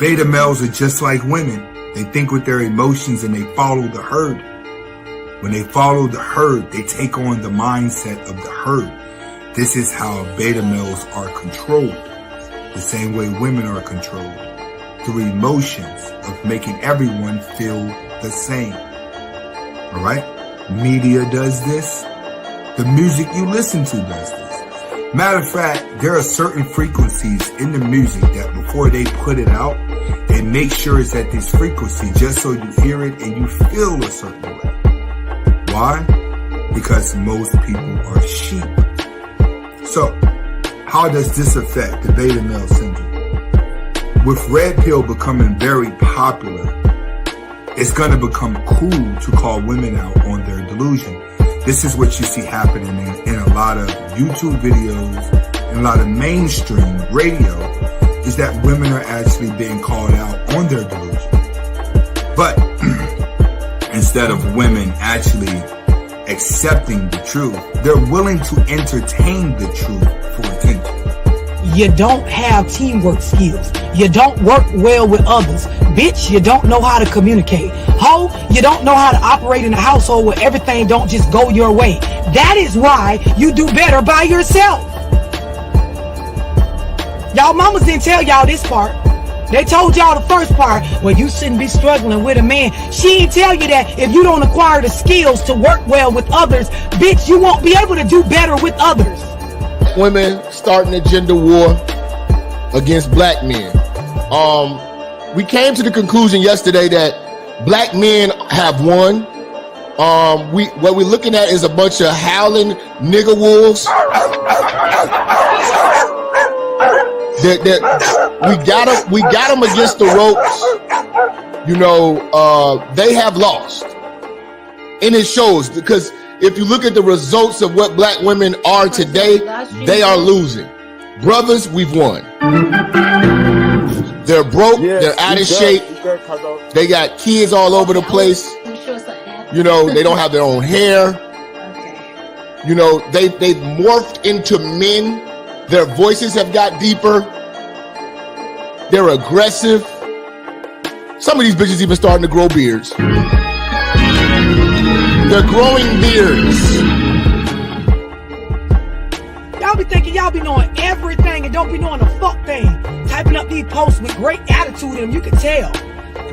Beta males are just like women. They think with their emotions and they follow the herd. When they follow the herd, they take on the mindset of the herd. This is how beta males are controlled. The same way women are controlled. Through emotions of making everyone feel the same. Alright? Media does this. The music you listen to does this. Matter of fact, there are certain frequencies in the music that before they put it out, they make sure it's at this frequency just so you hear it and you feel a certain way. Why? Because most people are sheep. So, how does this affect the beta male syndrome? With red pill becoming very popular, it's going to become cool to call women out on their delusion. This is what you see happening in a lot of YouTube videos and a lot of mainstream radio, is that women are actually being called out on their delusion. But instead of women actually accepting the truth, they're willing to entertain the truth for attention. You don't have teamwork skills. You don't work well with others. Bitch, you don't know how to communicate. Ho, you don't know how to operate in a household where everything don't just go your way. That is why you do better by yourself. Y'all mamas didn't tell y'all this part. They told y'all the first part, well, you shouldn't be struggling with a man. She didn't tell you that if you don't acquire the skills to work well with others, bitch, you won't be able to do better with others. Women starting a gender war against black men. We came to the conclusion yesterday that black men have won. What we're looking at is a bunch of howling nigger wolves. We got them against the ropes. You know, they have lost, and it shows, because if you look at the results of what black women are today, they are losing. Brothers, we've won. They're broke. They're out of shape. They got kids all over the place. You know, they don't have their own hair. You know, they've morphed into men. Their voices have got deeper. They're aggressive. Some of these bitches even starting to grow beards. They're growing beards. Y'all be thinking y'all be knowing everything and don't be knowing a fuck thing. Typing up these posts with great attitude in them, you can tell.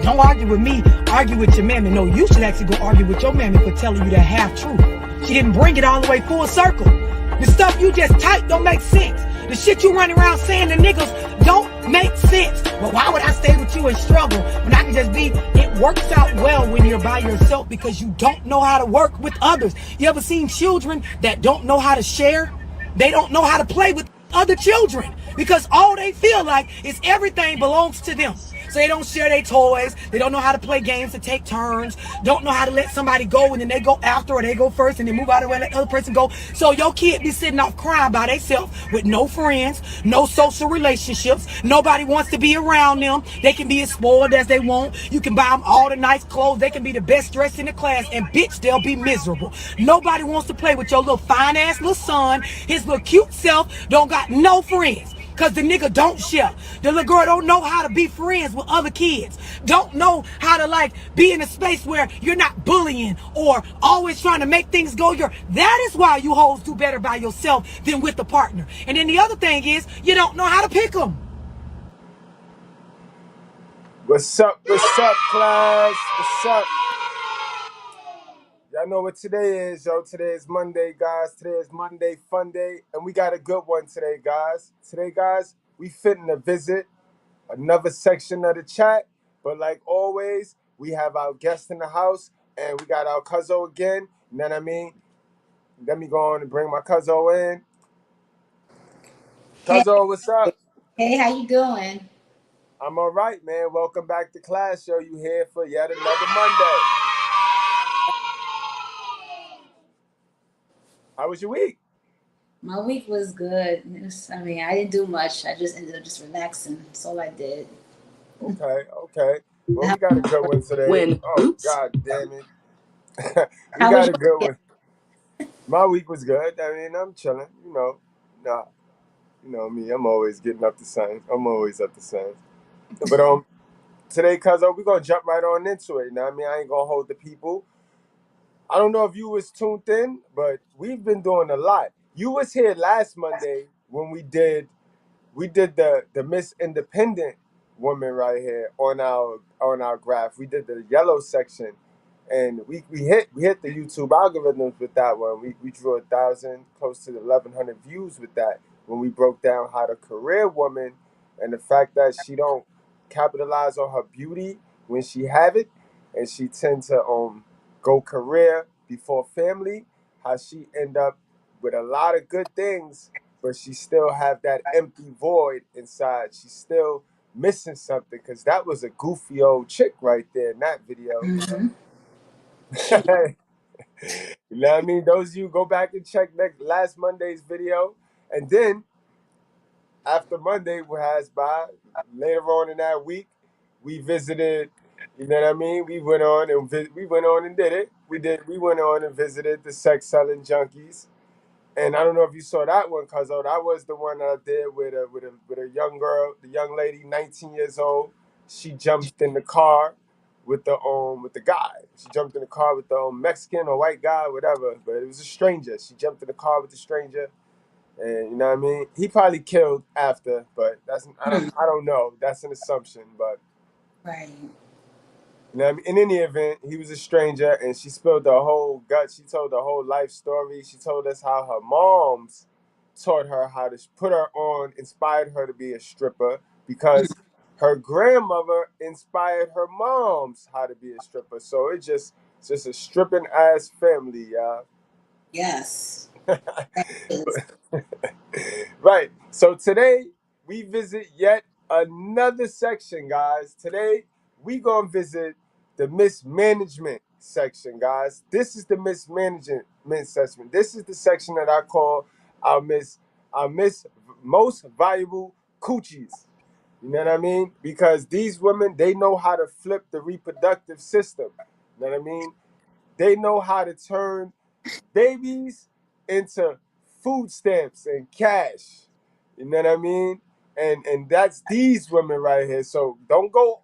Don't argue with me, argue with your mammy. No, you should actually go argue with your mammy for telling you that half truth. She didn't bring it all the way full circle. The stuff you just type don't make sense. The shit you running around saying to niggas don't make sense. Well, why would I stay with you and struggle when I can just be? It works out well when you're by yourself because you don't know how to work with others. You ever seen children that don't know how to share? They don't know how to play with other children because all they feel like is everything belongs to them. So they don't share their toys. They don't know how to play games to take turns. Don't know how to let somebody go and then they go after, or they go first and then move out of the way and let the other person go. So your kid be sitting off crying by themselves with no friends, no social relationships. Nobody wants to be around them. They can be as spoiled as they want. You can buy them all the nice clothes. They can be the best dressed in the class, and bitch, they'll be miserable. Nobody wants to play with your little fine ass little son. His little cute self don't got no friends. Cause the nigga don't share. The little girl don't know how to be friends with other kids. Don't know how to like be in a space where you're not bullying or always trying to make things go your. That is why you hoes do better by yourself than with a partner. And then the other thing is you don't know how to pick them. What's up? What's up, class? What's up? Y'all know what today is, yo. Today is Monday, guys. Today is Monday Fun Day, and we got a good one today, guys. Today, guys, we finna visit another section of the chat, but like always, we have our guest in the house, and we got our cuzzo again. You know what I mean? Let me go on and bring my cuzzo in. Cuzzo, what's up? Hey, how you doing? I'm all right, man. Welcome back to class, yo. You here for yet another Monday. How was your week? My week was good. I didn't do much. I just ended up just relaxing. That's all I did. Okay. Well, we got a good one today. Oh, God damn it. We got a good one. My week was good. I mean, I'm chilling. You know me. I'm always getting up to something. I'm always up to something. But today, cuzzo, we're gonna jump right on into it. Now, I mean, I ain't gonna hold the people. I don't know if you was tuned in, but we've been doing a lot. You was here last Monday when we did the Miss Independent woman right here on our graph. We did the yellow section, and we hit the YouTube algorithms with that one. We drew 1,000, close to 1,100 views with that when we broke down how the career woman and the fact that she don't capitalize on her beauty when she have it, and she tend to go career before family. How she end up with a lot of good things, but she still have that empty void inside. She's still missing something, because that was a goofy old chick right there in that video. Mm-hmm. You know what I mean? Those of you go back and check last Monday's video, and then after Monday has by, later on in that week, we visited. You know what I mean? We went on and did it. We went on and visited the sex selling junkies. And I don't know if you saw that one, cuzzo. That was the one that I did with a young girl, the young lady, 19 years old. She jumped in the car with the guy. She jumped in the car with the Mexican or white guy, whatever. But it was a stranger. She jumped in the car with the stranger, and you know what I mean. He probably killed after, but I don't know. That's an assumption, but. Right. You know what I mean? In any event, he was a stranger, and she spilled the whole gut. She told the whole life story. She told us how her moms taught her how to put her on, inspired her to be a stripper, because her grandmother inspired her moms how to be a stripper. So it's just a stripping ass family, y'all. Yes. Right. So today we visit yet another section, guys. Today we gonna visit the mismanagement section, guys. This is the mismanagement section. This is the section that I call our miss most valuable coochies. You know what I mean? Because these women, they know how to flip the reproductive system. You know what I mean? They know how to turn babies into food stamps and cash. You know what I mean? And that's these women right here. So don't go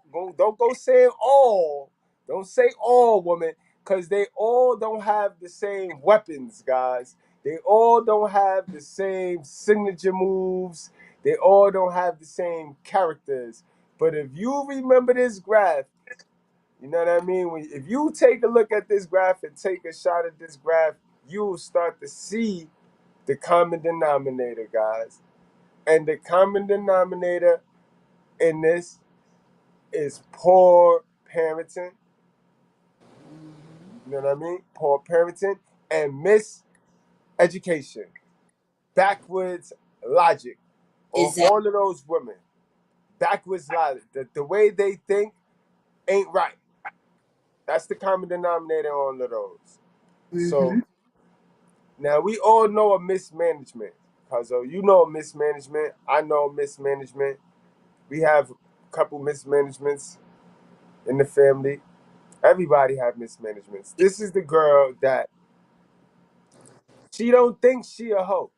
saying all. Don't say all women, because they all don't have the same weapons, guys. They all don't have the same signature moves. They all don't have the same characters. But if you remember this graph, you know what I mean? If you take a look at this graph and take a shot at this graph, you will start to see the common denominator, guys. And the common denominator in this is poor parenting. You know what I mean? Poor parenting and miseducation. Backwards logic on Exactly. all of those women. Backwards logic. The way they think ain't right. That's the common denominator on all of those. So now we all know a mismanagement. Cause you know a mismanagement. I know mismanagement. We have a couple mismanagements in the family. Everybody have mismanagements. This is the girl that she don't think she a hoe.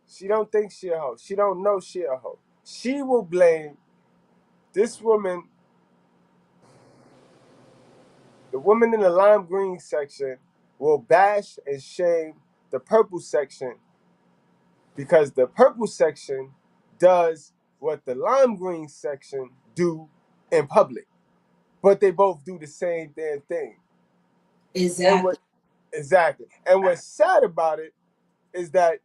She don't think she a hoe. She don't know she a hoe. She will blame this woman, the woman in the lime green section will bash and shame the purple section, because the purple section does what the lime green section do in public, but they both do the same damn thing. And Exactly. what's sad about it is that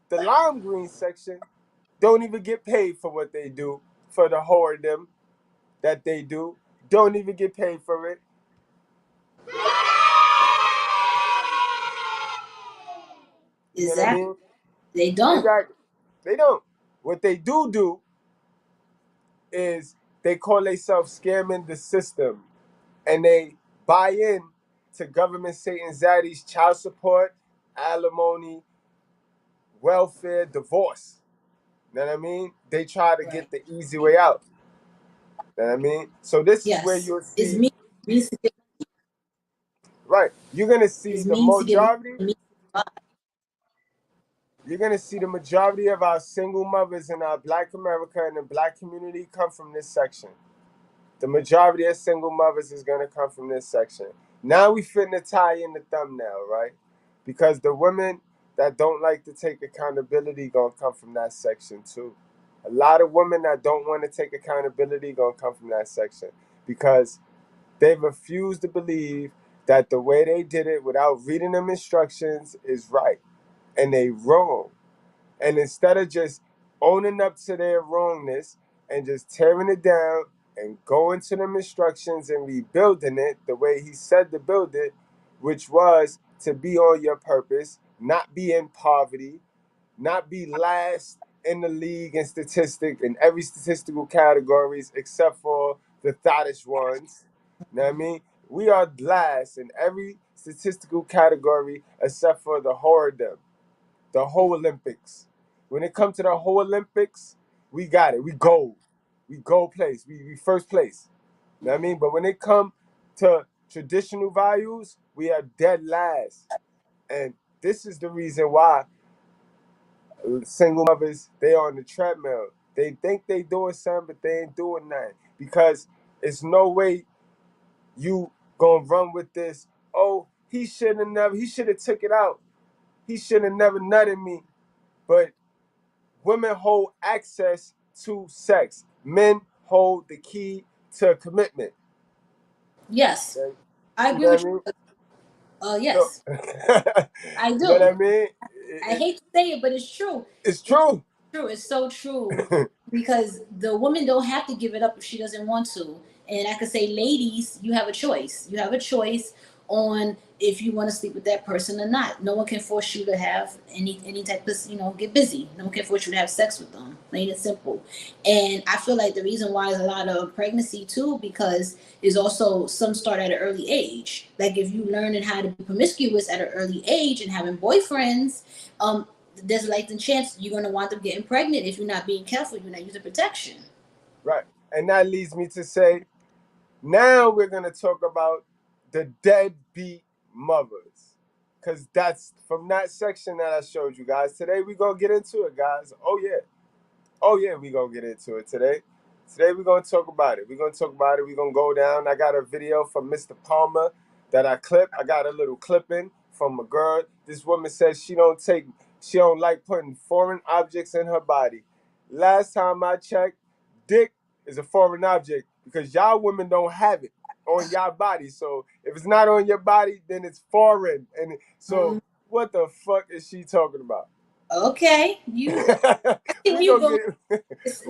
the lime green section don't even get paid for what they do, for the whoredom that they do. Don't even get paid for it. You know what I Exactly. mean? They don't. Exactly. They don't. What they do is they call themselves scamming the system, and they buy in to government Satan Zaddy's child support, alimony, welfare, divorce. You know what I mean? They try to Right. get the easy way out. You know what I mean? So this is where Yes. you'll It's see, me. Means to get. right? You're gonna see It's the mean to get. majority. Mean to buy. You're gonna see the majority of our single mothers in our Black America and the Black community come from this section. The majority of single mothers is gonna come from this section. Now we finna tie in the thumbnail, right? Because the women that don't like to take accountability gonna come from that section too. A lot of women that don't want to take accountability gonna come from that section because they refuse to believe that the way they did it without reading them instructions is right, and they wrong. And instead of just owning up to their wrongness and just tearing it down and going to them instructions and rebuilding it the way he said to build it, which was to be on your purpose, not be in poverty, not be last in the league in every statistical categories except for the thottish ones. You know what I mean? We are last in every statistical category except for the whoredom, the whole Olympics. When it comes to the whole Olympics, we got it. We gold. We gold place. We first place. You know what I mean? But when it comes to traditional values, we are dead last. And this is the reason why single mothers, they on the treadmill. They think they doing something, but they ain't doing nothing. Because it's no way you gonna run with this. Oh, he should have took it out. He should have never nutted me. But women hold access to sex. Men hold the key to commitment. Yes, Okay? I You agree know what with I mean? you. So, Yes, I you know what do. I mean? I hate to say it, but it's true. It's true. True. It's so true because the woman don't have to give it up if she doesn't want to. And I could say, ladies, you have a choice. You have a choice on if you want to sleep with that person or not. No one can force you to have any type of get busy. No one can force you to have sex with them. Plain and simple. And I feel like the reason why is a lot of pregnancy too because is also some start at an early age. Like if you learning how to be promiscuous at an early age and having boyfriends, there's a likely chance you're going to wind up getting pregnant if you're not being careful, you're not using protection. Right. And that leads me to say, now we're going to talk about the deadbeat mothers. Because that's from that section that I showed you guys. Today we're going to get into it, guys. Oh, yeah. Oh, yeah, we're going to get into it today. Today we're going to talk about it. We're going to talk about it. We're going to go down. I got a video from Mr. Palmer that I clipped. I got a little clipping from a girl. This woman says she don't like putting foreign objects in her body. Last time I checked, dick is a foreign object because y'all women don't have it on y'all body. So if it's not on your body, then it's foreign. And so what the fuck is she talking about? Okay, I see where we you gonna go. get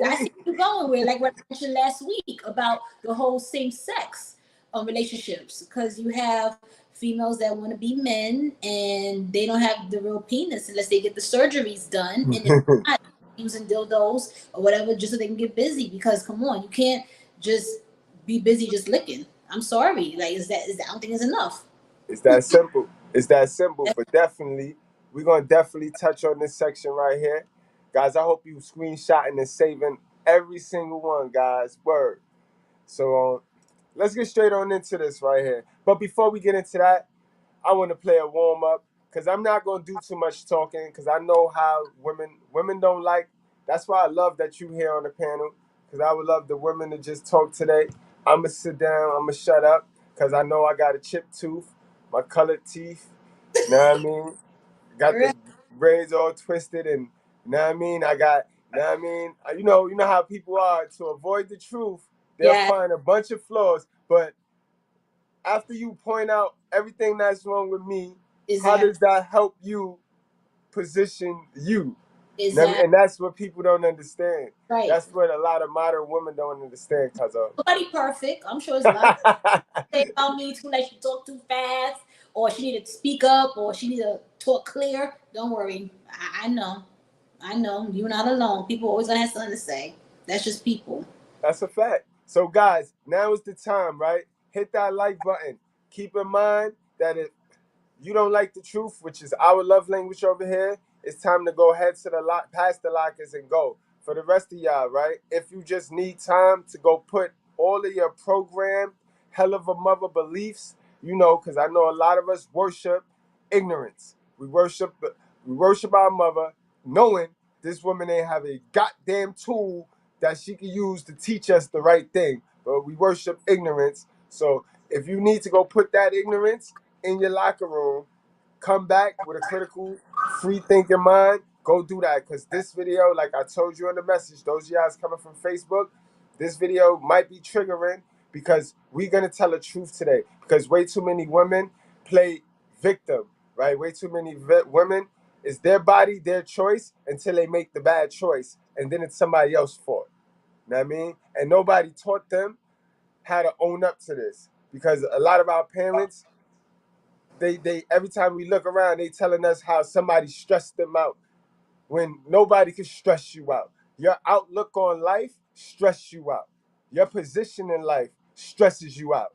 I see where you're going with, like what I mentioned last week about the whole same sex relationships, because you have females that want to be men and they don't have the real penis unless they get the surgeries done, and they're not using dildos or whatever just so they can get busy. Because come on, you can't just be busy just licking. I'm sorry, like is that I don't think it's enough. It's that simple. It's that simple. But definitely, we're gonna definitely touch on this section right here. Guys, I hope you screenshotting and saving every single one, guys. Word. So let's get straight on into this right here. But before we get into that, I want to play a warm up because I'm not gonna do too much talking because I know how women don't like. That's why I love that you here on the panel because I would love the women to just talk today. I'ma sit down. I'ma shut up because I know I got a chipped tooth, my colored teeth. You know what I mean? Got the braids all twisted and you know what I mean. I got. You know what I mean? You know how people are. To avoid the truth, they'll Yeah, find a bunch of flaws, but after you point out everything that's wrong with me, how exactly, does that help you position you? exactly, And that's what people don't understand. right. That's what a lot of modern women don't understand, cuz of. Nobody perfect. I'm sure it's a lot say about me too, like she talk too fast, or she need to speak up, or she need to talk clear. Don't worry, I know, I know you're not alone. People always gonna have something to say. That's just people. That's a fact. So guys, now is the time, right? Hit that like button. Keep in mind that if you don't like the truth, which is our love language over here, it's time to go ahead to the past the lockers and go. For the rest of y'all, right? If you just need time to go put all of your programmed hell of a mother beliefs, because I know a lot of us worship ignorance. We worship our mother, knowing this woman ain't have a goddamn tool that she can use to teach us the right thing. but we worship ignorance. So if you need to go put that ignorance in your locker room, come back with a critical, free thinking mind. Go do that, because this video, like I told you in the message, those of you guys coming from Facebook, this video might be triggering because we're gonna tell the truth today. Because way too many women play victim, right? Way too many women, it's their body, their choice until they make the bad choice, and then it's somebody else's fault. You know what I mean? And nobody taught them how to own up to this, because a lot of our parents, they every time we look around, they telling us how somebody stressed them out when nobody can stress you out. Your outlook on life stress you out. Your position in life stresses you out.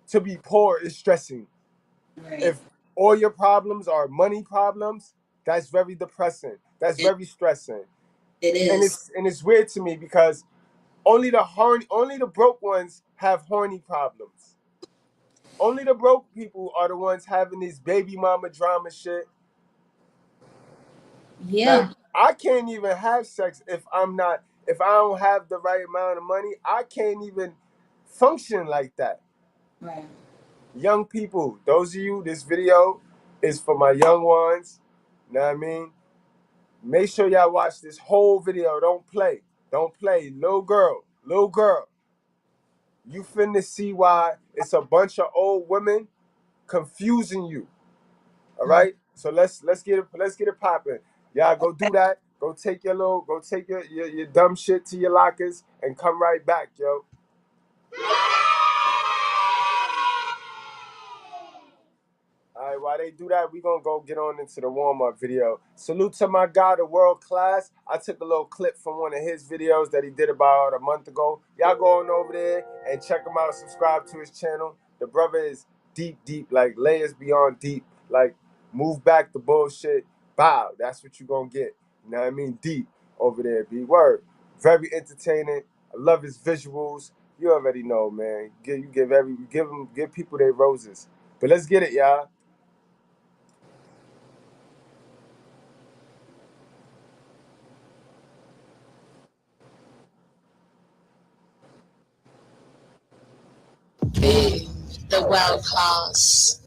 To be poor is stressing. Right. If all your problems are money problems, that's very depressing. That's very stressing. It And is. it's weird to me because only the broke ones have horny problems. Only the broke people are the ones having this baby mama drama shit. Like, Yeah. I can't even have sex if I don't have the right amount of money. I can't even function like that. Right. Young people, those of you, this video is for my young ones. You know what I mean? Make sure y'all watch this whole video. Don't play. Don't play. Little girl, you finna see why it's a bunch of old women confusing you. All right, so let's get it popping. Y'all go do that. Go take your dumb shit to your lockers and come right back, yo. All right, while they do that, we gonna go get on into the warm-up video. Salute to my guy, the world class. I took a little clip from one of his videos that he did about a month ago. Y'all go on over there and check him out. Subscribe to his channel. The brother is deep, like layers beyond deep. Like, move back the bullshit. Bow. That's what you gonna get. You know what I mean? Deep over there. Be word. Very entertaining. I love his visuals. You already know, man. Give people their roses. But let's get it, y'all. The world class.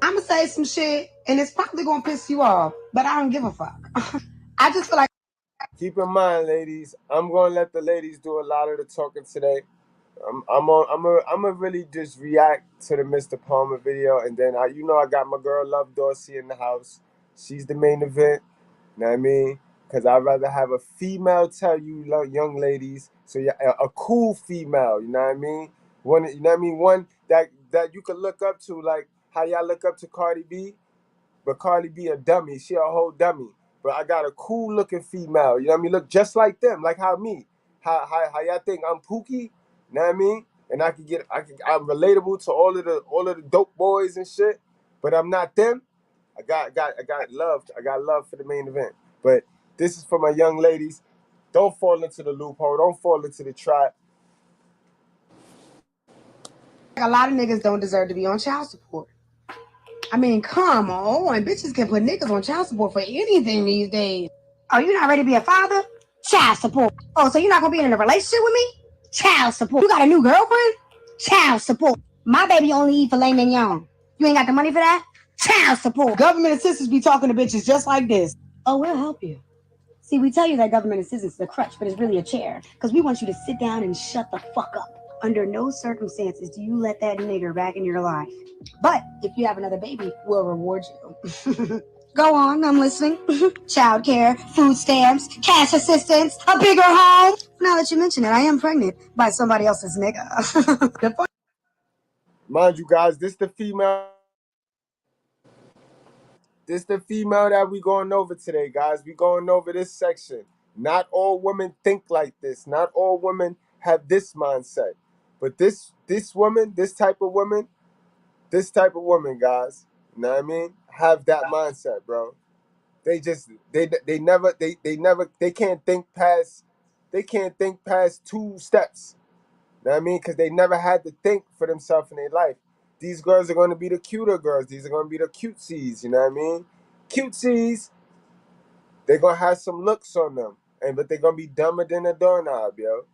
I'm gonna say some shit, and it's probably gonna piss you off, but I don't give a fuck. I just feel like. Keep in mind, ladies, I'm gonna let the ladies do a lot of the talking today. I'm gonna really just react to the Mr. Palmer video, and then I got my girl Love Dorsey in the house. She's the main event. You know what I mean? Because I'd rather have a female tell you, young ladies, so yeah, a cool female. You know what I mean? One, you know what I mean? One that you could look up to, like how y'all look up to Cardi B. But Cardi B a dummy. She a whole dummy. But I got a cool looking female. You know what I mean? Look just like them, like how me. How y'all think I'm Pookie? You know what I mean? And I'm relatable to all of the dope boys and shit. But I'm not them. I got love for the main event. But this is for my young ladies. Don't fall into the loophole. Don't fall into the trap. A lot of niggas don't deserve to be on child support. I mean, come on. Bitches can put niggas on child support for anything these days. Oh, you not ready to be a father? Child support. Oh, so you're not gonna be in a relationship with me? Child support. You got a new girlfriend? Child support. My baby only eat filet mignon. You ain't got the money for that? Child support. Government assistants be talking to bitches just like this. Oh, we'll help you. See, we tell you that government assistance is a crutch, but it's really a chair. Because we want you to sit down and shut the fuck up. Under no circumstances do you let that nigger back in your life. But if you have another baby, we'll reward you. Go on, I'm listening. Childcare, food stamps, cash assistance, a bigger home. Now that you mention it, I am pregnant by somebody else's nigga. Mind you guys, this the female that we going over today, guys. We going over this section. Not all women think like this. Not all women have this mindset. But this woman, this type of woman, guys, you know what I mean? Have that mindset, bro. They just they can't think past two steps. You know what I mean? Because they never had to think for themselves in their life. these girls are going to be the cuter girls. These are going to be the cutesies, you know what I mean? Cutesies, they're going to have some looks on them, but they're going to be dumber than a doorknob, yo.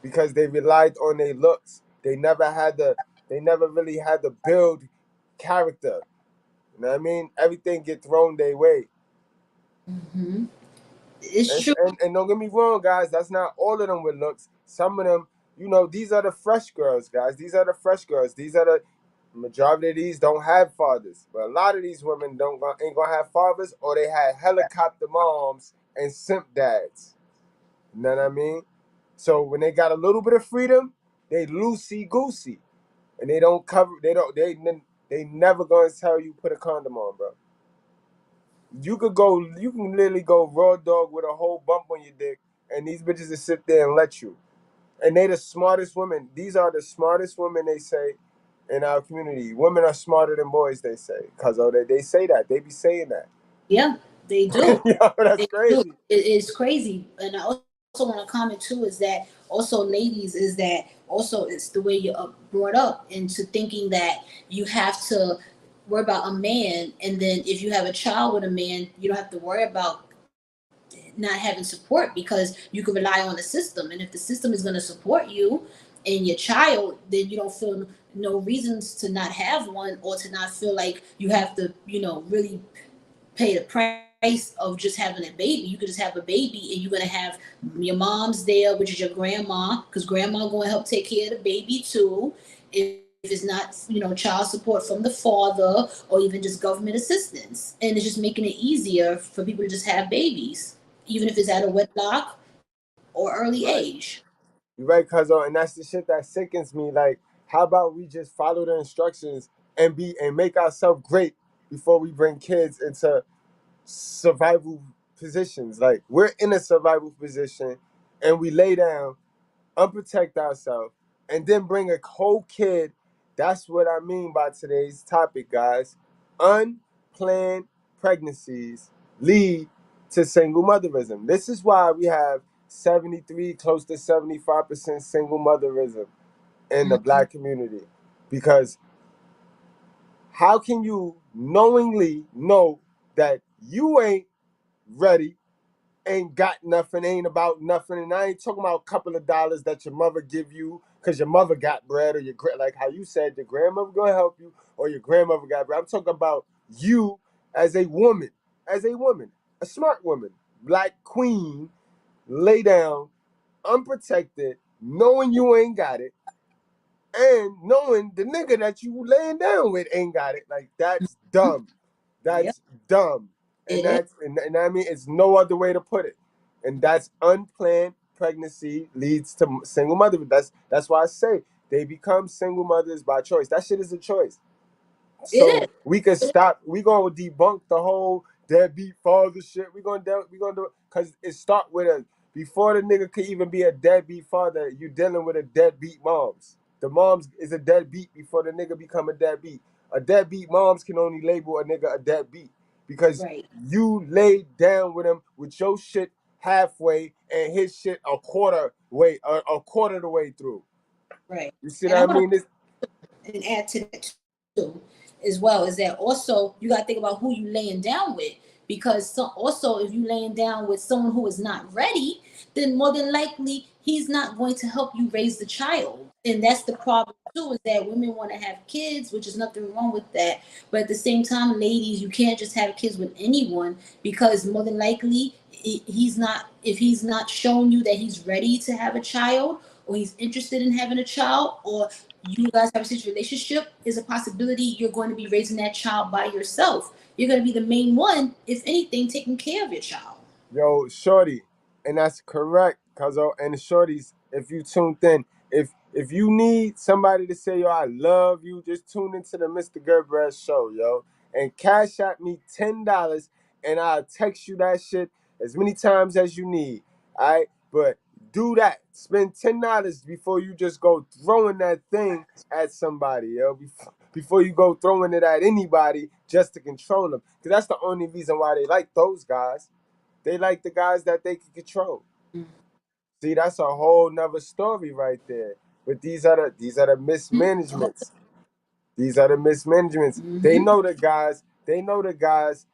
Because they relied on their looks. They never really had to build character. You know what I mean? Everything get thrown their way. Mm-hmm. It's true. And don't get me wrong, guys, that's not all of them with looks. Some of them, these are the fresh girls, guys. These are the fresh girls. These are the majority of these don't have fathers. But a lot of these women ain't gonna have fathers, or they had helicopter moms and simp dads. You know what I mean? So when they got a little bit of freedom, they loosey goosey. And they don't cover they never gonna tell you put a condom on, bro. You can literally go raw dog with a whole bump on your dick, and these bitches just sit there and let you. And they the smartest women. These are the smartest women, they say, in our community. Women are smarter than boys, they say. Because they say that. They be saying that. Yeah, they do. Yo, that's They do. crazy. It's crazy. And I also want to comment too is that also ladies is that also it's the way you're brought up into thinking that you have to worry about a man, and then if you have a child with a man, you don't have to worry about not having support because you can rely on the system. And if the system is going to support you and your child, then you don't feel no reasons to not have one, or to not feel like you have to, really pay the price of just having a baby. You could just have a baby, and you're gonna have your mom's there, which is your grandma, because grandma gonna help take care of the baby too. If it's not, child support from the father, or even just government assistance, and it's just making it easier for people to just have babies, even if it's at a wedlock or early Right. age. You're right, cuzzo, and that's the shit that sickens me. Like, how about we just follow the instructions and make ourselves great before we bring kids into survival positions? Like, we're in a survival position, and we lay down, unprotect ourselves, and then bring a whole kid. That's what I mean by today's topic, guys. Unplanned pregnancies lead to single motherism. This is why we have 73, close to 75% single motherism in the Mhm. black community. Because how can you knowingly know that you ain't ready, ain't got nothing, ain't about nothing, and I ain't talking about a couple of dollars that your mother give you because your mother got bread, or like how you said your grandmother gonna help you, or your grandmother got bread. I'm talking about you as a woman, a smart woman, black queen, lay down, unprotected, knowing you ain't got it, and knowing the nigga that you laying down with ain't got it. Like, that's dumb. Yep, That's dumb. And it is. and I mean, it's no other way to put it. And that's unplanned pregnancy leads to single motherhood. That's why I say they become single mothers by choice. That shit is a choice. It So we can stop. We gonna debunk the whole deadbeat father shit. We gonna do it because it start with a before the nigga could even be a deadbeat father. You dealing with a deadbeat moms. The moms is a deadbeat before the nigga become a deadbeat. A deadbeat moms can only label a nigga a deadbeat because right, you laid down with him with your shit halfway and his shit a quarter the way through. right. You see And what I I want mean? This to add to that too, as well, is that also you got to think about who you laying down with, because also if you laying down with someone who is not ready, then more than likely he's not going to help you raise the child. And that's the problem too, is that women want to have kids, which is nothing wrong with that, but at the same time, ladies, you can't just have kids with anyone, because more than likely he's not, if he's not showing you that he's ready to have a child, or he's interested in having a child, or you guys have a serious relationship, is a possibility you're going to be raising that child by yourself. You're going to be the main one, if anything, taking care of your child. Yo, shorty, and that's correct, cuzzo. And shorties, if you tuned in, if you need somebody to say, yo, I love you, just tune into the Mr. Goodbread show, yo. And cash at me $10, and I'll text you that shit as many times as you need. Alright? But do that. Spend $10 before you just go throwing that thing at somebody, yo. Before you go throwing it at anybody just to control them. Because that's the only reason why they like those guys. They like the guys that they can control. See, that's a whole nother story right there. But these are the mismanagements. These are the mismanagements. They know the guys. They know the guys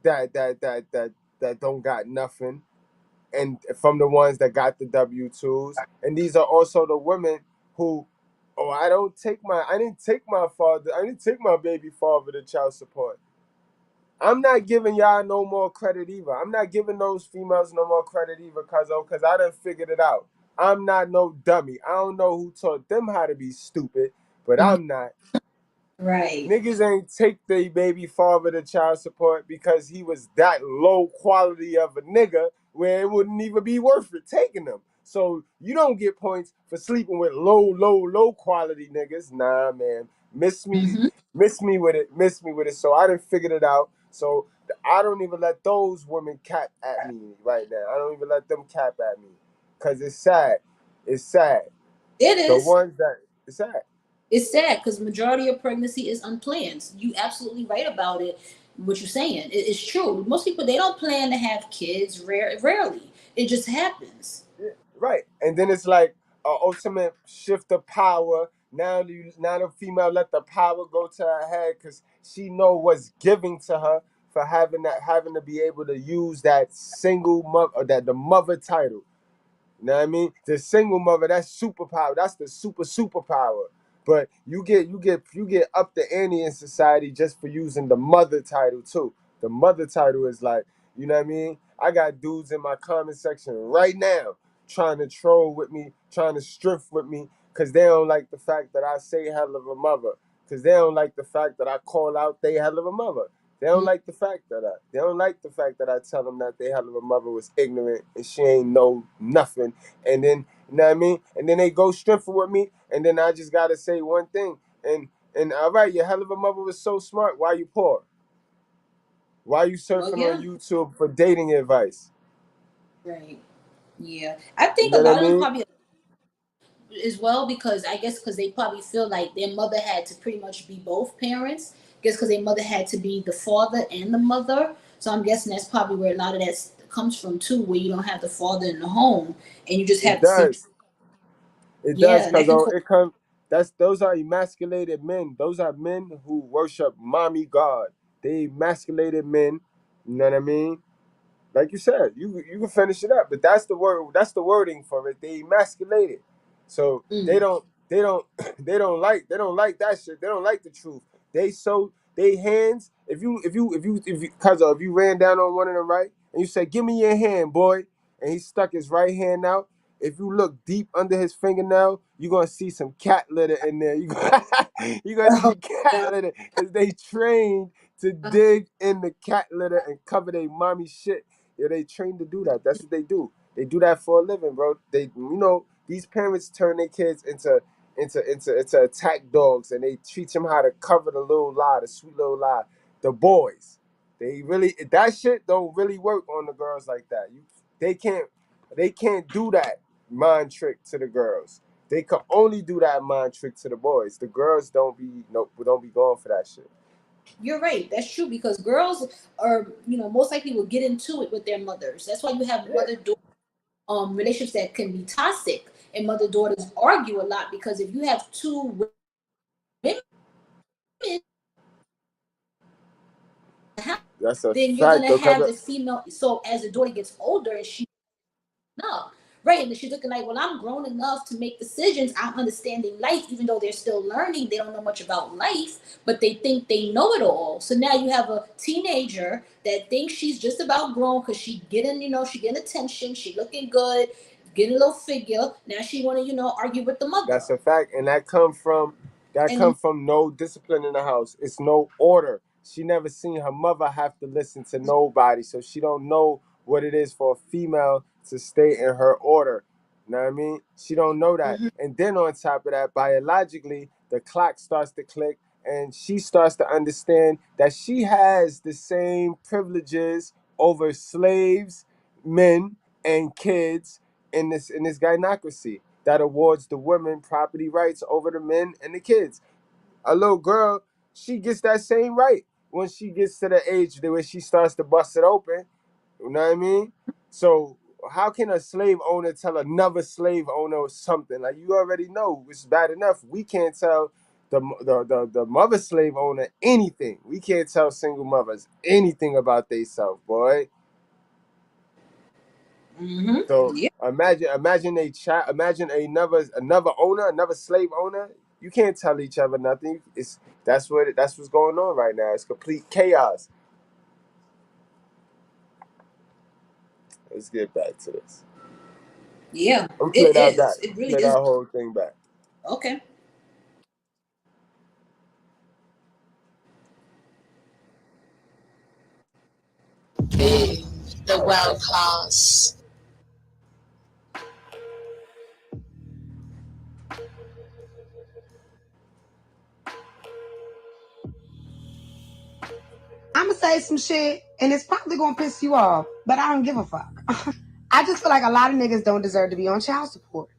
that don't got nothing, and from the ones that got the W-2s. And these are also the women who, oh, I didn't take my baby father to child support. I'm not giving y'all no more credit either. I'm not giving those females no more credit either, because I done figured it out. I'm not no dummy. I don't know who taught them how to be stupid, but I'm not. Right. Niggas ain't take their baby father to child support because he was that low quality of a nigga where it wouldn't even be worth it taking them. So you don't get points for sleeping with low quality niggas. Nah, man. Miss me with it. So I done figured it out. So I don't even let those women cap at me right now. I don't even let them cap at me. Cause it's sad. It's sad. It The is. ones that it's sad. It's sad because majority of pregnancy is unplanned. You absolutely right about it. What you're saying, it's true. Most people, they don't plan to have kids. Rarely, it just happens. Yeah, right. And then it's like an ultimate shift of power. Now the female let the power go to her head because she know what's giving to her for having to be able to use that single mother, or that the mother title. You know what I mean? The single mother, that's superpower. That's the superpower. But you get up the ante in society just for using the mother title too. The mother title is like, you know what I mean? I got dudes in my comment section right now trying to troll with me, trying to striff with me, because they don't like the fact that I say hell of a mother. Because they don't like the fact that I call out they hell of a mother. They don't like the fact that I tell them that they hell of a mother was ignorant and she ain't know nothing. And then, you know what I mean? And then they go stripping with me, and then I just gotta say one thing. And all right, your hell of a mother was so smart. Why you poor? Why you Well, surfing on yeah, YouTube for dating advice? right. Yeah, I You think a know what I lot of them mean? probably as well because I guess because they probably feel like their mother had to pretty much be both parents. I guess because their mother had to be the father and the mother. So I'm guessing that's probably where a lot of that comes from too, where you don't have the father in the home and you just It have the single. does. It does, Yeah, and that cause can cause. it comes. Those are emasculated men. Those are men who worship mommy God. They emasculated men. You know what I mean? Like you said, you can finish it up, but that's the word. That's the wording for it. They emasculated, so Mm. they don't like that shit. They don't like the truth. They hands. If you ran down on one of them, right, and you say, "Give me your hand, boy," and he stuck his right hand out. If you look deep under his fingernail, you're gonna see some cat litter in there. You gonna see cat litter because they trained to dig in the cat litter and cover their mommy shit. Yeah, they trained to do that. That's what they do. They do that for a living, bro. These parents turn their kids into attack dogs, and they teach them how to cover the little lie, the sweet little lie. The boys, that shit don't really work on the girls like that. They can't, they can't do that mind trick to the girls. They can only do that mind trick to the boys. The girls don't be going for that shit. You're right. That's true because girls are, most likely will get into it with their mothers. That's why you have Yeah, mother-daughter relationships that can be toxic and mother-daughters argue a lot because if you have two women that's a then you're fact gonna though. have the female. So as the daughter gets older and she no, right, and then she's looking like, well, I'm grown enough to make decisions. I'm understanding life, even though they're still learning. They don't know much about life, but they think they know it all. So now you have a teenager that thinks she's just about grown because she getting attention, she looking good, getting a little figure. Now she want to, argue with the mother, That's a fact, and that and come from no discipline in the house. It's no order. She never seen her mother have to listen to nobody, so she don't know what it is for a female to stay in her order. You know what I mean? She don't know that. Mhm. And then on top of that, biologically, the clock starts to click, and she starts to understand that she has the same privileges over slaves, men, and kids in this gynocracy that awards the women property rights over the men and the kids. A little girl, she gets that same right when she gets to the age where she starts to bust it open. You know what I mean? So how can a slave owner tell another slave owner something? Like, you already know it's bad enough. We can't tell the mother slave owner anything. We can't tell single mothers anything about themselves, boy. So Yeah. imagine another owner, another slave owner. You can't tell each other nothing. That's what's going on right now. It's complete chaos. Let's get back to this. Yeah. I'm play It that back. is. It really Play that is. whole thing back. Okay. Ooh, the world class. I'ma say some shit, and it's probably gonna piss you off, but I don't give a fuck. I just feel like a lot of niggas don't deserve to be on child support.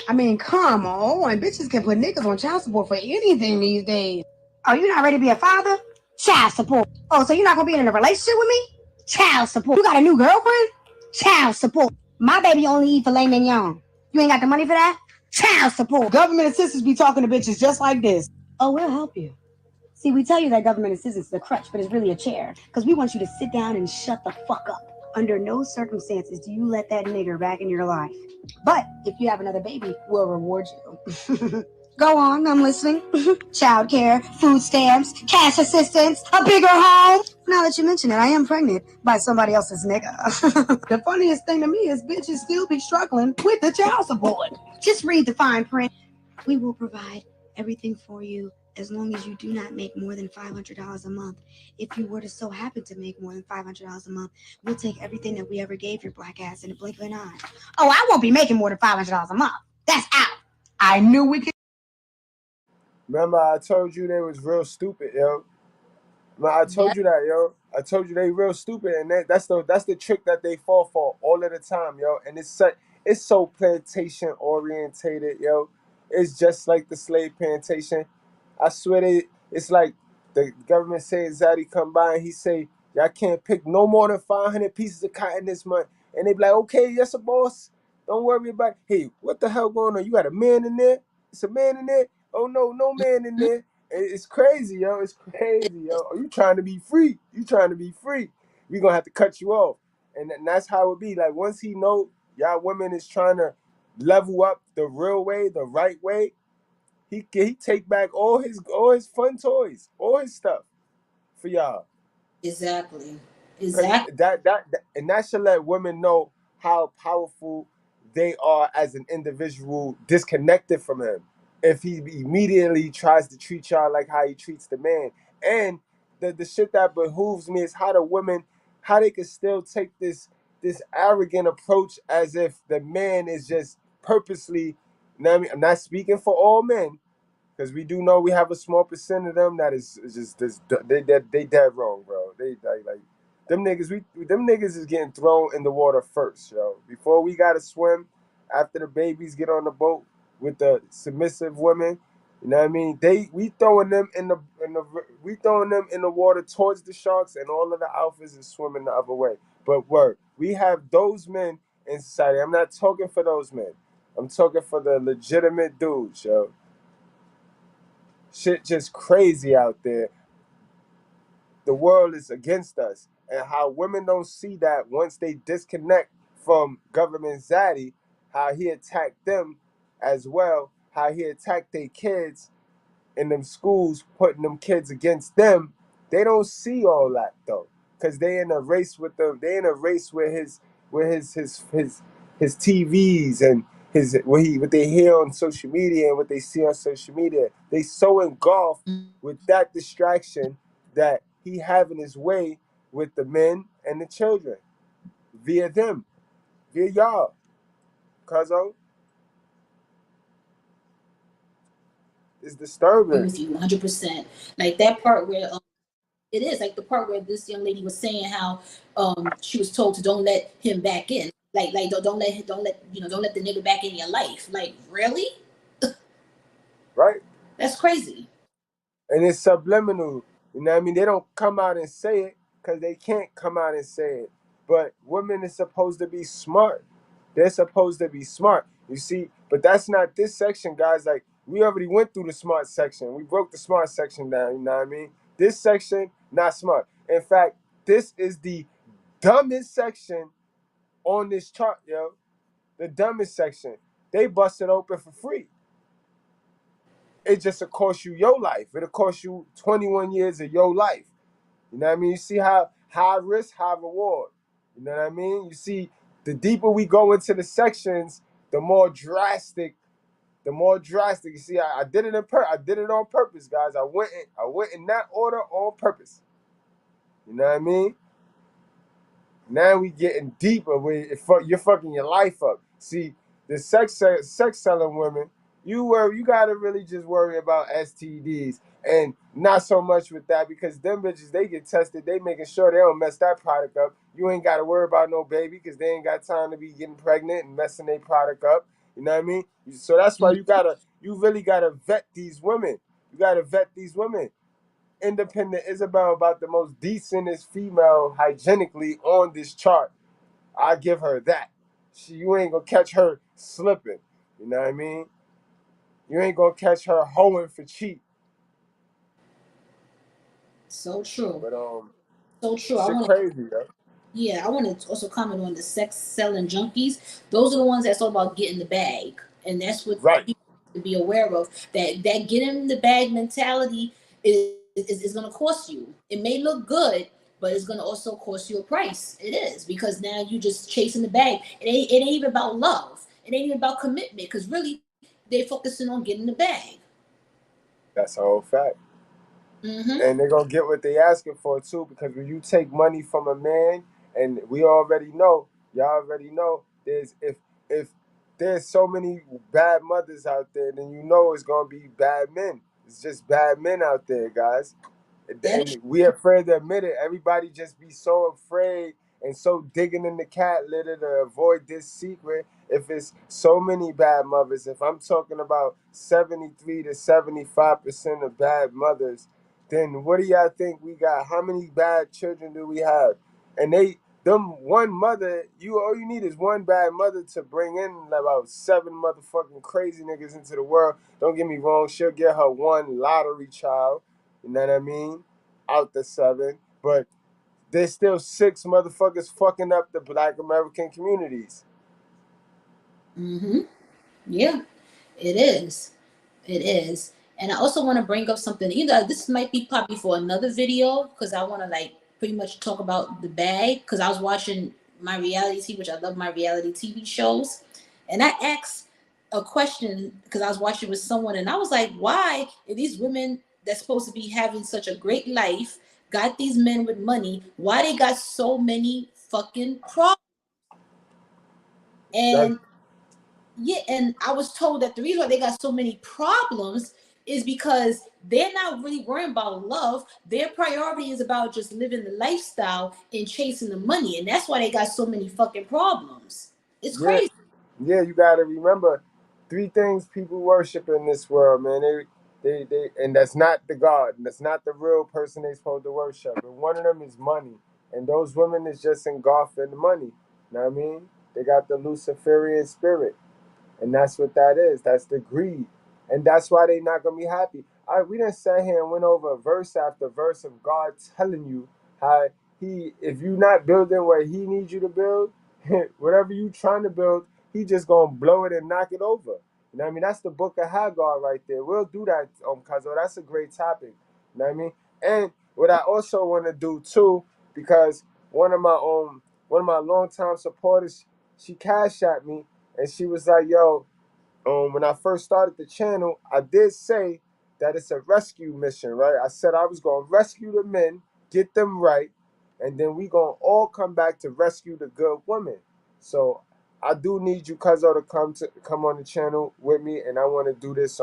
I mean, come on. Bitches can put niggas on child support for anything these days. Oh, you not ready to be a father? Child support. Oh, so you're not gonna be in a relationship with me? Child support. You got a new girlfriend? Child support. My baby only eat filet mignon. You ain't got the money for that? Child support. Government assistants be talking to bitches just like this. Oh, we'll help you. See, we tell you that government assistance is a crutch, but it's really a chair. Because we want you to sit down and shut the fuck up. Under no circumstances do you let that nigger back in your life. But if you have another baby, we'll reward you. Go on, I'm listening. Childcare, food stamps, cash assistance, a bigger home. Now that you mention it, I am pregnant by somebody else's nigga. The funniest thing to me is bitches still be struggling with the child support. Just read the fine print. We will provide everything for you as long as you do not make more than $500 a month. If you were to so happen to make more than $500 a month, we'll take everything that we ever gave your black ass in a blink of an eye. Oh, I won't be making more than $500 a month. That's out. I knew we could. Remember, I told you they was real stupid, yo. Man, I told Yep. you that, yo. I told you they real stupid, and that's the trick that they fall for all of the time, yo. And it's so plantation orientated, yo. It's just like the slave plantation. I swear it's like the government saying Zaddy come by and he say, y'all can't pick no more than 500 pieces of cotton this month. And they be like, okay, yes, boss. Don't worry about it. Hey, what the hell going on? You got a man in there? It's a man in there? Oh, no, no man in there. It's crazy, yo. It's crazy, yo. Are you trying to be free? You trying to be free. We gonna have to cut you off. And that's how it be. Like, once he know y'all women is trying to level up the real way, the right way, he take back all his fun toys, all his stuff for y'all. Exactly. Cause Exactly. that should let women know how powerful they are as an individual, disconnected from him. If he immediately tries to treat y'all like how he treats the man, and the shit that behooves me is how the women, how they can still take this arrogant approach as if the man is just purposely. You know what I mean? I'm not speaking for all men, because we do know we have a small percent of them that is just this, they dead wrong, bro. They like them niggas. Them niggas is getting thrown in the water first, yo. Before we gotta swim, after the babies get on the boat with the submissive women. You know what I mean? We throwing them we throwing them in the water towards the sharks, and all of the alphas is swimming the other way. But we have those men in society. I'm not talking for those men. I'm talking for the legitimate dudes, yo. Shit just crazy out there. The world is against us. And how women don't see that once they disconnect from government zaddy, how he attacked them as well, how he attacked their kids in them schools, putting them kids against them. They don't see all that though, because they in a race with them. They in a race with his TVs and what they hear on social media and what they see on social media. They so engulfed with that distraction that he having his way with the men and the children via them, via y'all. Cuzzo, it's Agree disturbing. with you 100%. Like that part where it is like the part where this young lady was saying how she was told to don't let him back in. Like don't let the nigga back in your life. Like really? Right? That's crazy. And it's subliminal. You know what I mean? They don't come out and say it because they can't come out and say it. But women is supposed to be smart. They're supposed to be smart. You see, but that's not this section, guys. Like, we already went through the smart section. We broke the smart section down, you know what I mean? This section, not smart. In fact, this is the dumbest section on this chart, yo. The dumbest section. They bust it open for free. It just will cost you your life. It'll cost you 21 years of your life. You know what I mean? You see how high risk, high reward. You know what I mean? You see, the deeper we go into the sections, the more drastic. You see, I did it I did it on purpose, guys. I went in that order on purpose. You know what I mean? Now we getting deeper. You're fucking your life up. See, the sex selling women, you gotta really just worry about STDs and not so much with that, because them bitches, they get tested. They making sure they don't mess that product up. You ain't gotta worry about no baby because they ain't got time to be getting pregnant and messing their product up. You know what I mean? So that's why you really gotta vet these women. You gotta vet these women. Independent Isabel, about the most decentest female hygienically on this chart. I give her that. You ain't gonna catch her slipping. You know what I mean? You ain't gonna catch her hoeing for cheap. So true. But So true. shit crazy, yo. I want to also comment on the sex selling junkies. Those are the ones that's all about getting the bag, and that's what Right. people need to be aware of. That getting the bag mentality is going to cost you. It may look good, but it's going to also cost you a price. It is, because now you just chasing the bag. It ain't even about love. It ain't even about commitment, because really they're focusing on getting the bag. That's a whole fact. Mm-hmm. And they're gonna get what they asking for too, because when you take money from a man, and we already know, y'all already know, if there's so many bad mothers out there, then you know it's gonna be bad men. It's just bad men out there, guys. That And we afraid to admit it. Everybody just be so afraid and so digging in the cat litter to avoid this secret. If it's so many bad mothers, if I'm talking about 73 to 75% of bad mothers, then what do y'all think we got? How many bad children do we have? And them one mother, all you need is one bad mother to bring in about 7 motherfucking crazy niggas into the world. Don't get me wrong, she'll get her one lottery child. You know what I mean? Out the 7. But there's still 6 motherfuckers fucking up the Black American communities. Mm-hmm. Yeah, it is. It is. And I also want to bring up something. This might be probably for another video, because I want to like pretty much talk about the bag. Because I was watching my reality TV, which I love my reality TV shows, and I asked a question because I was watching with someone, and I was like, why are these women that's supposed to be having such a great life got these men with money? Why they got so many fucking problems? That, And yeah, and I was told that the reason why they got so many problems is because they're not really worrying about love. Their priority is about just living the lifestyle and chasing the money. And that's why they got so many fucking problems. It's yeah, crazy. yeah, you gotta remember 3 things people worship in this world, man. And that's not the God, and that's not the real person they supposed to worship. And one of them is money. And those women is just engulfed in the money. You know what I mean? They got the Luciferian spirit. And that's what that is. That's the greed. And that's why they not gonna be happy. We done sat here and went over verse after verse of God telling you how if you not building what he needs you to build, whatever you trying to build, he just gonna blow it and knock it over. You know what I mean? That's the book of Hagar right there. We'll do that, Kazo. That's a great topic. You know what I mean? And what I also want to do too, because one of my longtime supporters, she cash at me, and she was like, yo, when I first started the channel, I did say that it's a rescue mission, right? I said I was going to rescue the men, get them right, and then we going to all come back to rescue the good women. So I do need you, Cuzzo, to come on the channel with me, and I want to do this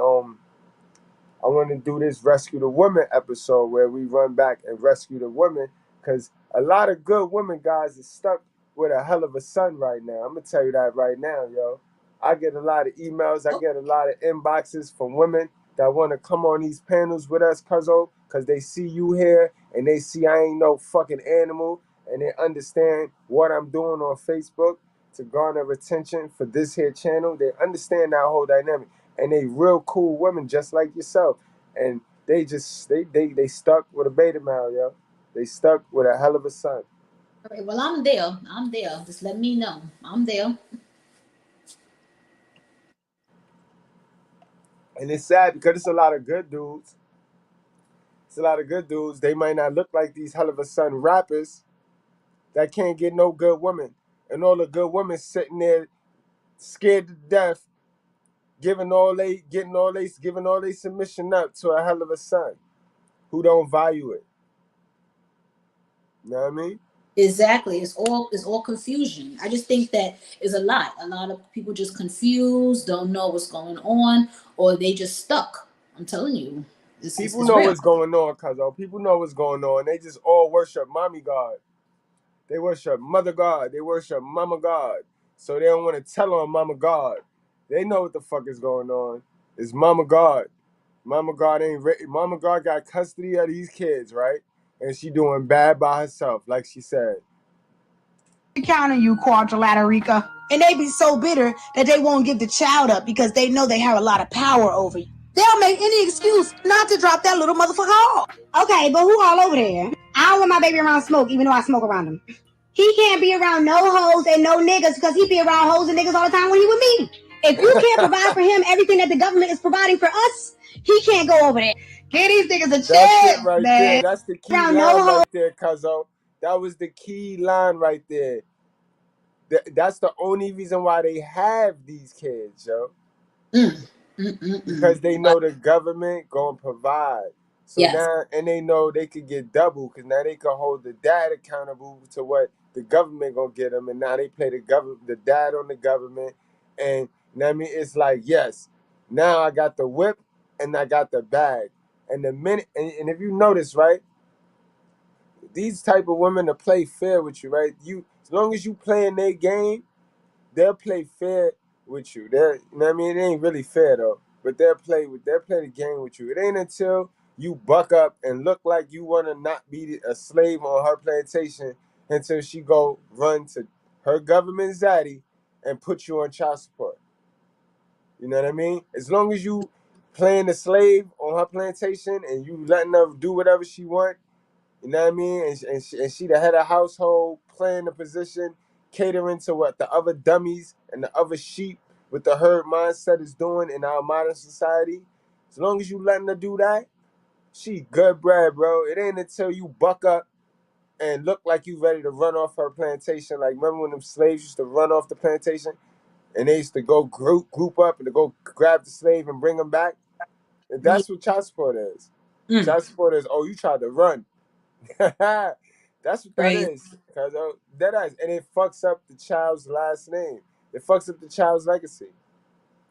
Rescue the Women episode where we run back and rescue the women, because a lot of good women, guys, is stuck with a hell of a son right now. I'm going to tell you that right now, yo. I get a lot of emails. I get a lot of inboxes from women that want to come on these panels with us, Cuzzo, because they see you here and they see I ain't no fucking animal. and they understand what I'm doing on Facebook to garner attention for this here channel. They understand that whole dynamic, and they real cool women just like yourself. And they just they stuck with a beta male, yo. They stuck with a hell of a son. All right, well, I'm there. I'm there. Just let me know. I'm there. And it's sad because it's a lot of good dudes. It's a lot of good dudes. They might not look like these hell of a son rappers that can't get no good women. And all the good women sitting there scared to death, giving all they submission up to a hell of a son who don't value it. You know what I mean? Exactly. It's all confusion. I just think that is a lot. A lot of people just confused, don't know what's going on, or they just stuck. I'm telling you, People it's know real. what's going on, cuzzo. People know what's going on. They just all worship mommy God. They worship mother God. They worship mama God. So they don't want to tell on mama God. They know what the fuck is going on. It's mama God. Mama God Mama God got custody of these kids, right? And she doing bad by herself, like she said. Counting you, Quadrilaterica. And they be so bitter that they won't give the child up because they know they have a lot of power over you. They'll make any excuse not to drop that little motherfucker off. Okay, but who all over there? I don't want my baby around smoke, even though I smoke around him. He can't be around no hoes and no niggas because he be around hoes and niggas all the time when he with me. If you can't provide for him everything that the government is providing for us, he can't go over there. Get these niggas a That's chance, it right man. there. That's the key Around line no hoes. right there, cuzzo. That was the key line right there. That's the only reason why they have these kids, yo. Because they know the government gonna provide. So Yes. now, and they know they could get double because now they can hold the dad accountable to what the government gonna get them, and now they play the dad on the government, and you know what I mean, it's like yes, now I got the whip and I got the bag, and the minute, and if you notice right, these type of women to play fair with you, right? You as long as you playing their game, they'll play fair with you. You know what I mean? It ain't really fair though, but they'll play the game with you. It ain't until you buck up and look like you want to not be a slave on her plantation until she go run to her government zaddy and put you on child support. You know what I mean? As long as you playing the slave on her plantation and you letting her do whatever she want, you know what I mean? And she the head of household, playing the position, catering to what the other dummies and the other sheep with the herd mindset is doing in our modern society. As long as you letting her do that, she good bread, bro. It ain't until you buck up and look like you ready to run off her plantation. Like remember when them slaves used to run off the plantation and they used to go group up and to go grab the slave and bring him back? And Yeah. that's what child support is. Child support is, oh, you tried to run. That's what that Crazy. is. Cause that is, and it fucks up the child's last name. It fucks up the child's legacy.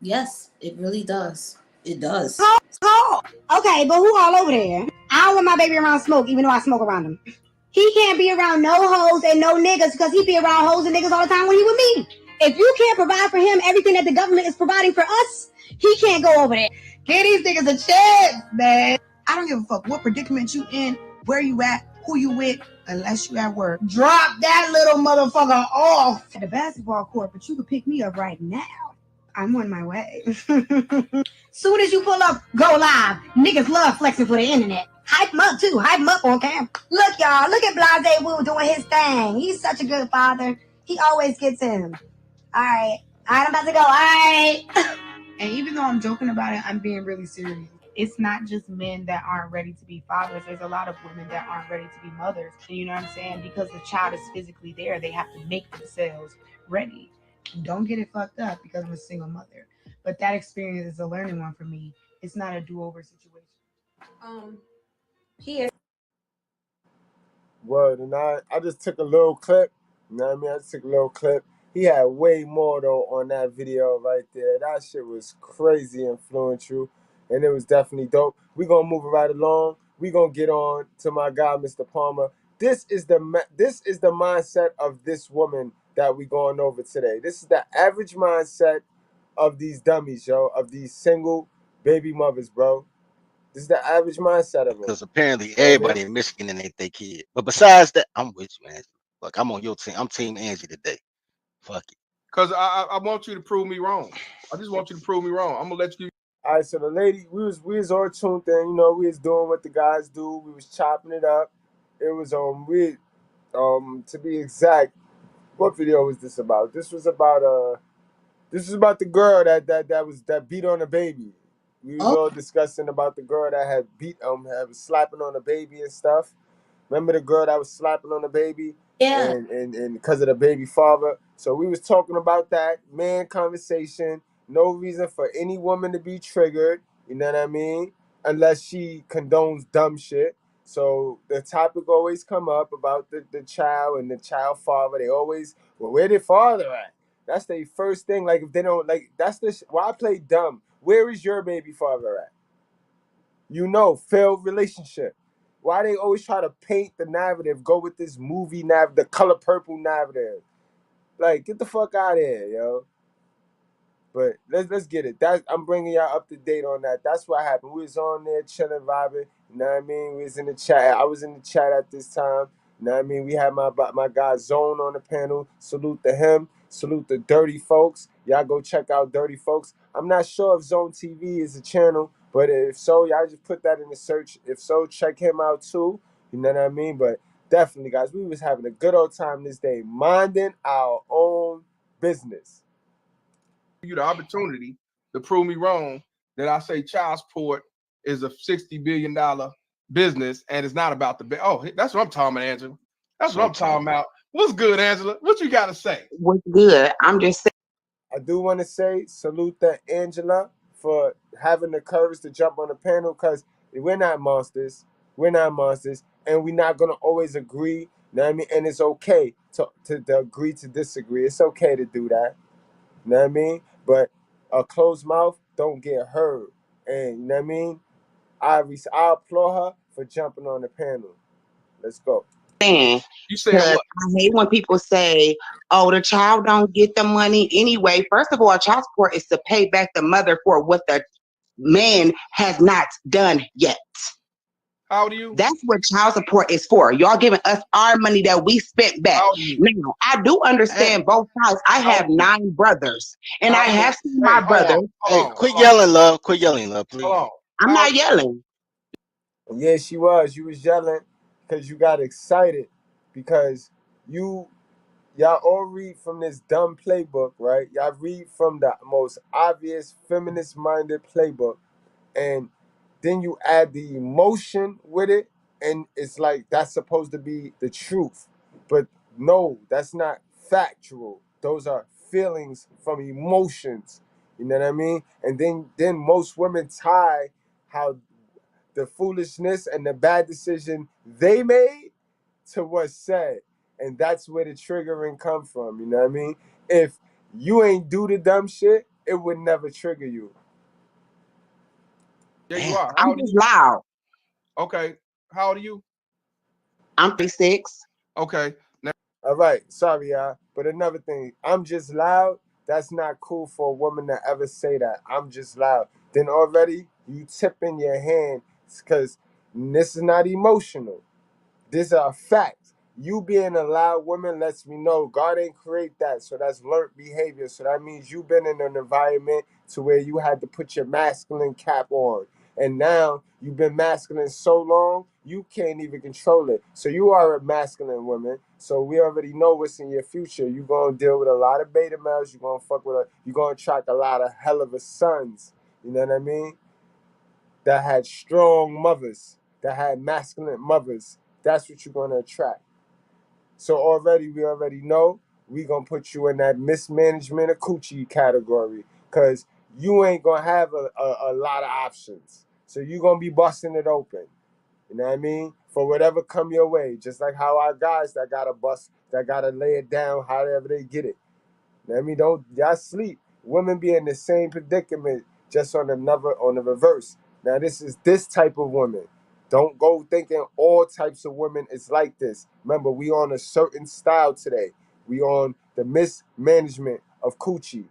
Yes, it really does. It does. Oh, okay, but who all over there? I don't want my baby around smoke, even though I smoke around him. He can't be around no hoes and no niggas because he be around hoes and niggas all the time when he with me. If you can't provide for him everything that the government is providing for us, he can't go over there. Get these niggas a chance, man. I don't give a fuck what predicament you in, where you at, who you with, unless you at work. Drop that little motherfucker off at the basketball court, but you could pick me up right now. I'm on my way. Soon as you pull up, go live. Niggas love flexing for the internet. Hype him up too. Hype him up on cam. Look, y'all. Look at Blase Wu doing his thing. He's such a good father. He always gets him. All right. I'm about to go. All right. And even though I'm joking about it, I'm being really serious. It's not just men that aren't ready to be fathers. There's a lot of women that aren't ready to be mothers. And you know what I'm saying? Because the child is physically there, they have to make themselves ready. Don't get it fucked up because I'm a single mother. But that experience is a learning one for me. It's not a do-over situation. Here. Word, and I just took a little clip. You know what I mean? I just took a little clip. He had way more though on that video right there. That shit was crazy influential, and it was definitely dope. We gonna move it right along. We gonna get on to my guy, Mr. Palmer. This is the mindset of this woman that we going over today. This is the average mindset of these dummies, yo, of these single baby mothers, bro. This is the average mindset of them. Because apparently everybody in Michigan ain't their kid. But besides that, I'm with you, man. Fuck, I'm on your team. I'm Team Angie today. Fuck it. Because I want you to prove me wrong. I just want you to prove me wrong. I'm gonna let you. All right, so the lady, we was all tuned in. You know, we was doing what the guys do. We was chopping it up. It was to be exact, what video was this about? This was about the girl that beat on the baby. We was all discussing about the girl that had was slapping on the baby and stuff. Remember the girl that was slapping on the baby? Yeah. And because of the baby father. So we was talking about that, man, conversation. No reason for any woman to be triggered, you know what I mean? Unless she condones dumb shit. So the topic always come up about the child and the child father. They always, well, where the father at? That's the first thing. Like, if they don't, like, that's why I play dumb. Where is your baby father at? You know, failed relationship. Why they always try to paint the narrative, go with this movie narrative, the color purple narrative. Like, get the fuck out of here, yo. But let's get it. I'm bringing y'all up to date on that. That's what happened. We was on there chilling, vibing. You know what I mean? We was in the chat. I was in the chat at this time. You know what I mean? We had my guy Zone on the panel. Salute to him. Salute the Dirty Folks. Y'all go check out Dirty Folks. I'm not sure if Zone TV is a channel, but if so, y'all just put that in the search. If so, check him out too. You know what I mean? But definitely, guys, we was having a good old time this day, minding our own business. You the opportunity to prove me wrong that I say child support is a $60 billion business and it's not about the that's what I'm talking about, Angela. That's what I'm talking about. What's good, Angela? What you got to say? What's good? I'm just saying. I do want to say salute to Angela for having the courage to jump on the panel, because we're not monsters. We're not monsters, and we're not gonna always agree. You know what I mean? And it's okay to agree to disagree. It's okay to do that. You know what I mean? But a closed mouth don't get heard. And you know what I mean? I applaud her for jumping on the panel. Let's go. You saying what? I hate when people say, "Oh, the child don't get the money anyway." First of all, child support is to pay back the mother for what the man has not done yet. How old are you? That's what child support is for. Y'all giving us our money that we spent back. Now, I do understand both sides. I have 9 brothers, and I have seen my brother. Quit yelling, love. Quit yelling, love, please. I'm not yelling. Yeah, she was. You was yelling because you got excited because y'all all read from this dumb playbook, right? Y'all read from the most obvious feminist-minded playbook, and then you add the emotion with it, and it's like that's supposed to be the truth. But no, that's not factual. Those are feelings from emotions. You know what I mean? And then most women tie how the foolishness and the bad decision they made to what's said. And that's where the triggering come from, you know what I mean? If you ain't do the dumb shit, it would never trigger you. Yeah, you are. I'm just loud. Okay. How old are you? I'm 36. Okay. Now, all right, sorry, y'all. But another thing, I'm just loud. That's not cool for a woman to ever say that. I'm just loud. Then already you tipping your hand because this is not emotional. These are facts. You being a loud woman lets me know God ain't create that. So that's learned behavior. So that means you've been in an environment to where you had to put your masculine cap on. And now you've been masculine so long, you can't even control it. So you are a masculine woman. So we already know what's in your future. You're going to deal with a lot of beta males. You're going to you're going to attract a lot of hell of a sons. You know what I mean? That had strong mothers, that had masculine mothers. That's what you're going to attract. So we already know we're going to put you in that mismanagement of coochie category, because you ain't going to have a lot of options. So you're going to be busting it open. You know what I mean? For whatever come your way. Just like how our guys that got to bust, that got to lay it down however they get it. You know what I mean? Don't y'all sleep. Women be in the same predicament, just on the reverse. Now this is this type of woman. Don't go thinking all types of women is like this. Remember, we on a certain style today. We on the mismanagement of coochie.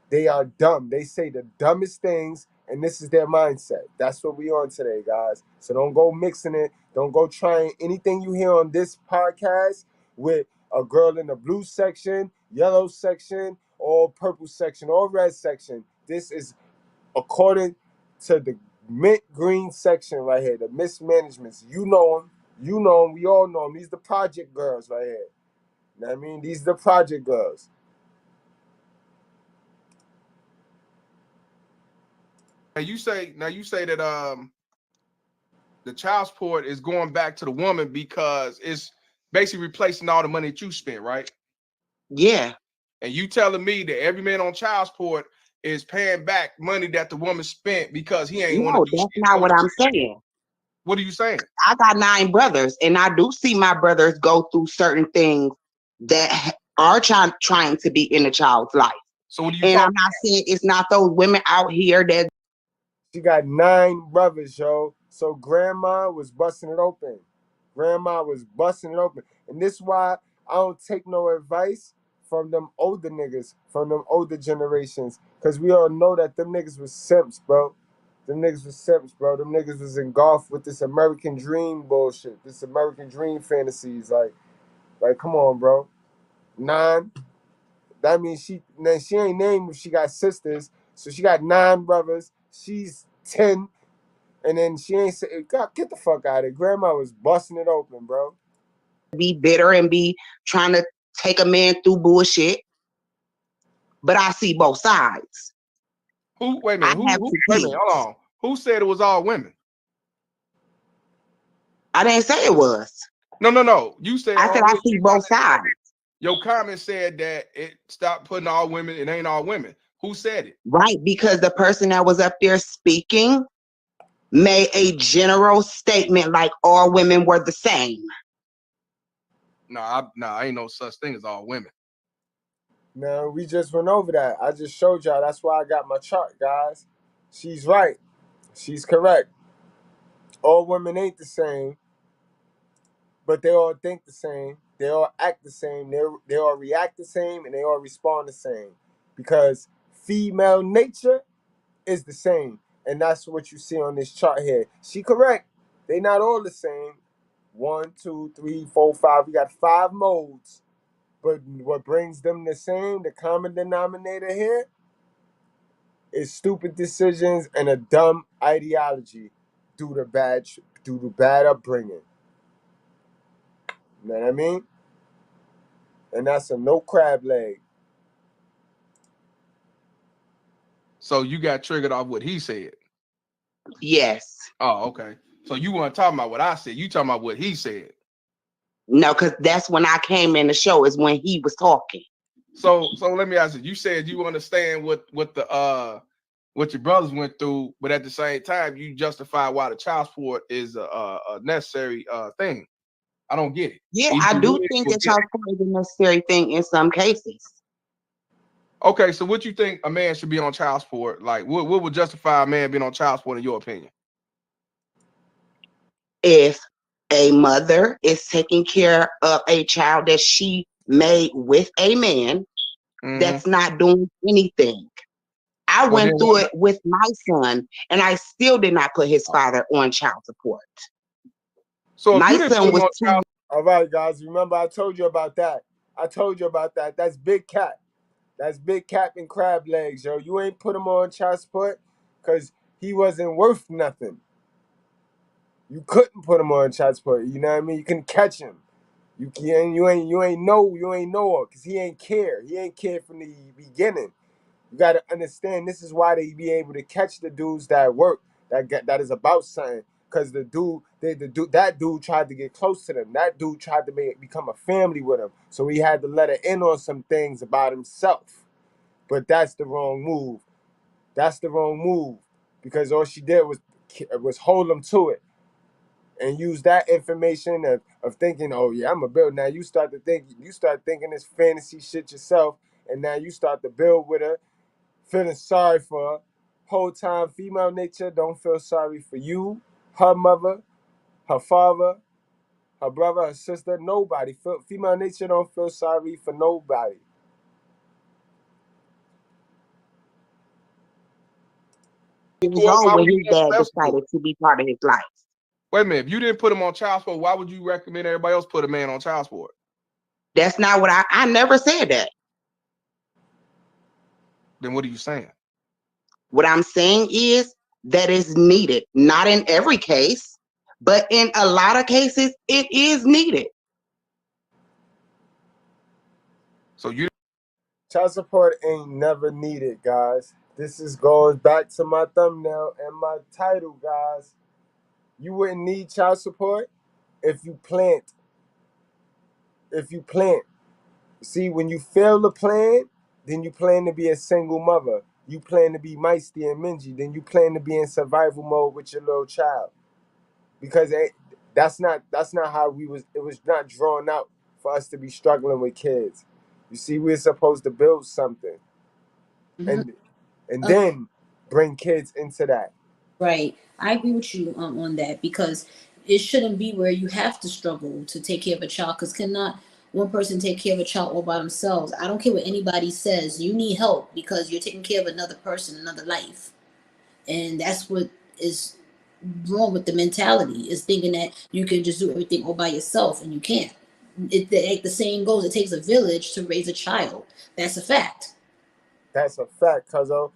They are dumb. They say the dumbest things, and this is their mindset. That's what we on today, guys. So don't go mixing it. Don't go trying anything you hear on this podcast with a girl in the blue section, yellow section, or purple section, or red section. This is according to the mint green section right here, the mismanagements. You know them. You know them. We all know them. These the project girls right here. You know what I mean? These the project girls. You say that the child support is going back to the woman because it's basically replacing all the money that you spent, right? Yeah. And you telling me that every man on child support is paying back money that the woman spent because he ain't want to do that's shit. not what I'm saying. What are you saying? I got 9 brothers, and I do see my brothers go through certain things that are trying to be in a child's life. So what are you and talking I'm not saying it's not those women out here that She got 9 brothers, yo. So grandma was busting it open. Grandma was busting it open. And this is why I don't take no advice from them older niggas, from them older generations. Because we all know that them niggas was simps, bro. Them niggas was simps, bro. Them niggas was engulfed with this American dream bullshit. This American dream fantasies. Like, come on, bro. 9. That means she ain't named if she got sisters. So she got 9 brothers. She's 10. And then she ain't say, God, get the fuck out of it. Grandma was busting it open, bro. be bitter and be trying to take a man through bullshit. But I see both sides. Wait a minute, hold on. Who said it was all women? I didn't say it was. No. You said I said I see both sides. Your comment said that it stopped putting all women, it ain't all women. Who said it? Right, because the person that was up there speaking made a general statement like all women were the same. No, ain't no such thing as all women. No, we just went over that. I just showed y'all. That's why I got my chart, guys. She's right. She's correct. All women ain't the same, but they all think the same. They all act the same. They all react the same, and they all respond the same. Because female nature is the same. And that's what you see on this chart here. She correct. They not all the same. 1, 2, 3, 4, 5. We got 5 modes. But what brings them the same, the common denominator here, is stupid decisions and a dumb ideology due to bad upbringing. You know what I mean? And that's a no crab leg. So you got triggered off what he said? Yes. Oh, okay. So you weren't talking about what I said. You talking about what he said. No, because that's when I came in the show is when he was talking. So let me ask you. You said you understand what your brothers went through, but at the same time, you justify why the child support is a necessary thing. I don't get it. Yeah, I do think that child support is a necessary thing in some cases. Okay, so what you think a man should be on child support? Like, what would justify a man being on child support in your opinion? If a mother is taking care of a child that she made with a man that's not doing anything. I went through it with my son, and I still did not put his father on child support. So my son was too. All right, guys. Remember, I told you about that. That's big cat. That's big cat and crab legs, yo. You ain't put him on child support because he wasn't worth nothing. You couldn't put him on child support. You know what I mean? You couldn't catch him. You ain't know because he ain't care. He ain't care from the beginning. You gotta understand. This is why they be able to catch the dudes that work that is about something. Cause that dude tried to get close to them. That dude tried to become a family with him. So he had to let her in on some things about himself. But that's the wrong move. That's the wrong move because all she did was hold him to it. And use that information of thinking, oh yeah, I'm a build. Now you start thinking this fantasy shit yourself, and now you start to build with her, feeling sorry for her. Whole time, female nature don't feel sorry for you, her mother, her father, her brother, her sister, nobody. Female nature don't feel sorry for nobody. When his dad decided to be part of his life. Wait a minute. If you didn't put him on child support, why would you recommend everybody else put a man on child support? That's not what I never said that. Then what are you saying? What I'm saying is that is needed, not in every case, but in a lot of cases, it is needed. So you Child support ain't never needed, guys. This is going back to my thumbnail and my title, guys. You wouldn't need child support if you plant. If you plant. See, when you fail to plan, then you plan to be a single mother. You plan to be Meisty and Minji. Then you plan to be in survival mode with your little child. Because that's not how we was. It was not drawn out for us to be struggling with kids. You see, we're supposed to build something, and then bring kids into that. Right. I agree with you on that, because it shouldn't be where you have to struggle to take care of a child, because cannot one person take care of a child all by themselves. I don't care what anybody says. You need help because you're taking care of another person, another life. And that's what is wrong with the mentality, is thinking that you can just do everything all by yourself, and you can't. The saying goes, it takes a village to raise a child. That's a fact. That's a fact, cuzzo.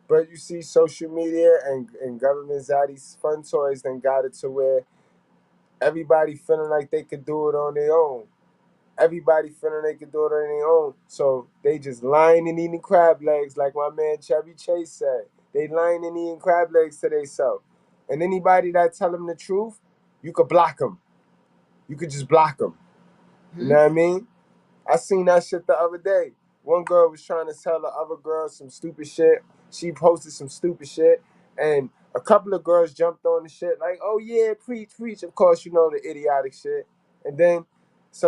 But you see, social media and government zaddies fun toys then got it to where everybody feeling like they could do it on their own. Everybody feeling they could do it on their own. So they just lying and eating crab legs, like my man Chevy Chase said. They lying and eating crab legs to themselves. And anybody that tell them the truth, you could block them. You could just block them. You know what I mean? I seen that shit the other day. One girl was trying to tell the other girl some stupid shit. She posted some stupid shit, and a couple of girls jumped on the shit like, "Oh yeah, preach, preach." Of course, you know the idiotic shit. And then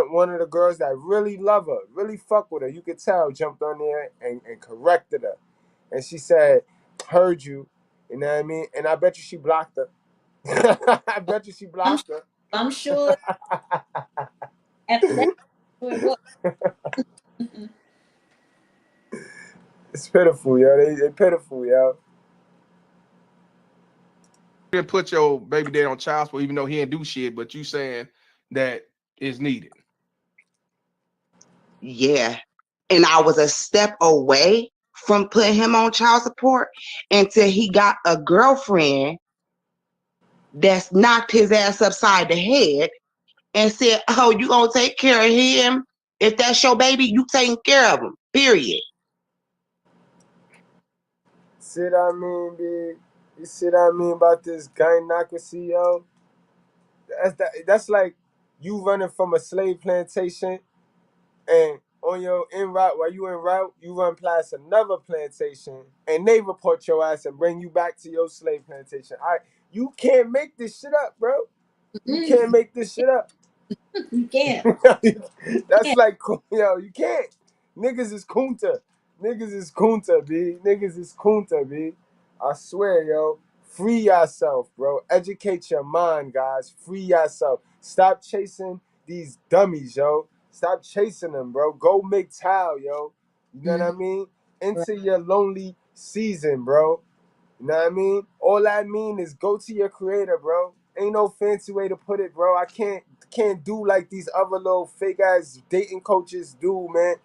one of the girls that really love her, really fuck with her, you could tell, jumped on there and corrected her. And she said, "Heard you." You know what I mean? And I bet you she blocked her. I bet you she blocked her. I'm sure after that, it was. It's pitiful, yo. They pitiful, yo. You didn't put your baby dad on child support, even though he didn't do shit, but you saying that is needed. Yeah. And I was a step away from putting him on child support until he got a girlfriend that's knocked his ass upside the head and said, "Oh, you gonna take care of him? If that's your baby, you taking care of him. Period." See what I mean, B? You see what I mean about this gynocracy, yo? That's like you running from a slave plantation, and on your en route, while you en route, you run past another plantation, and they report your ass and bring you back to your slave plantation. You can't make this shit up, bro. You can't make this shit up. You can't. That's like, yo, you can't. Niggas is kunta. Niggas is kunta, B. Niggas is kunta, B. I swear, yo. Free yourself, bro. Educate your mind, guys. Free yourself. Stop chasing these dummies, yo. Stop chasing them, bro. Go make tile, yo. You know what I mean? Into your lonely season, bro. You know what I mean? All I mean is go to your creator, bro. Ain't no fancy way to put it, bro. I can't do like these other little fake ass dating coaches do, man.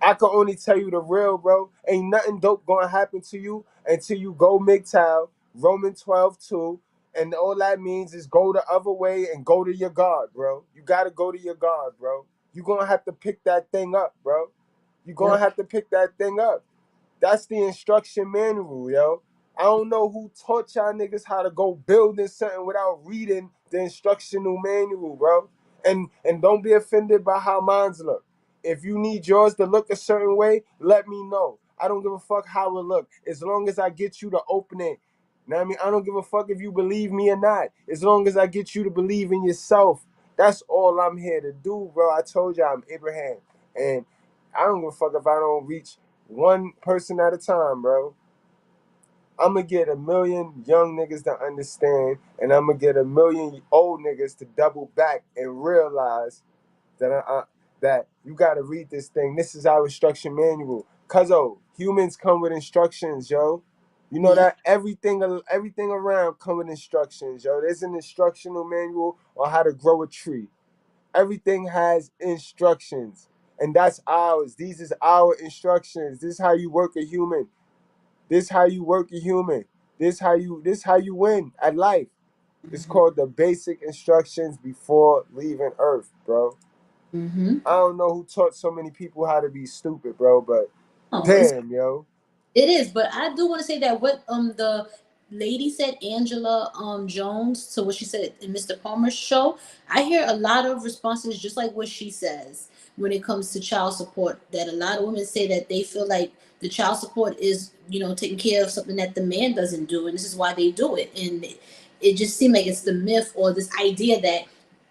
I can only tell you the real, bro. Ain't nothing dope gonna happen to you until you go MGTOW, Roman 12:2, and all that means is go the other way and go to your God, bro. You gotta go to your God, bro. You gonna have to pick that thing up, bro. You gonna have to pick that thing up. That's the instruction manual, yo. I don't know who taught y'all niggas how to go building something without reading the instructional manual, bro. And don't be offended by how mine's look. If you need yours to look a certain way, let me know. I don't give a fuck how it look. As long as I get you to open it. You know what I mean? I don't give a fuck if you believe me or not. As long as I get you to believe in yourself. That's all I'm here to do, bro. I told you I'm Abraham. And I don't give a fuck if I don't reach one person at a time, bro. I'm gonna get a million young niggas to understand, and I'm gonna get a million old niggas to double back and realize that that you gotta read this thing. This is our instruction manual. Cause humans come with instructions, yo. You know that everything around come with instructions, yo. There's an instructional manual on how to grow a tree. Everything has instructions, and that's ours. These is our instructions. This is how you work a human. This is how you work a human. This how you win at life. It's called the basic instructions before leaving Earth, bro. Mm-hmm. I don't know who taught so many people how to be stupid, bro, but Oh, damn, yo. it is, but I do want to say that what the lady said, Angela Jones, so what she said in Mr. Palmer's show, I hear a lot of responses just like what she says when it comes to child support. That a lot of women say that they feel like the child support is, taking care of something that the man doesn't do, and this is why they do it. And it just seems like it's the myth or this idea that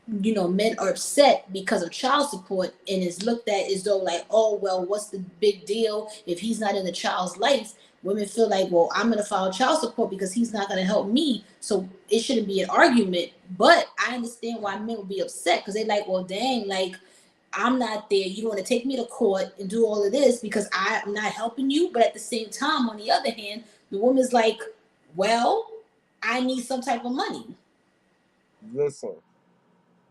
men are upset because of child support, and it's looked at as though like, oh well, what's the big deal if he's not in the child's life? Women feel like, well, I'm going to file child support because he's not going to help me, so it shouldn't be an argument. But I understand why men would be upset, because they like, well, dang, like, I'm not there, you want to take me to court and do all of this because I'm not helping you. But at the same time, on the other hand, the woman's like, well, I need some type of money. Listen,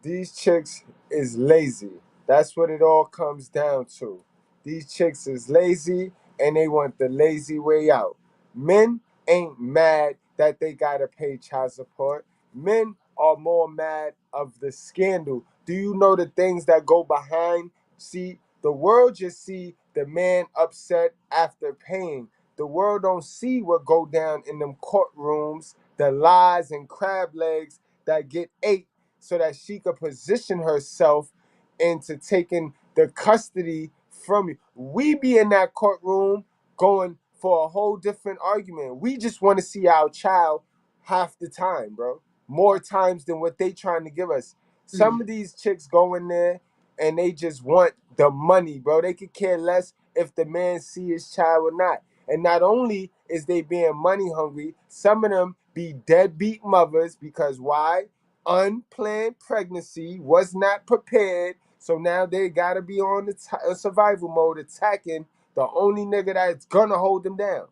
these chicks is lazy. That's what it all comes down to. These chicks is lazy and they want the lazy way out. Men ain't mad that they gotta pay child support. Men are more mad of the scandal. Do you know the things that go behind? See, the world just see the man upset after paying. The world don't see what go down in them courtrooms, the lies and crab legs that get ate so that she could position herself into taking the custody from you. We be in that courtroom going for a whole different argument. We just want to see our child half the time, bro. More times than what they trying to give us. Some of these chicks go in there and they just want the money, bro. They could care less if the man see his child or not. And not only is they being money hungry, some of them be deadbeat mothers because why? Unplanned pregnancy, was not prepared, so now they gotta be on the survival mode, attacking the only nigga that's gonna hold them down.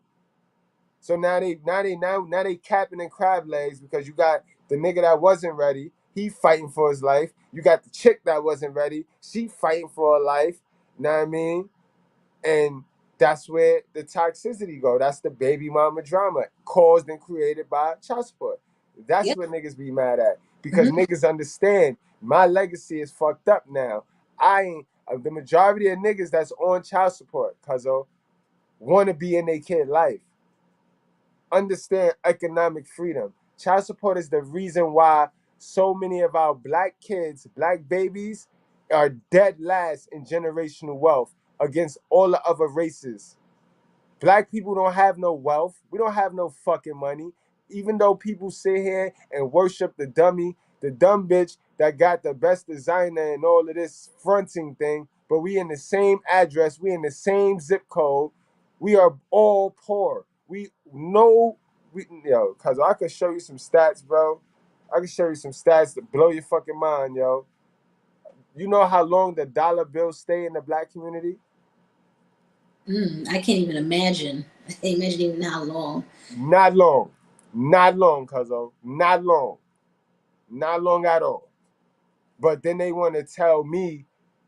So now they capping in crab legs because you got the nigga that wasn't ready, he fighting for his life. You got the chick that wasn't ready, she fighting for her life. You know what I mean? And that's where the toxicity go. That's the baby mama drama caused and created by child support. That's what niggas be mad at because niggas understand my legacy is fucked up now. I ain't the majority of niggas that's on child support, cuzzo, want to be in their kid life. Understand economic freedom. Child support is the reason why so many of our black kids, black babies, are dead last in generational wealth against all the other races. Black people don't have no wealth. We don't have no fucking money. Even though people sit here and worship the dummy, the dumb bitch that got the best designer and all of this fronting thing, but we in the same address, we in the same zip code. We are all poor. We know, cause I could show you some stats, bro. I can show you some stats that blow your fucking mind, yo. You know how long the dollar bills stay in the black community? I can't even imagine. I can't imagine even how long. Not long. Not long, cuzzo. Not long. Not long at all. But then they want to tell me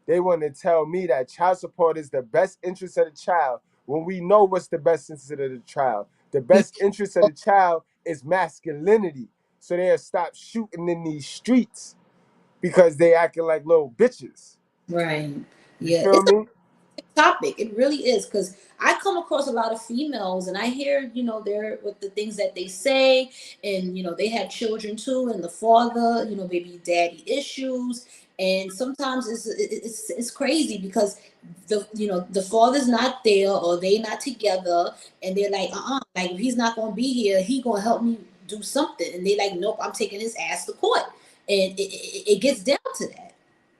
that child support is the best interest of the child when we know what's the best interest of the child. The best interest of the child is masculinity. So they'll stop shooting in these streets because they acting like little bitches. Right. You Yeah. feel me? Topic, it really is, because I come across a lot of females and I hear they're with the things that they say, and they have children too, and the father maybe daddy issues, and sometimes it's crazy because the father's not there or they not together, and they're like like if he's not gonna be here, he gonna help me do something, and they like, nope, I'm taking his ass to court, and it gets down to that.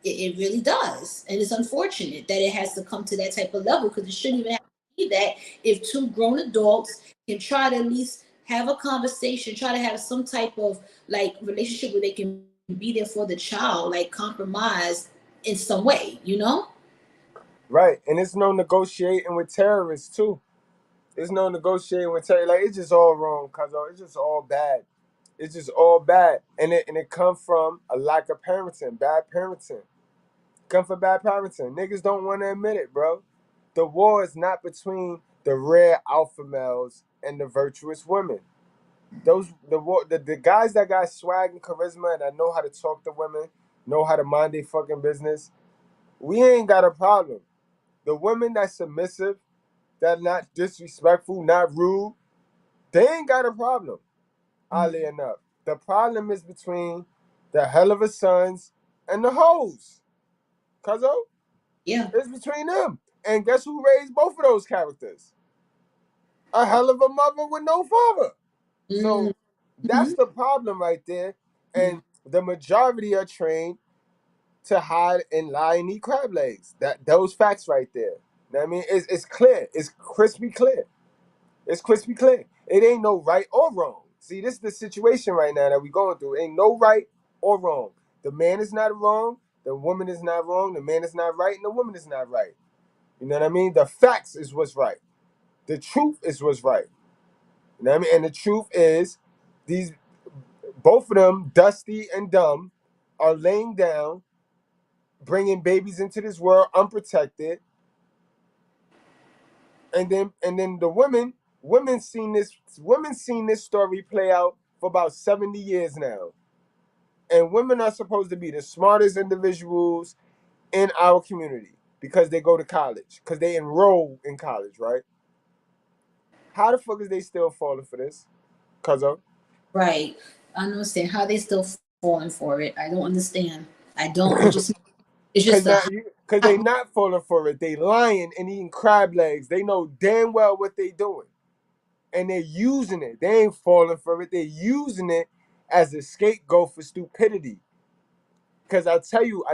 It really does. And it's unfortunate that it has to come to that type of level, because it shouldn't even have to be that. If two grown adults can try to at least have a conversation, try to have some type of like relationship where they can be there for the child, like compromise in some way. Right. And it's no negotiating with terrorists too. There's no negotiating with terrorists. Like, it's just all wrong, cuz it's just all bad. It's just all bad. And it come from a lack of parenting, bad parenting. come for bad parenting. Niggas don't want to admit it, bro. The war is not between the rare alpha males and the virtuous women. The guys that got swag and charisma and that know how to talk to women, know how to mind their fucking business, we ain't got a problem. The women that's submissive, that not disrespectful, not rude, they ain't got a problem. Oddly enough, the problem is between the hell of a sons and the hoes. Cuzzo, Yeah. it's between them. And guess who raised both of those characters? A hell of a mother with no father. So that's the problem right there. And the majority are trained to hide and lie and eat crab legs. Those facts right there. You know what I mean? It's clear. It's crispy clear. It's crispy clear. It ain't no right or wrong. See, this is the situation right now that we going through. It ain't no right or wrong. The man is not wrong. The woman is not wrong. The man is not right, and the woman is not right. You know what I mean? The facts is what's right. The truth is what's right. You know what I mean? And the truth is, these both of them, Dusty and Dumb, are laying down, bringing babies into this world unprotected, and then the women seen this story play out for about 70 years now. And women are supposed to be the smartest individuals in our community because they go to college, because they enroll in college, right? How the fuck is they still falling for this? Cuz of Right. I don't understand how they still falling for it. I don't understand. I don't. It's Cause just now a cause they not falling for it. They lying and eating crab legs. They know damn well what they doing. And they're using it. They ain't falling for it. They're using it as a scapegoat for stupidity. Cause I tell you,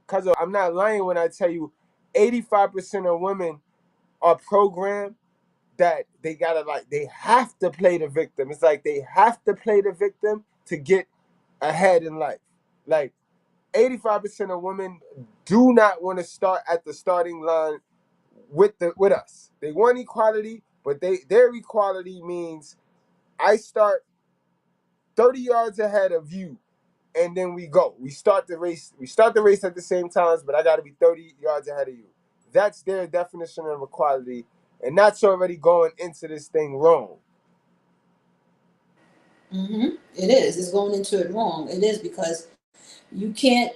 cause I'm not lying when I tell you 85% of women are programmed that they have to play the victim. It's like they have to play the victim to get ahead in life. Like 85% of women do not want to start at the starting line with us. They want equality, but their equality means I start 30 yards ahead of you, and then we go. We start the race. We start the race at the same times, but I got to be 30 yards ahead of you. That's their definition of equality, and that's already going into this thing wrong. It is. It's going into it wrong. It is because you can't,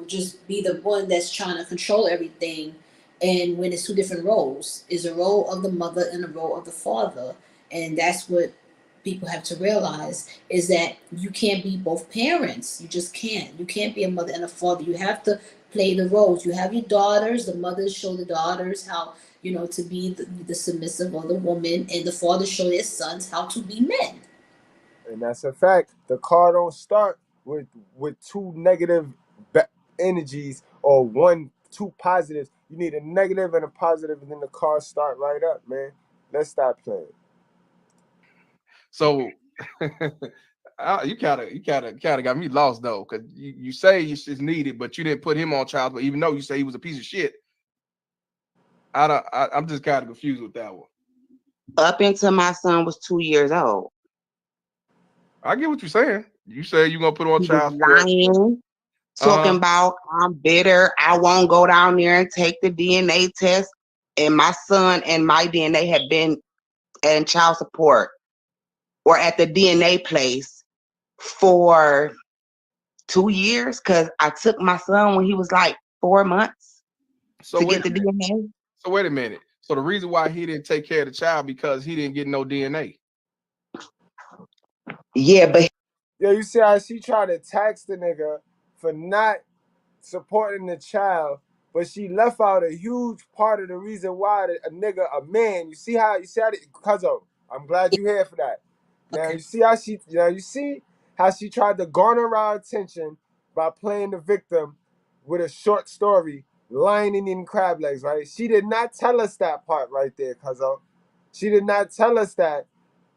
just be the one that's trying to control everything. And when it's two different roles, is a role of the mother and a role of the father. And that's what people have to realize is that you can't be both parents. You just can't. You can't be a mother and a father. You have to play the roles. You have your daughters. The mothers show the daughters how, to be the submissive or the woman, and the fathers show their sons how to be men. And that's a fact. The car don't start with two negative energies or two positives. You need a negative and a positive, and then the car start right up, man. Let's stop playing. So you kind of got me lost though, because you say it's needed, but you didn't put him on child support, even though you say he was a piece of shit. I'm just kind of confused with that one. Up until my son was 2 years old. I get what you're saying. You say you're gonna put on He was child support. lying, talking about I'm bitter. I won't go down there and take the DNA test. And my son and my DNA had been in child support or at the DNA place for 2 years because I took my son when he was like 4 months to get the DNA. So wait a minute. So the reason why he didn't take care of the child because he didn't get no DNA. Yeah, but you see how she tried to tax the nigga for not supporting the child, but she left out a huge part of the reason why a man. You see how Cuzzo, I'm glad you here for that. Now Okay. you see how she tried to garner our attention by playing the victim with a short story, lining in crab legs, right? She did not tell us that part right there, Cuzzo. She did not tell us that.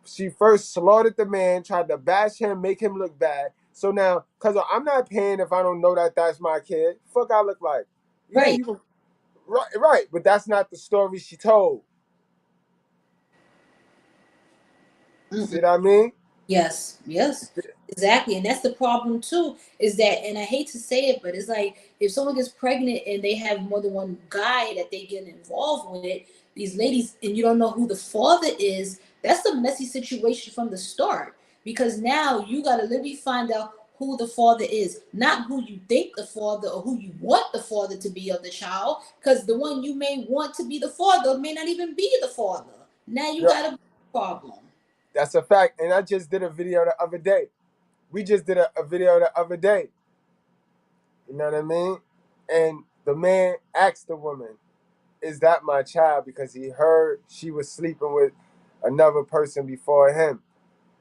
She first slaughtered the man, tried to bash him, make him look bad. So now, Cuzzo, I'm not paying if I don't know that that's my kid. Fuck I look like. Yeah, Right. you can, right, but that's not the story she told. See what I mean? Yes, yes, exactly. And that's the problem too, is that, and I hate to say it, but it's like if someone gets pregnant and they have more than one guy that they get involved with, these ladies, and you don't know who the father is, that's a messy situation from the start. Because now you gotta literally find out who the father is, not who you think the father or who you want the father to be of the child, because the one you may want to be the father may not even be the father. Now you Yo, got a problem. that's a fact. And I just did a video the other day. We just did a video the other day. You know what I mean? And the man asked the woman, "Is that my child?" Because he heard she was sleeping with another person before him.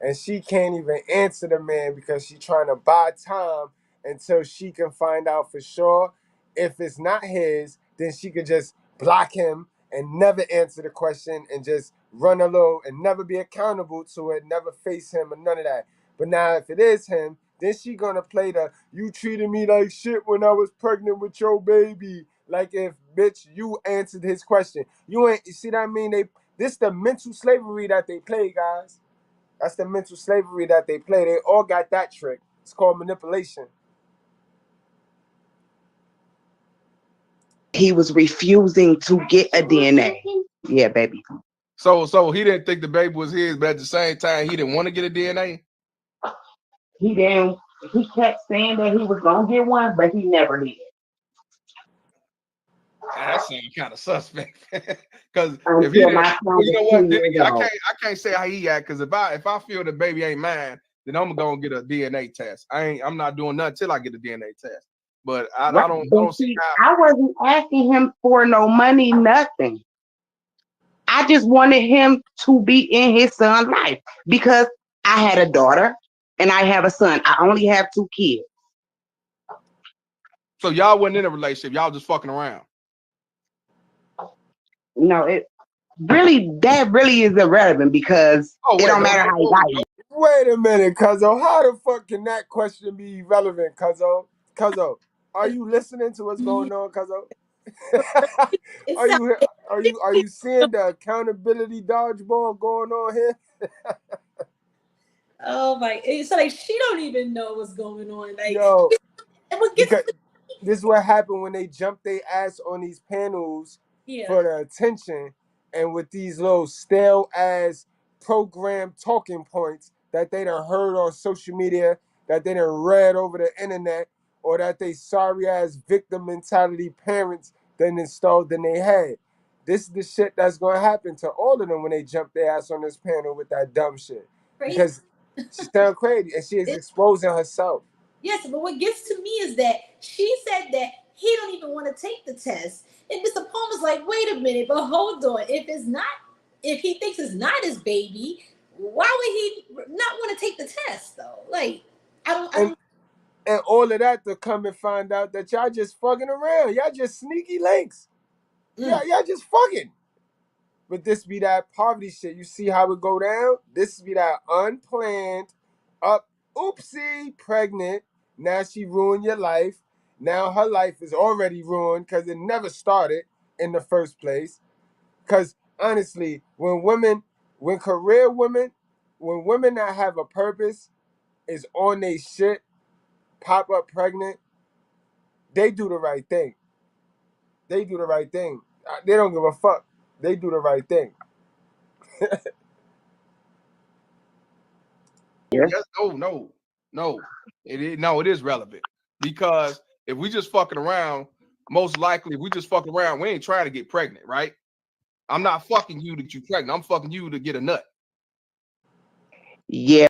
And she can't even answer the man because she's trying to buy time until she can find out for sure. If it's not his, then she could just block him and never answer the question and just run a little and never be accountable to it, never face him or none of that. But now if it is him, then she gonna play the "you treated me like shit when I was pregnant with your baby." Like if bitch you answered his question. You ain't, you see what I mean? This the mental slavery that they play, guys. That's the mental slavery that they play. They all got that trick. It's called manipulation. He was refusing to get a DNA. Yeah, baby. So he didn't think the baby was his, but at the same time, he didn't want to get a DNA. He didn't. He kept saying that he was gonna get one, but he never did. That sounds kind of suspect. Because if he Until didn't, my son well, you know was what? 2 years I old. can't say how he act. Because if I feel the baby ain't mine, then I'm gonna get a DNA test. I'm not doing nothing till I get a DNA test. But I Right. don't But see see, how. I wasn't asking him for no money, nothing. I just wanted him to be in his son's life because I had a daughter and I have a son. I only have 2 kids. So y'all wasn't in a relationship. Y'all just fucking around. No, that really is irrelevant because Oh it wait, don't matter how you got it. Wait a minute, Cuzzo. How the fuck can that question be relevant, Cuzzo? Cuzzo, are you listening to what's going on, Cuzzo? It are sounds you are you seeing the accountability dodgeball going on here? oh my! It's like she don't even know what's going on. Like, Yo, and what gets because this is what happened when they jump their ass on these panels yeah, for the attention and with these little stale ass program talking points that they done heard on social media, that they done read over the internet, or that they sorry ass victim mentality parents then installed in their head. This is the shit that's gonna happen to all of them when they jump their ass on this panel with that dumb shit. crazy. Because she sound crazy and she is exposing herself. Yes, but what gets to me is that she said that he don't even want to take the test, and Mr. Palmer's like, wait a minute, but hold on. If he thinks it's not his baby, why would he not want to take the test though? Like, I And don't. and all of that to come and find out that y'all just fucking around. Y'all just sneaky links. Y'all just fucking. But this be that poverty shit. You see how it go down? This be that unplanned, oopsie, pregnant. Now she ruined your life. Now her life is already ruined because it never started in the first place. Because honestly, when women that have a purpose is on they shit, pop up pregnant, they do the right thing. They do the right thing. They don't give a fuck. They do the right thing. Yes, no. It is relevant because if we just fucking around, most likely if we just fucking around, we ain't trying to get pregnant, right? I'm not fucking you to get you pregnant. I'm fucking you to get a nut. Yeah.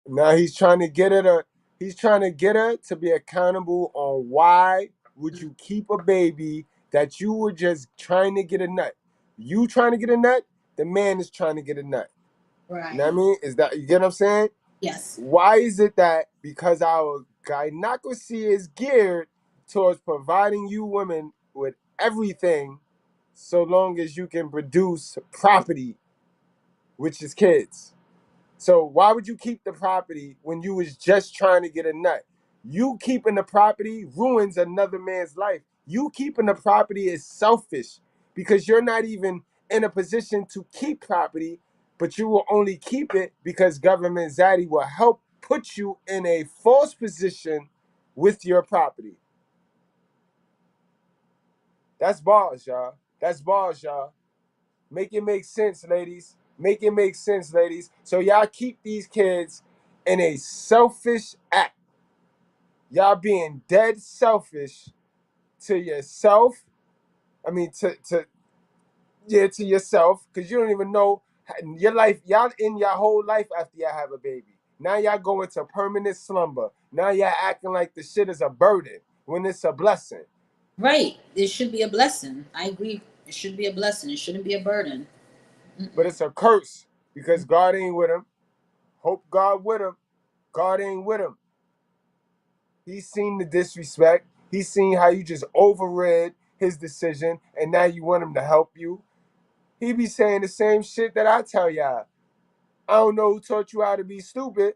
Now he's trying to get her to be accountable on why would you keep a baby that you were just trying to get a nut. You trying to get a nut, the man is trying to get a nut. Right. You know what I mean? Is that, you get what I'm saying? Yes. Why is it that because our gynocracy is geared towards providing you women with everything so long as you can produce property, which is kids? So why would you keep the property when you was just trying to get a nut? You keeping the property ruins another man's life. You keeping the property is selfish because you're not even in a position to keep property. but you will only keep it because government zaddy will help put you in a false position with your property. That's bars, y'all. That's bars, y'all. Make it make sense, ladies. Make it make sense, ladies. So y'all keep these kids in a selfish act. Y'all being dead selfish to yourself. I mean, to yourself, because you don't even know your life. Y'all in your whole life after y'all have a baby. Now y'all go into permanent slumber. Now y'all acting like the shit is a burden when it's a blessing. Right. It should be a blessing. I agree. It should be a blessing. It shouldn't be a burden. But it's a curse because God ain't with him. Hope God with him. God ain't with him. He's seen the disrespect. He's seen how you just overrid his decision, and now you want him to help you. He be saying the same shit that I tell y'all. I don't know who taught you how to be stupid.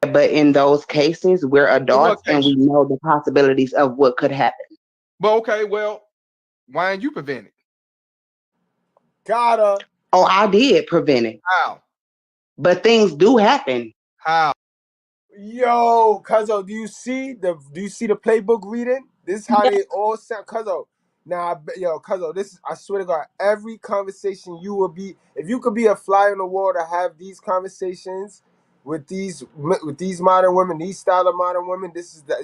But in those cases, we're adults and we know the possibilities of what could happen. But okay, well, why didn't you prevent it? Gotta. Oh, I did prevent it. How? But things do happen. How? Yo, Cuzzo, do you see the playbook reading? This is how they all sound, Cuzzo. Now, Cuzzo, this is, I swear to God, every conversation you will be, if you could be a fly on the wall to have these conversations with these modern women, these style of modern women,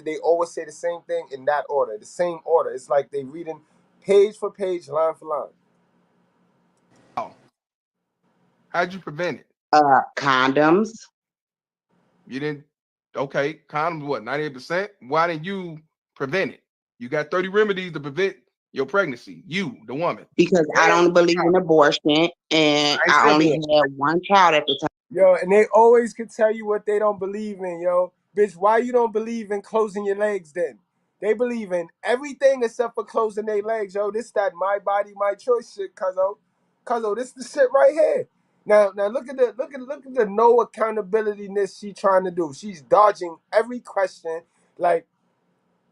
they always say the same thing in that order, the same order. It's like they reading page for page, line for line. How? How'd you prevent it? Condoms. You didn't. Okay, condoms. What? 98%. Why didn't you prevent it? You got 30 remedies to prevent your pregnancy. You, the woman. Because I don't believe in abortion, and I only had one child at the time. Yo, and they always can tell you what they don't believe in, yo. Bitch, why you don't believe in closing your legs then? They believe in everything except for closing their legs, yo. This that my body, my choice shit, cuzzo. Cuzzo, this the shit right here. Now look at the no accountability-ness she trying to do. She's dodging every question. Like,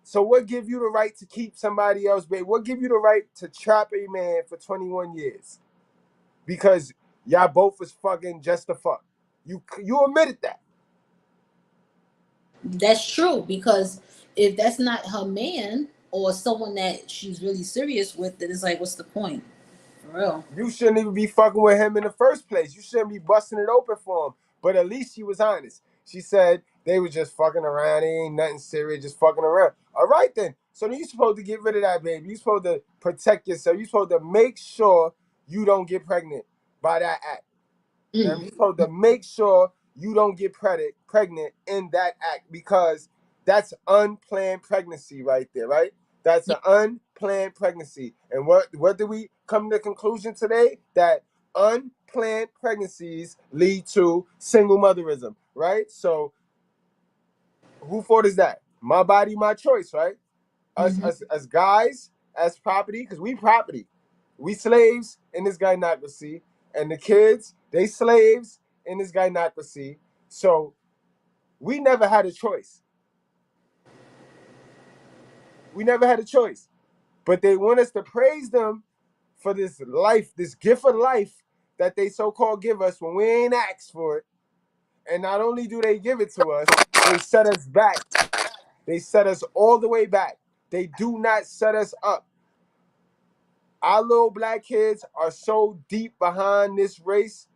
so what give you the right to keep somebody else, babe? What give you the right to trap a man for 21 years? Because y'all both was fucking just the fuck. You admitted that. That's true, because if that's not her man or someone that she's really serious with, then it's like, what's the point? For real. You shouldn't even be fucking with him in the first place. You shouldn't be busting it open for him. But at least she was honest. She said they were just fucking around. It ain't nothing serious, just fucking around. All right then. So then you're supposed to get rid of that baby. You're supposed to protect yourself. You're supposed to make sure you don't get pregnant by that act. You're supposed to make sure you don't get pregnant in that act, because that's unplanned pregnancy right there, right? That's an unplanned pregnancy. And what did we come to the conclusion today? That unplanned pregnancies lead to single motherism, right? So who fault is that? My body, my choice, right? As guys, as property, because we property. We slaves in this gynocracy, and the kids, they slaves in this gynocracy. So we never had a choice. We never had a choice. But they want us to praise them for this life, this gift of life that they so-called give us when we ain't asked for it. And not only do they give it to us, they set us back. They set us all the way back. They do not set us up. Our little black kids are so deep behind this race.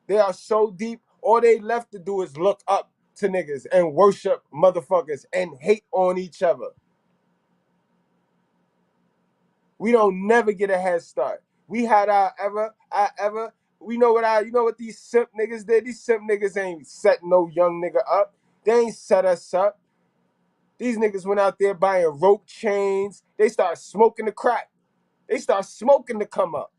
They are so deep. All they left to do is look up to niggas and worship motherfuckers and hate on each other. We don't never get a head start. We had our ever. You know what these simp niggas did? These simp niggas ain't set no young nigga up. They ain't set us up. These niggas went out there buying rope chains. They started smoking the crack. They start smoking to come up.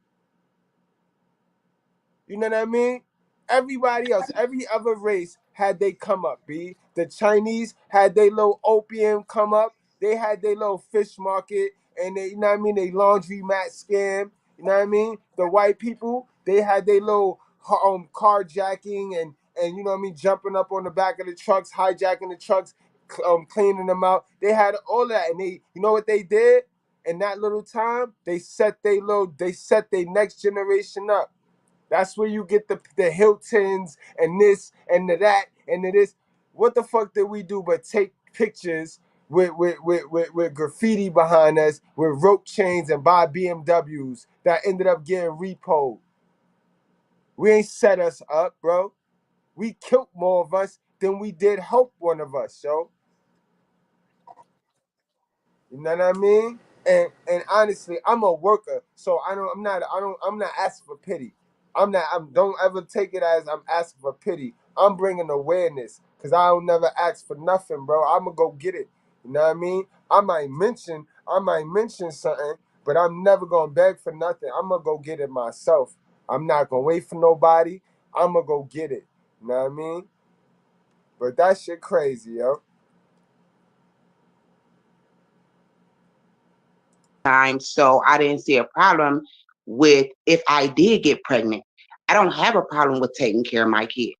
You know what I mean? Everybody else, every other race had they come up, B. The Chinese had their little opium come up. They had their little fish market, and they, you know what I mean, they laundry mat scam. You know what I mean? The white people, they had their little carjacking and you know what I mean, jumping up on the back of the trucks, hijacking the trucks, cleaning them out. They had all that, and they, you know what they did? In that little time, they set their next generation up. That's where you get the Hiltons and this and the that and the this. What the fuck did we do but take pictures with graffiti behind us, with rope chains and buy BMWs that ended up getting repoed? We ain't set us up, bro. We killed more of us than we did help one of us, yo. You know what I mean? And honestly, I'm a worker, so I'm not asking for pity. Don't ever take it as I'm asking for pity. I'm bringing awareness, cause I don't never ask for nothing, bro. I'ma go get it. You know what I mean? I might mention something, but I'm never gonna beg for nothing. I'm gonna go get it myself. I'm not gonna wait for nobody. I'm gonna go get it. You know what I mean? But that shit crazy, yo. Time, so I didn't see a problem with if I did get pregnant. I don't have a problem with taking care of my kids.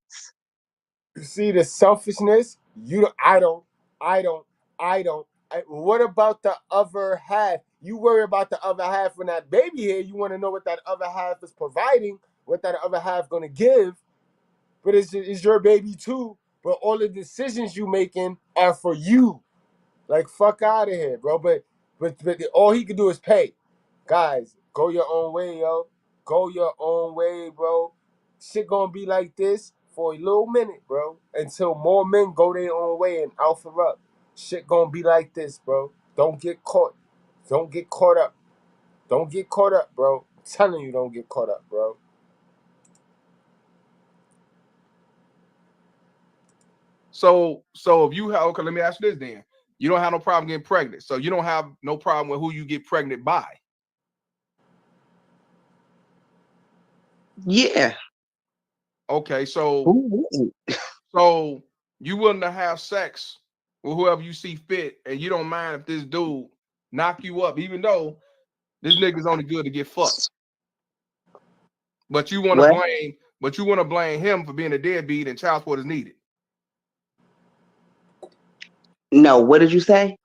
You see the selfishness? I don't. I don't. I don't. What about the other half? You worry about the other half when that baby here. You want to know what that other half is providing, what that other half gonna give. But it's your baby too. But all the decisions you making are for you. Like, fuck out of here, bro. But all he can do is pay. Guys, go your own way, yo. Go your own way, bro. Shit gonna be like this for a little minute, bro. Until more men go their own way and alpha up. Shit gonna be like this, bro. Don't get caught. Don't get caught up. Don't get caught up, bro. I'm telling you, don't get caught up, bro. So if you have, okay, let me ask you this then. You don't have no problem getting pregnant. So you don't have no problem with who you get pregnant by. Yeah. Okay, so you willing to have sex with whoever you see fit, and you don't mind if this dude knock you up, even though this nigga's only good to get fucked. But you want to blame him for being a deadbeat and child support is needed. No, what did you say?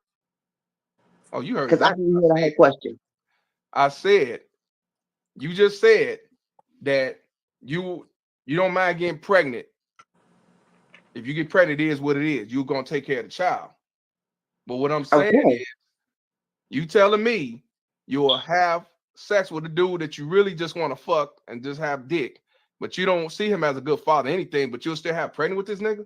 Oh, you heard because I exactly didn't what hear the whole question. I said. You just said that you don't mind getting pregnant. If you get pregnant, it is what it is. You're gonna take care of the child. But what I'm saying is, you telling me you'll have sex with a dude that you really just want to fuck and just have dick, but you don't see him as a good father, anything, but you'll still have pregnant with this nigga?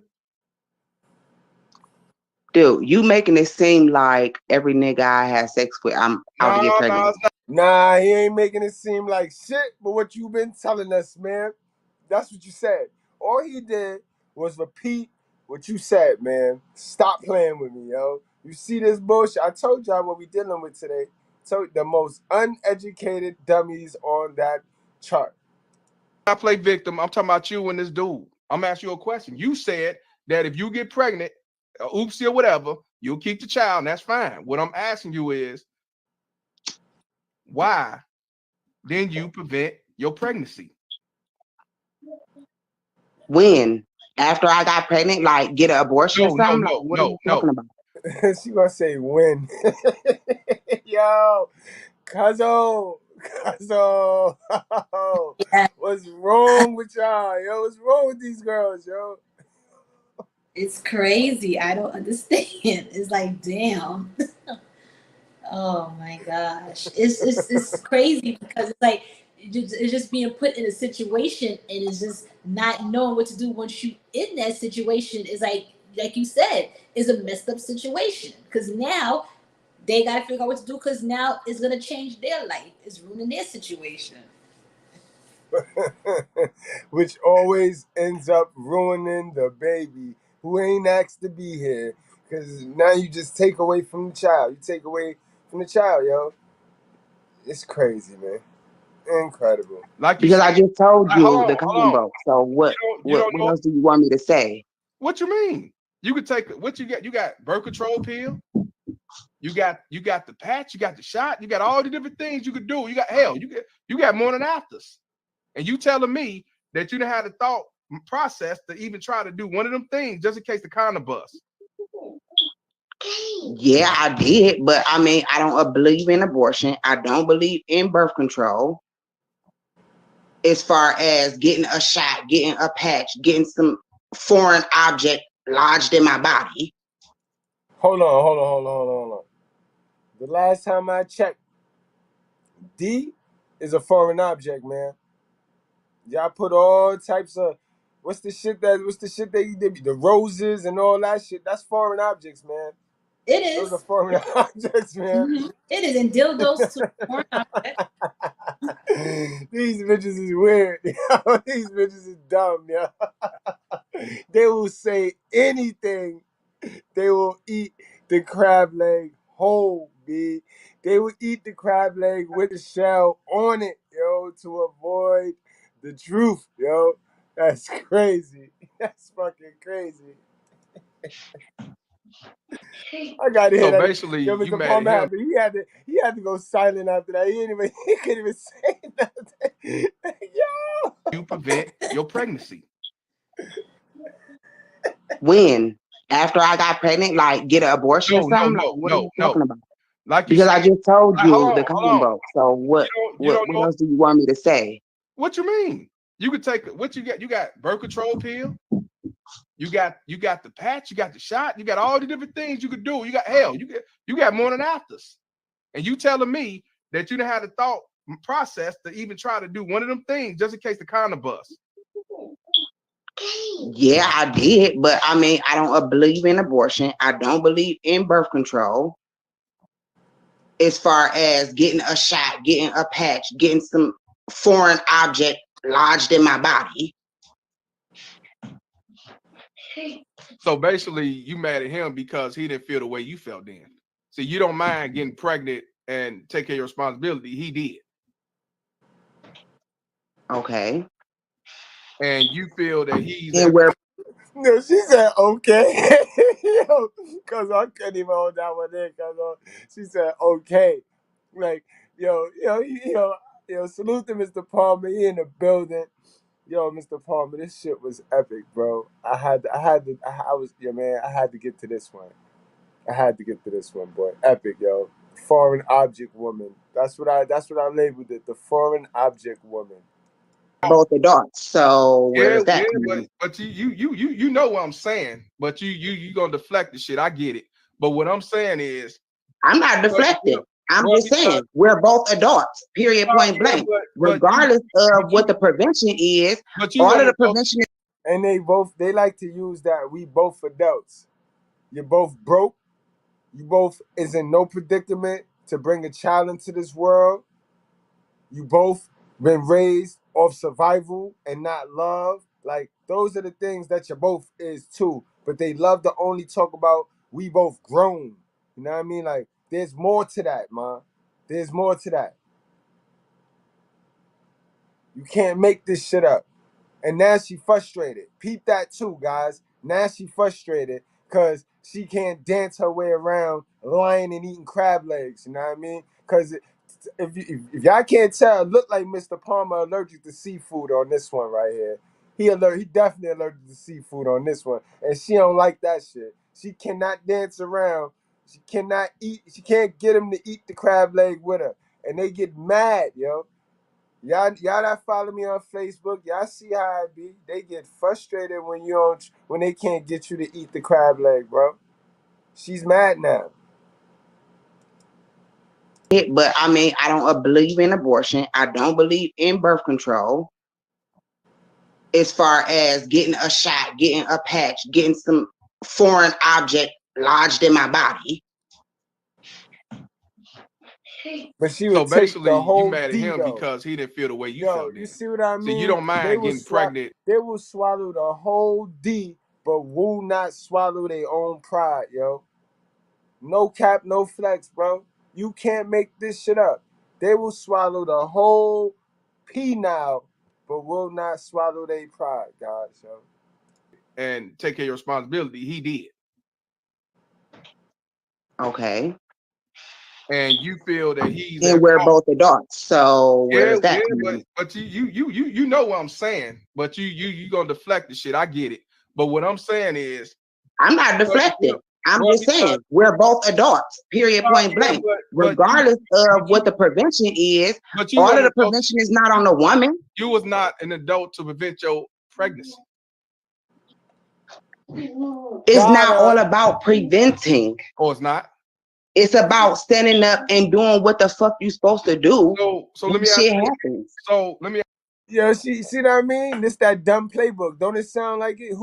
Dude, you making it seem like every nigga I had sex with, I'm out to get pregnant. Nah, he ain't making it seem like shit, but what you been telling us, man. That's what you said. All he did was repeat what you said, man. Stop playing with me, yo. You see this bullshit? I told y'all what we dealing with today. So the most uneducated dummies on that chart. I play victim. I'm talking about you and this dude. I'm asking you a question. You said that if you get pregnant, oopsie or whatever, you'll keep the child, and that's fine. What I'm asking you is, why didn't you prevent your pregnancy? When? After I got pregnant, like get an abortion or something? Like, what are you talking about? She gonna say when. Yo, Cuzzo. What's wrong with y'all? Yo, what's wrong with these girls, yo? It's crazy. I don't understand. It's like, damn. Oh my gosh. It's crazy because it's like it's just being put in a situation and it's just not knowing what to do once you in that situation is like you said, is a messed up situation. Because now they gotta figure out what to do because now it's gonna change their life. It's ruining their situation. Which always ends up ruining the baby who ain't asked to be here. Because now you just take away from the child. You take away from the child, yo. It's crazy, man. Incredible. Like because I just told you the combo. So what else do you want me to say? What you mean? You could take what you got. You got birth control pill. You got the patch. You got the shot. You got all the different things you could do. You got you got more than afters. And you telling me that you didn't have the thought process to even try to do one of them things just in case the condom bust. Yeah, I did, but I mean, I don't believe in abortion. I don't believe in birth control. as far as getting a shot, getting a patch, getting some foreign object lodged in my body. Hold on. The last time I checked, D is a foreign object, man. Y'all put all types of what's the shit that you did? The roses and all that shit. That's foreign objects, man. It is. Those are foreign objects, man. Mm-hmm. It is, and dildos too. Foreign object. These bitches is weird. These bitches is dumb, yo. They will say anything. They will eat the crab leg whole, B. They will eat the crab leg with the shell on it, yo, to avoid the truth, yo. That's crazy. That's fucking crazy. I got to hear So that. basically, Yo, you Mr. mad at Palmer him. he had to go silent after that. He couldn't even say nothing. Yo. You prevent your pregnancy. When? After I got pregnant, like get an abortion or something? What are you talking about? Like because I just told you the condom broke. So what else do you want me to say? What you mean? You could take what you got. You got birth control pill. You got the patch. You got the shot. You got all the different things you could do. You got more than afters. And you telling me that you didn't have the thought process to even try to do one of them things just in case the condom bust. Yeah, I did, but I mean, I don't believe in abortion. I don't believe in birth control. As far as getting a shot, getting a patch, getting some foreign object lodged in my body. So basically, you mad at him because he didn't feel the way you felt then. So you don't mind getting pregnant and take care of your responsibility. He did. Okay. And you feel that he's No, she said okay. Yo, cause I couldn't even hold that one in. Cause she said okay, like yo, salute to Mr. Palmer. He in the building. Yo, Mr. Palmer, this shit was epic, bro. I had to get to this one. I had to get to this one, boy. Epic, yo. Foreign object woman. That's what I labeled it. The foreign object woman. Both adults. So where does that come in? But you know what I'm saying. But you gonna deflect the shit. I get it. But what I'm saying is, I'm not deflecting. I'm just saying we're both adults. Period. Point blank. Regardless of what the prevention is, all of the prevention. And they like to use that we both adults. You're both broke. You both is in no predicament to bring a child into this world. You both been raised off survival and not love. Like, those are the things that you both is too. But they love to only talk about we both grown. You know what I mean? Like, there's more to that, man. There's more to that. You can't make this shit up. And now she frustrated. Peep that too, guys. Now she frustrated because she can't dance her way around lying and eating crab legs. You know what I mean? Because if y'all can't tell, it looked like Mr. Palmer allergic to seafood on this one right here. He definitely allergic to seafood on this one. And she don't like that shit. She cannot dance around. She cannot eat. She can't get him to eat the crab leg with her. And they get mad, yo. Y'all that follow me on Facebook, y'all see how it be. They get frustrated when they can't get you to eat the crab leg, bro. She's mad now. But I mean, I don't believe in abortion. I don't believe in birth control. As far as getting a shot, getting a patch, getting some foreign object lodged in my body. But she would take the whole you mad at him because he didn't feel the way you felt. You see what I mean? So you don't mind getting pregnant. They will swallow the whole D, but will not swallow their own pride, yo. No cap, no flex, bro. You can't make this shit up. They will swallow the whole P now, but will not swallow their pride, guys, yo. And take care of your responsibility. He did. Okay. And you feel that he's and we're both adults. So where does that come in? But you know what I'm saying. But you gonna deflect the shit. I get it. But what I'm saying is, I'm not deflecting. I'm just saying, we're both adults, period, point blank. Regardless of what the prevention is, all of the prevention is not on the woman. You was not an adult to prevent your pregnancy. It's not all about preventing. Oh, it's not? It's about standing up and doing what the fuck you supposed to do. So let me ask you. So let me. Yo, she see what I mean? This that dumb playbook. Don't it sound like it?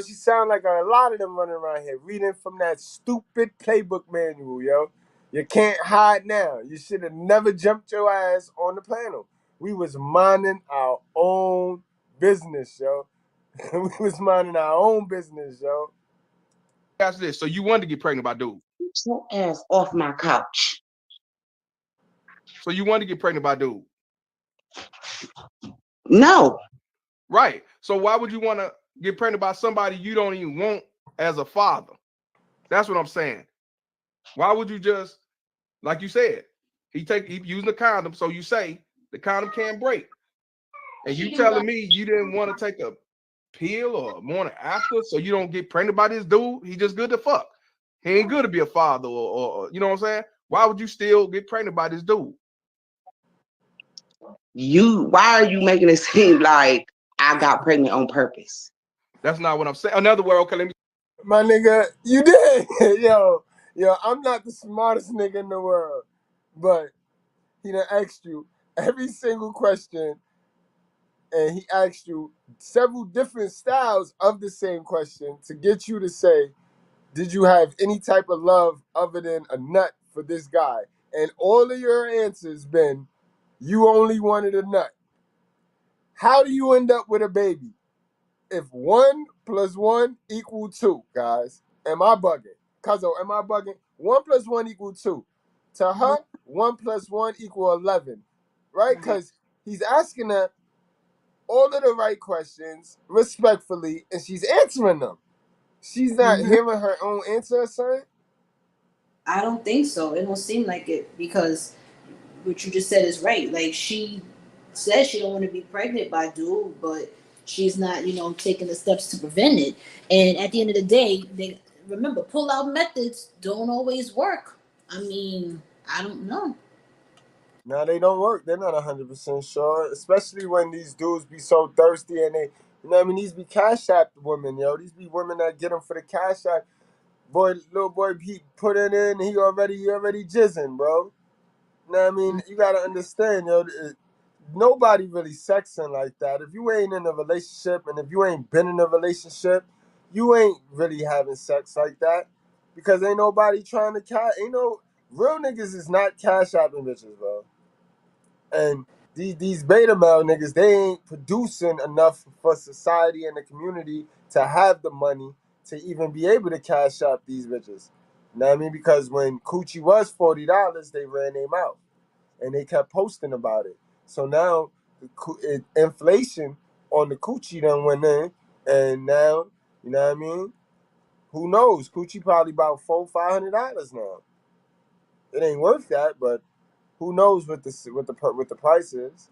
She sound like a lot of them running around here reading from that stupid playbook manual, yo. You can't hide now. You should have never jumped your ass on the panel. We was minding our own business, yo. We was minding our own business, yo. Ask this. So you wanted to get pregnant by dude? Get your ass off my couch. So you wanted to get pregnant by dude? No. Right. So why would you want to get pregnant by somebody you don't even want as a father? That's what I'm saying. Why would you just, like you said, he using the condom, so you say the condom can't break. And you telling me you didn't want to take a pill or morning after so you don't get pregnant by this dude? He just good to fuck. He ain't good to be a father or you know what I'm saying? Why would you still get pregnant by this dude? Why are you making it seem like I got pregnant on purpose? That's not what I'm saying. Another word, okay, let me. My nigga, you did. Yo, I'm not the smartest nigga in the world, but he done asked you every single question, and he asked you several different styles of the same question to get you to say, did you have any type of love other than a nut for this guy? And all of your answers been, you only wanted a nut. How do you end up with a baby? If 1 + 1 = 2, guys. Am I bugging? Cuzzo, am I bugging? 1 + 1 = 2. To her, 1 + 1 = 11. Right? Because he's asking her all of the right questions respectfully, and she's answering them. She's not hearing her own answer, son? I don't think so. It don't seem like it, because what you just said is right. Like, she says she don't want to be pregnant by dude, but she's not, taking the steps to prevent it. And at the end of the day, remember, pull-out methods don't always work. I mean, I don't know. No, they don't work. They're not 100% sure, especially when these dudes be so thirsty and they, these be cash app women, yo. These be women that get them for the cash app. Little boy, he put it in, he already jizzing, bro. You gotta understand, yo. Nobody really sexing like that. If you ain't in a relationship and if you ain't been in a relationship, you ain't really having sex like that, because ain't nobody trying to real niggas is not cash apping bitches, bro. And these beta male niggas, they ain't producing enough for society and the community to have the money to even be able to cash out these bitches. You know what I mean? Because when coochie was $40, they ran their mouth and they kept posting about it. So now inflation on the coochie done went in, and now, you know what I mean? Who knows? Coochie probably about $400-$500 now. It ain't worth that, but who knows what the price is?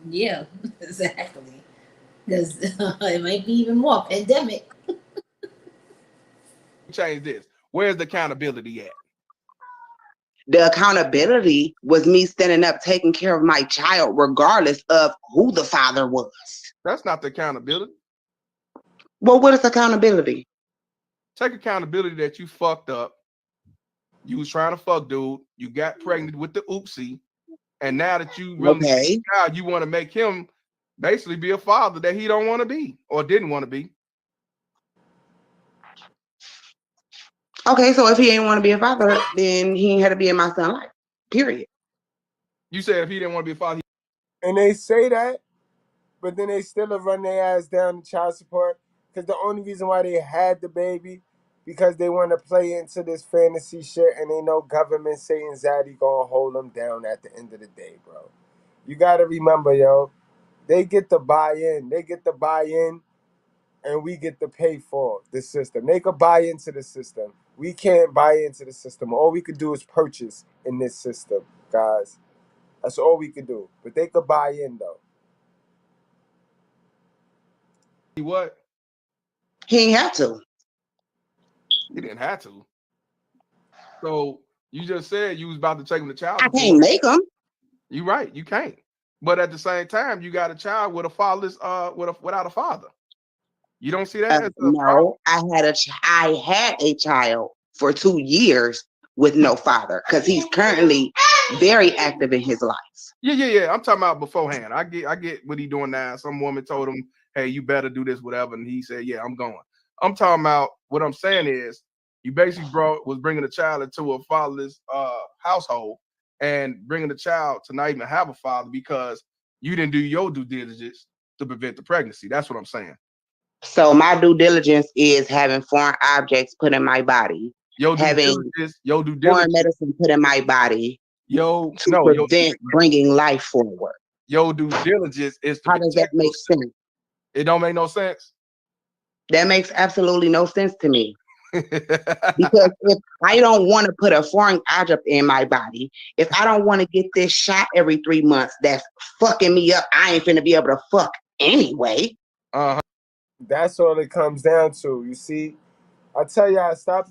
Yeah, exactly. Because it might be even more pandemic. Change this. Where's the accountability at? The accountability was me standing up, taking care of my child, regardless of who the father was. That's not the accountability. Well, what is accountability? Take accountability that you fucked up. You was trying to fuck dude. You got pregnant with the oopsie. And now that you really you want to make him basically be a father that he don't want to be or didn't want to be. Okay, so if he ain't want to be a father, then he had to be in my son's life. Period. You said if he didn't want to be a father. And they say that, but then they still run their ass down to child support, because the only reason why they had the baby, because they want to play into this fantasy shit, and they know government Satan Zaddy gonna hold them down at the end of the day, bro. You gotta remember, yo, they get the buy-in. They get the buy-in, and we get to pay for the system. They could buy into the system. We can't buy into the system. All we could do is purchase in this system, guys. That's all we could do. But they could buy in, though. What? He ain't have to. He didn't have to. So you just said you was about to take him to child I support. can't make him. You're right. You can't. But at the same time, you got a child with a fatherless, without a father. You don't see that as a problem? No, I had a child for 2 years with no father because he's currently very active in his life. Yeah. I'm talking about beforehand. I get what he doing now. Some woman told him, "Hey, you better do this, whatever," and he said, "Yeah, I'm going." I'm talking about what I'm saying is you basically was bringing a child into a fatherless household and bringing the child to not even have a father because you didn't do your due diligence to prevent the pregnancy. That's what I'm saying. So my due diligence is having foreign objects put in my body, having foreign medicine put in my body to prevent bringing life forward. Your due diligence is to How does that make sense? It don't make no sense. That makes absolutely no sense to me. Because if I don't want to put a foreign object in my body, if I don't want to get this shot every 3 months, that's fucking me up. I ain't finna be able to fuck anyway. That's all it comes down to. You see, I tell y'all, stop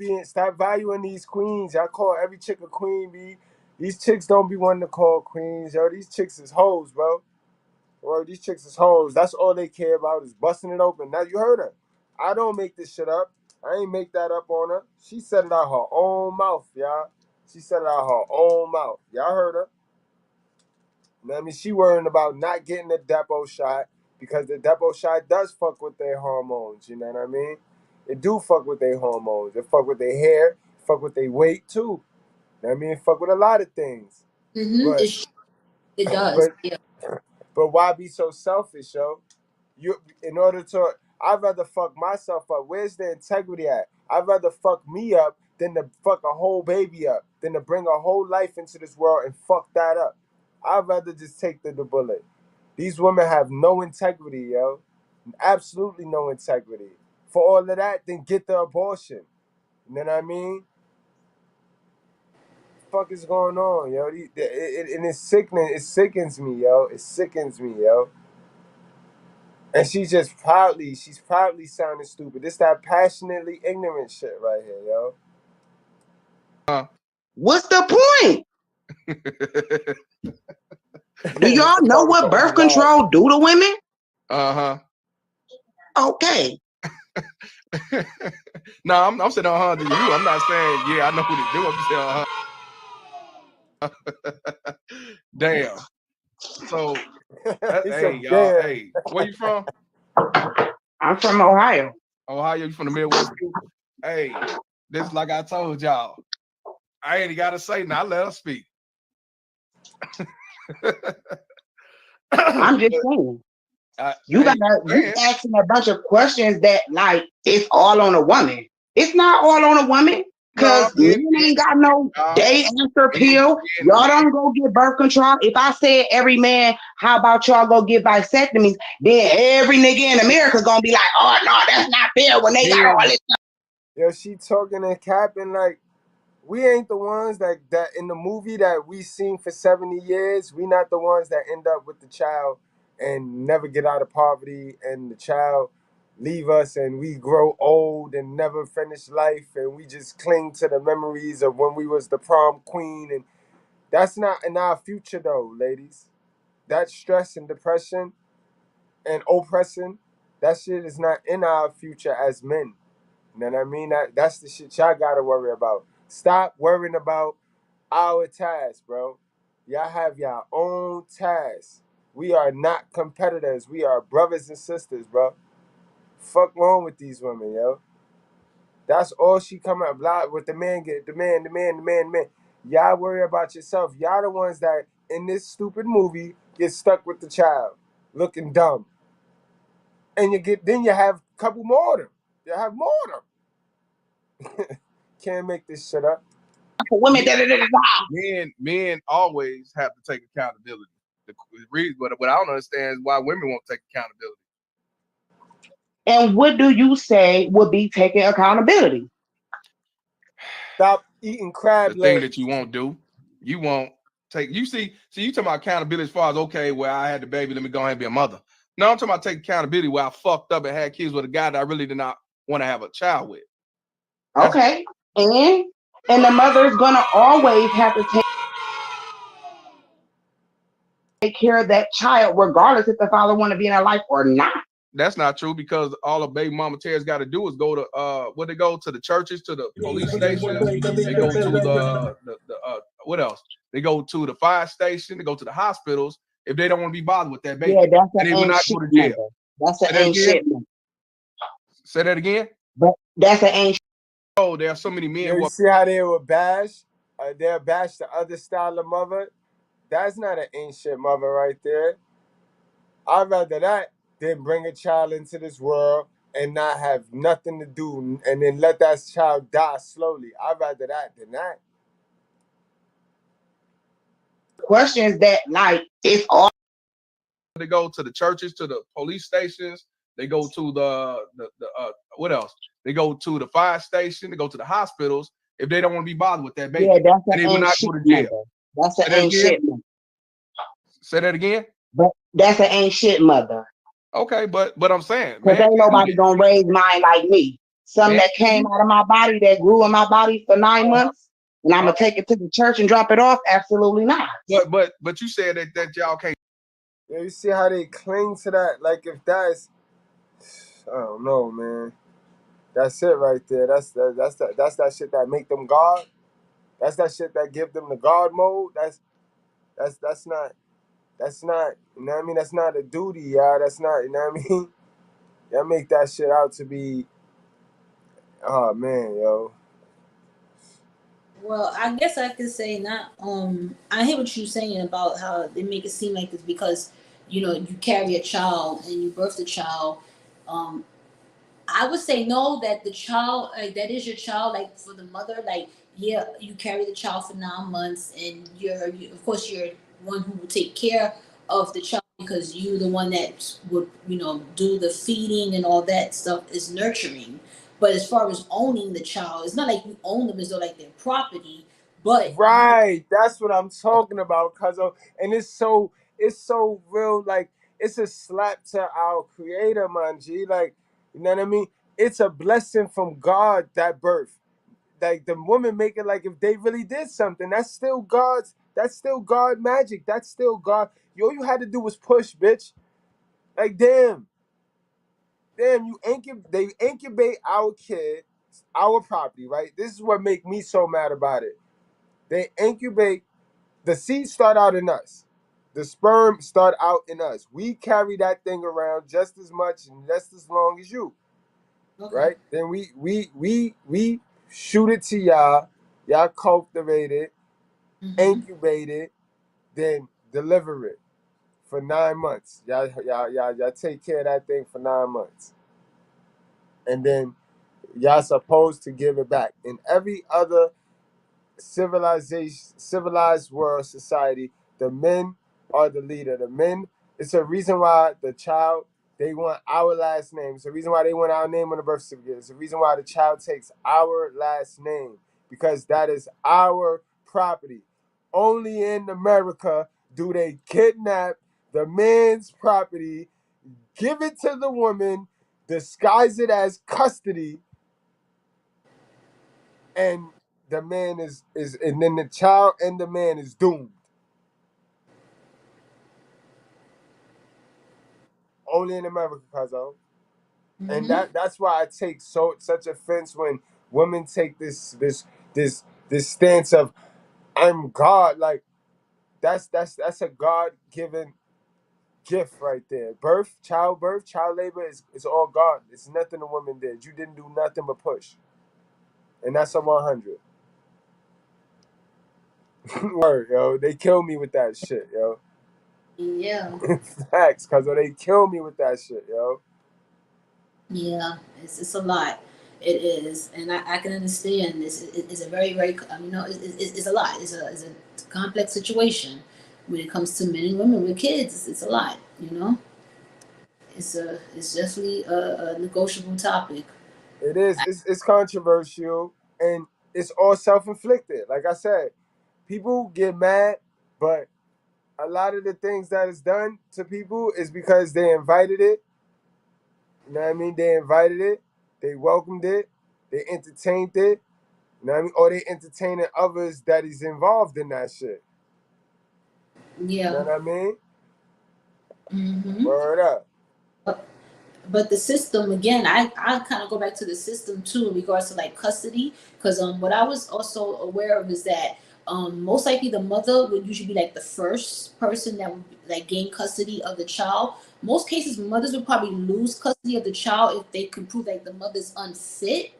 valuing these queens. Y'all call every chick a queen, B. These chicks don't be wanting to call queens, yo. These chicks is hoes, bro. Bro, these chicks is hoes. That's all they care about is busting it open. Now you heard her. I don't make this shit up. I ain't make that up on her. She said it out her own mouth, y'all. She said it out her own mouth. Y'all heard her. I mean, she worrying about not getting the depot shot because the depot shot does fuck with their hormones. You know what I mean? It do fuck with their hormones. It fuck with their hair. Fuck with their weight too. You know what I mean? It fuck with a lot of things. It does. Yeah. But why be so selfish, yo? I'd rather fuck myself up. Where's the integrity at? I'd rather fuck me up than to fuck a whole baby up, than to bring a whole life into this world and fuck that up. I'd rather just take the bullet. These women have no integrity, yo. Absolutely no integrity. For all of that, then get the abortion. You know what I mean? Fuck is going on, yo? And it's sickening. It sickens me, yo. It sickens me, yo. And she's proudly sounding stupid. It's that passionately ignorant shit right here, yo. What's the point? Do y'all know what birth control do to women? Okay. No, I'm saying to you. I'm not saying, yeah, I know what to do. I'm saying damn. So hey, y'all, hey, where you from? I'm from Ohio. Ohio, you from the Midwest too? Hey, this like I told y'all. I ain't gotta say now. I let her speak. I'm just saying. You asking a bunch of questions that like it's all on a woman. It's not all on a woman because men ain't got no day answer pill. Y'all don't go get birth control. If I said every man, how about y'all go get vasectomies? Then every nigga in America gonna be like, oh no, that's not fair when they got all this stuff. Yo, she talking and capping like we ain't the ones that in the movie that we seen for 70 years. We not the ones that end up with the child and never get out of poverty and the child leave us and we grow old and never finish life and we just cling to the memories of when we was the prom queen. And that's not in our future though, ladies. That stress and depression and oppression, that shit is not in our future as men. You know what I mean? That's the shit y'all gotta worry about. Stop worrying about our tasks, bro. Y'all have your own tasks. We are not competitors. We are brothers and sisters, bro. Fuck wrong with these women, yo. That's all she come out blah with the man. Y'all worry about yourself. Y'all the ones that in this stupid movie get stuck with the child, looking dumb. And you have a couple more of them. You have more of them. Can't make this shit up. Women, men always have to take accountability. The reason, what I don't understand is why women won't take accountability. And what do you say would be taking accountability? Stop eating crab legs. The thing that you won't do, you won't take. You see, you talking about accountability as far as okay, well, I had the baby, let me go ahead and be a mother. No, I'm talking about taking accountability where I fucked up and had kids with a guy that I really did not want to have a child with. Okay, and the mother's gonna always have to take care of that child, regardless if the father want to be in her life or not. That's not true, because all a baby mama Terry's got to do is go to what they go to the churches, to the police stations, they go to the what else? They go to the fire station, they go to the hospitals if they don't want to be bothered with that baby. Yeah, that's an and they will ain't not shit go to jail. mother. That's an ain't shit mother. Say that again. But that's an ain't. Oh, there are so many men. You see how they would bash? They'll bash the other style of mother. That's not an ain't shit mother right there. I'd rather that than bring a child into this world and not have nothing to do and then let that child die slowly. I'd rather that than that. Questions that like it's all. They go to the churches, to the police stations. They go to the what else? They go to the fire station. They go to the hospitals if they don't want to be bothered with that baby. Yeah, that's and an they will ain't not shit go to jail. mother. That's an ain't shit mother. Say that again. But that's an ain't shit mother. Okay, but I'm saying, because ain't nobody gonna raise mine like me. Something that came out of my body, that grew in my body for 9 months, and I'm gonna take it to the church and drop it off? Absolutely not. But you said that y'all can't. Yeah, you see how they cling to that? Like if that's, I don't know, man. That's it right there. That's that shit that make them God. That's that shit that give them the God mode. That's not. That's not. You know what I mean? That's not a duty, y'all. That's not. You know what I mean? Y'all make that shit out to be. Oh man, yo. Well, I guess I could say not. I hear what you're saying about how they make it seem like it's because you carry a child and you birth a child. I would say no, that the child, like, that is your child, like for the mother, like, yeah, you carry the child for 9 months and of course you're one who will take care of the child because you're the one that would, do the feeding and all that stuff is nurturing. But as far as owning the child, it's not like you own them as though like they're property, but Right, that's what I'm talking about, cuzzo. And it's so real, like it's a slap to our creator, man. G. Like, you know what I mean? It's a blessing from God, that birth. Like the woman make it like if they really did something, that's still God magic. That's still God. All you had to do was push, bitch. Like damn, they incubate our kid, our property, right? This is what make me so mad about it. They incubate. The seeds start out in us. The sperm start out in us. We carry that thing around just as much and just as long as you, okay. right? Then we shoot it to y'all. Y'all cultivate it, incubate it, then deliver it for 9 months. Y'all take care of that thing for 9 months, and then y'all supposed to give it back. In every other civilized world society, the men are the leader. The men, it's a reason why the child, they want our last name. It's a reason why they want our name on the birth certificate. It's a reason why the child takes our last name, because that is our property. Only in America do they kidnap the man's property, give it to the woman, disguise it as custody, and the man is and then the child and the man is doomed. Only in America, cuzzo. And that's why I take such offense when women take this stance of I'm God. Like that's a God given gift right there. Childbirth, child labor is all God. It's nothing a woman did. You didn't do nothing but push. And that's a 100. Word, yo. They kill me with that shit, yo. Yeah. Facts, cuz they kill me with that shit, yo. Yeah, it's a lot. It is, and I can understand this. It's a very, very, it's a lot. It's a complex situation when it comes to men and women with kids. It's a lot, It's definitely a negotiable topic. It is. It's controversial and it's all self-inflicted. Like I said, people get mad, but a lot of the things that is done to people is because they invited it. You know what I mean? They invited it, they welcomed it, they entertained it, you know what I mean? Or they entertaining others that is involved in that shit. Yeah. You know what I mean? Mm-hmm. Word up. But the system, again, I kind of go back to the system too in regards to like custody, because what I was also aware of is that most likely the mother would usually be like the first person that would like gain custody of the child. Most cases mothers would probably lose custody of the child if they can prove like the mother's unfit,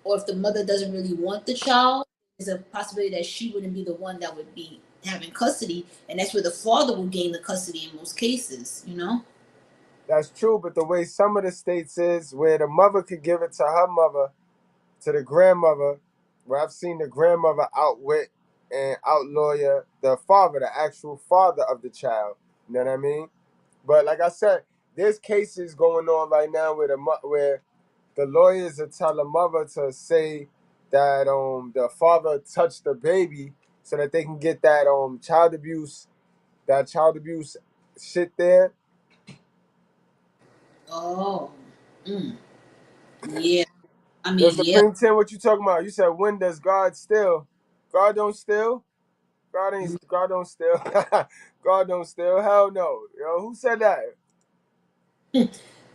or if the mother doesn't really want the child. There's a possibility that she wouldn't be the one that would be having custody, and that's where the father will gain the custody in most cases, you know. That's true, but the way some of the states is where the mother could give it to her mother, to the grandmother, where I've seen the grandmother outwit and outlawyer the father, the actual father of the child. You know what I mean? But like I said, there's cases going on right now where where the lawyers will tell the mother to say that the father touched the baby so that they can get that child abuse shit there. Oh, yeah. I Yo, mean, yeah. Supreme Ten, what you talking about? You said when does God steal? God don't steal. God don't steal. God don't steal. Hell no. Yo, who said that?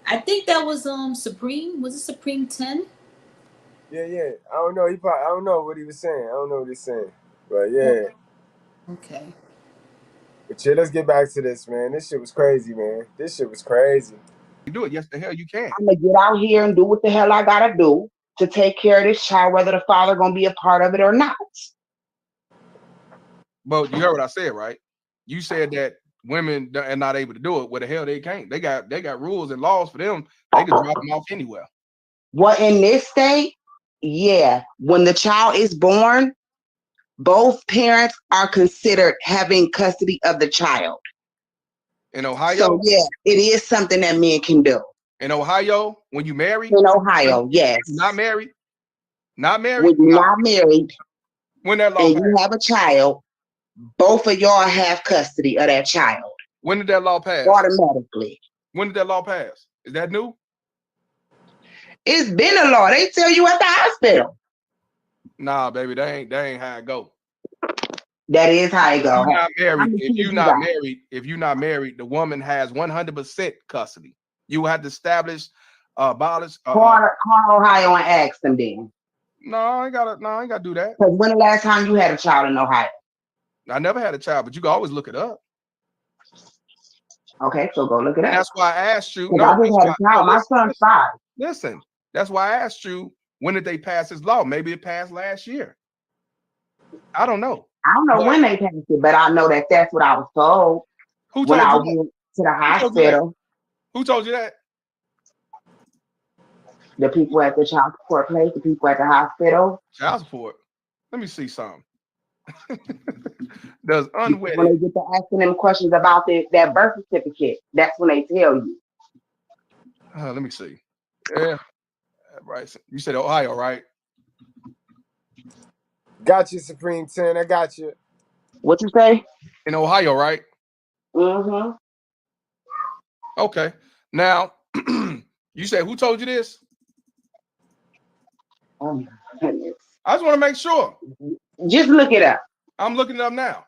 I think that was Supreme. Was it Supreme 10? Yeah, yeah. I don't know. I don't know what he was saying. I don't know what he's saying. But yeah. Okay. But yeah, let's get back to this, man. This shit was crazy, man. This shit was crazy. You do it. Yes, the hell you can. I'm gonna get out here and do what the hell I gotta do to take care of this child, whether the father gonna be a part of it or not. But you heard what I said, right? You said that women are not able to do it. Well, the hell they can't. They got rules and laws for them. They can drop them off anywhere. Well, in this state, yeah, when the child is born, both parents are considered having custody of the child. In Ohio? So yeah, it is something that men can do. In Ohio, when you marry? In Ohio, yes. Not married? Not married? When you're not married When that law and passed? you have a child, both of y'all have custody of that child. When did that law pass? Automatically. When did that law pass? Is that new? It's been a law. They tell you at the hospital. Nah, baby, that ain't how it go. That is how it go. If you're not married, the woman has 100% custody. You have to establish abolish. Call Ohio and ask them then. No, I ain't gotta do that. Because when the last time you had a child in Ohio? I never had a child, but you can always look it up. Okay, so go look it up. That's why I asked you. No, I just had a child. My son's 5. Listen, that's why I asked you, when did they pass this law? Maybe it passed last year. I don't know. I don't know when they passed it, but I know that that's what I was told when I went to the hospital. Who told you that? The people at the child support place, the people at the hospital. Child support? Let me see something. Does unwedded. When they get to asking them questions about that birth certificate, that's when they tell you. Let me see. Yeah, right. You said Ohio, right? Got you, Supreme 10. I got you. What you say? In Ohio, right? Mm-hmm. Okay. Now, you said who told you this? Oh my goodness. I just want to make sure. Just look it up. I'm looking it up now.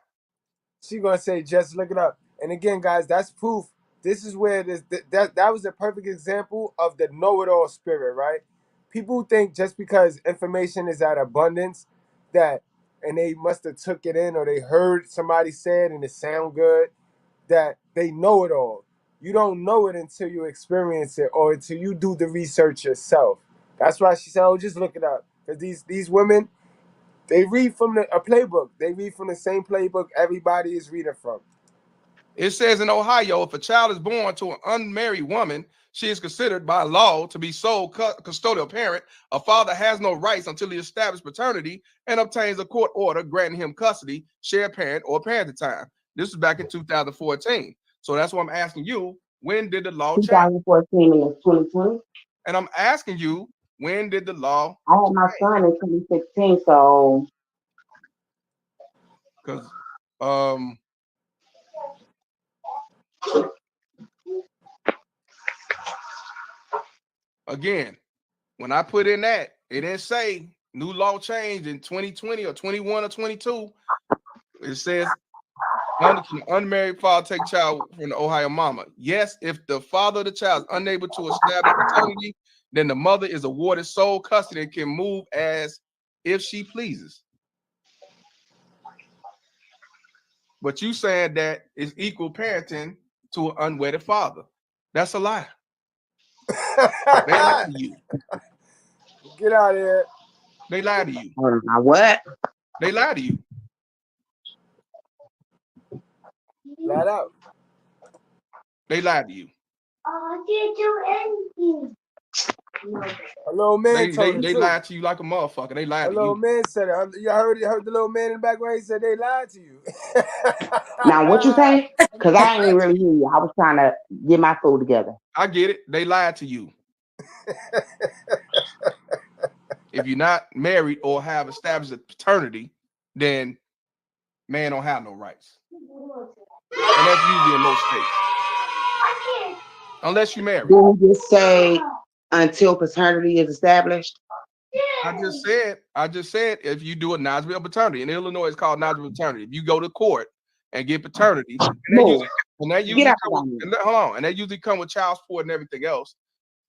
She gonna say just look it up. And again, guys, that's proof. This is where that was a perfect example of the know-it-all spirit, right? People think just because information is at abundance and they must have took it in or they heard somebody say it and it sound good, that they know it all. You don't know it until you experience it or until you do the research yourself. That's why she said, "Oh, just look it up." Because these women, they read from a playbook. They read from the same playbook everybody is reading from. It says in Ohio, if a child is born to an unmarried woman, she is considered by law to be sole custodial parent. A father has no rights until he establishes paternity and obtains a court order granting him custody, share parent, or parent time. This was back in 2014. So that's why I'm asking you, when did the law change? 2014 and 2020. And I'm asking you, when did the law I had my son in 2016, so because again, when I put in that, it didn't say new law changed in 2020 or 21 or 22. It says unmarried father take child from the Ohio mama. Yes, if the father of the child is unable to establish paternity, then the mother is awarded sole custody and can move as if she pleases. But you saying that it's equal parenting to an unwedded father. That's a lie. They lie to you. Get out of here. They lie to you. What? They lie to you. Flat out. They lie to you. I didn't do anything. A little man told they lied to you like a motherfucker. They lied to you. A little man said it. You heard the little man in the background. He said they lied to you. Now, what you say? Because I ain't really hear you. I was trying to get my food together. I get it. They lied to you. If you're not married or have established a paternity, then man don't have no rights. And that's usually in most states. Unless you're married. Didn't you just say until paternity is established? I just said if you do a Knoxville paternity. In Illinois, it's called Knoxville paternity. If you go to court and get paternity, and that usually come with child support and everything else.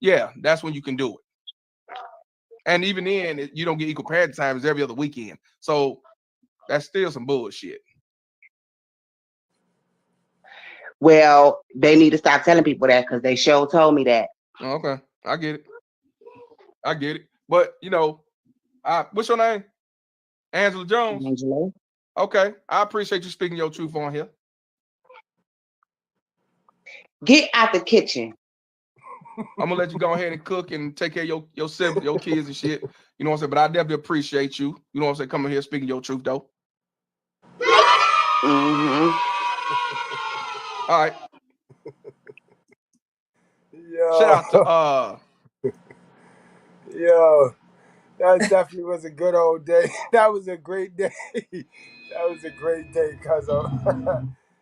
Yeah, that's when you can do it. And even then, you don't get equal parenting time. It's every other weekend. So that's still some bullshit. Well, they need to stop telling people that because they sure told me that. Okay, I get it. But what's your name? Angela Jones. Angela. Okay, I appreciate you speaking your truth on here. Get out the kitchen. I'm gonna let you go ahead and cook and take care of your siblings, your kids and shit. You know what I'm saying? But I definitely appreciate you. You know what I'm saying? Coming here speaking your truth though. Mm-hmm. All right. Yo. Shout out to Yo, that definitely was a good old day. That was a great day. That was a great day, cuzzo.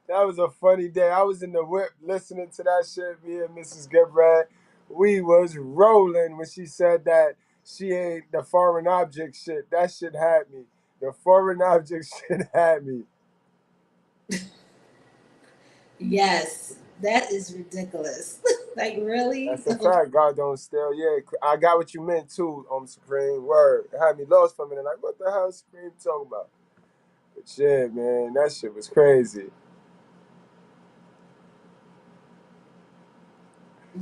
That was a funny day. I was in the whip listening to that shit. Me and Mrs. Goodbread, we was rolling when she said that she ain't the foreign object shit. That shit had me. The foreign object shit had me. Yes, that is ridiculous. Like, really? That's a fact. God don't steal. Yeah, I got what you meant too, Supreme. Word. It had me lost for a minute. Like, what the hell is Supreme talking about? But shit, man, that shit was crazy.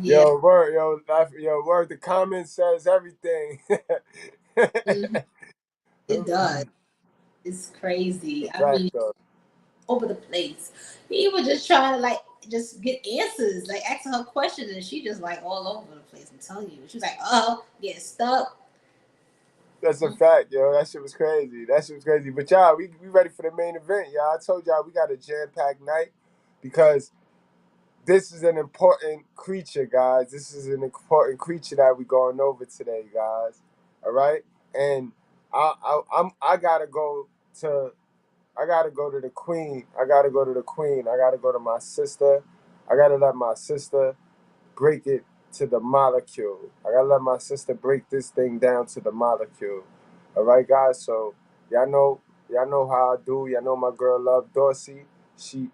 Yeah. Yo, word. The comment says everything. It does. It's crazy. I mean, over the place. He was just trying to just get answers, asking her questions, and she just all over the place. I'm telling you, she was like, get stuck. That's a fact, yo. That shit was crazy. But y'all, we ready for the main event, y'all. I told y'all we got a jam-packed night because this is an important creature, guys. This is an important creature that we're going over today, guys. All right, and I gotta go to the queen. I gotta go to my sister. I gotta let my sister break it to the molecule. I gotta let my sister break this thing down to the molecule. All right, guys. So y'all know how I do. Y'all know my girl Love Dorsey. She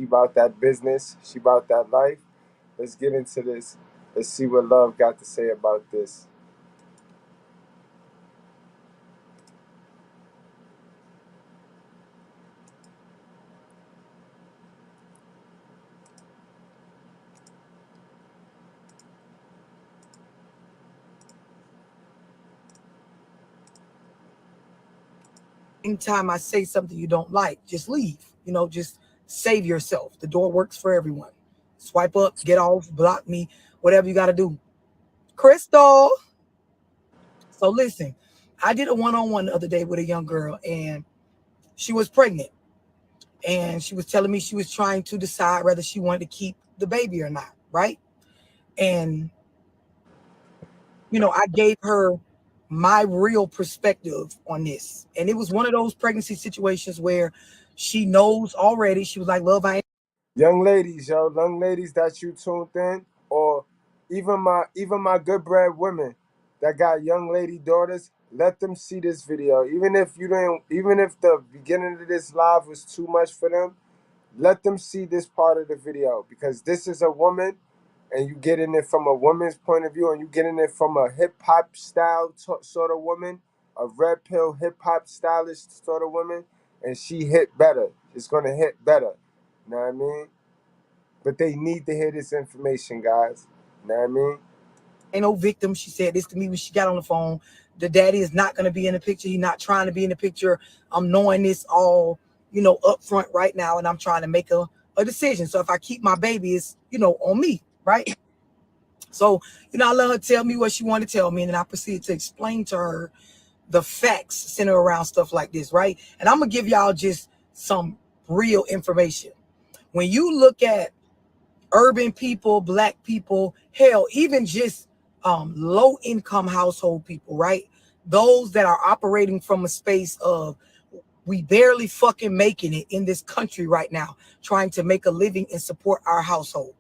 about that business. She about that life. Let's get into this. Let's see what Love got to say about this. Anytime I say something you don't like, just leave. Just save yourself. The door works for everyone. Swipe up, get off, block me, whatever you got to do. Crystal. So listen, I did a one-on-one the other day with a young girl, and she was pregnant. And she was telling me she was trying to decide whether she wanted to keep the baby or not, right? And, I gave her my real perspective on this. And it was one of those pregnancy situations where she knows already. She was like, Love, I ain't. Young ladies that you tuned in, or even my Goodbread women, that got young lady daughters, let them see this video. Even if the beginning of this live was too much for them, let them see this part of the video, because this is a woman, and you get in it from a woman's point of view, and you get in it from a hip hop style sort of woman, a red pill hip hop stylish sort of woman, and she hit better. It's gonna hit better. You know what I mean? But they need to hear this information, guys. You know what I mean? Ain't no victim. She said this to me when she got on the phone. The daddy is not going to be in the picture. He's not trying to be in the picture. I'm knowing this all, up front right now, and I'm trying to make a decision. So if I keep my baby, it's, on me, right? So, I let her tell me what she wanted to tell me, and then I proceeded to explain to her the facts centered around stuff like this, right? And I'm going to give y'all just some real information. When you look at urban people, black people, hell, even just low income household people, right? Those that are operating from a space of we barely fucking making it in this country right now, trying to make a living and support our household.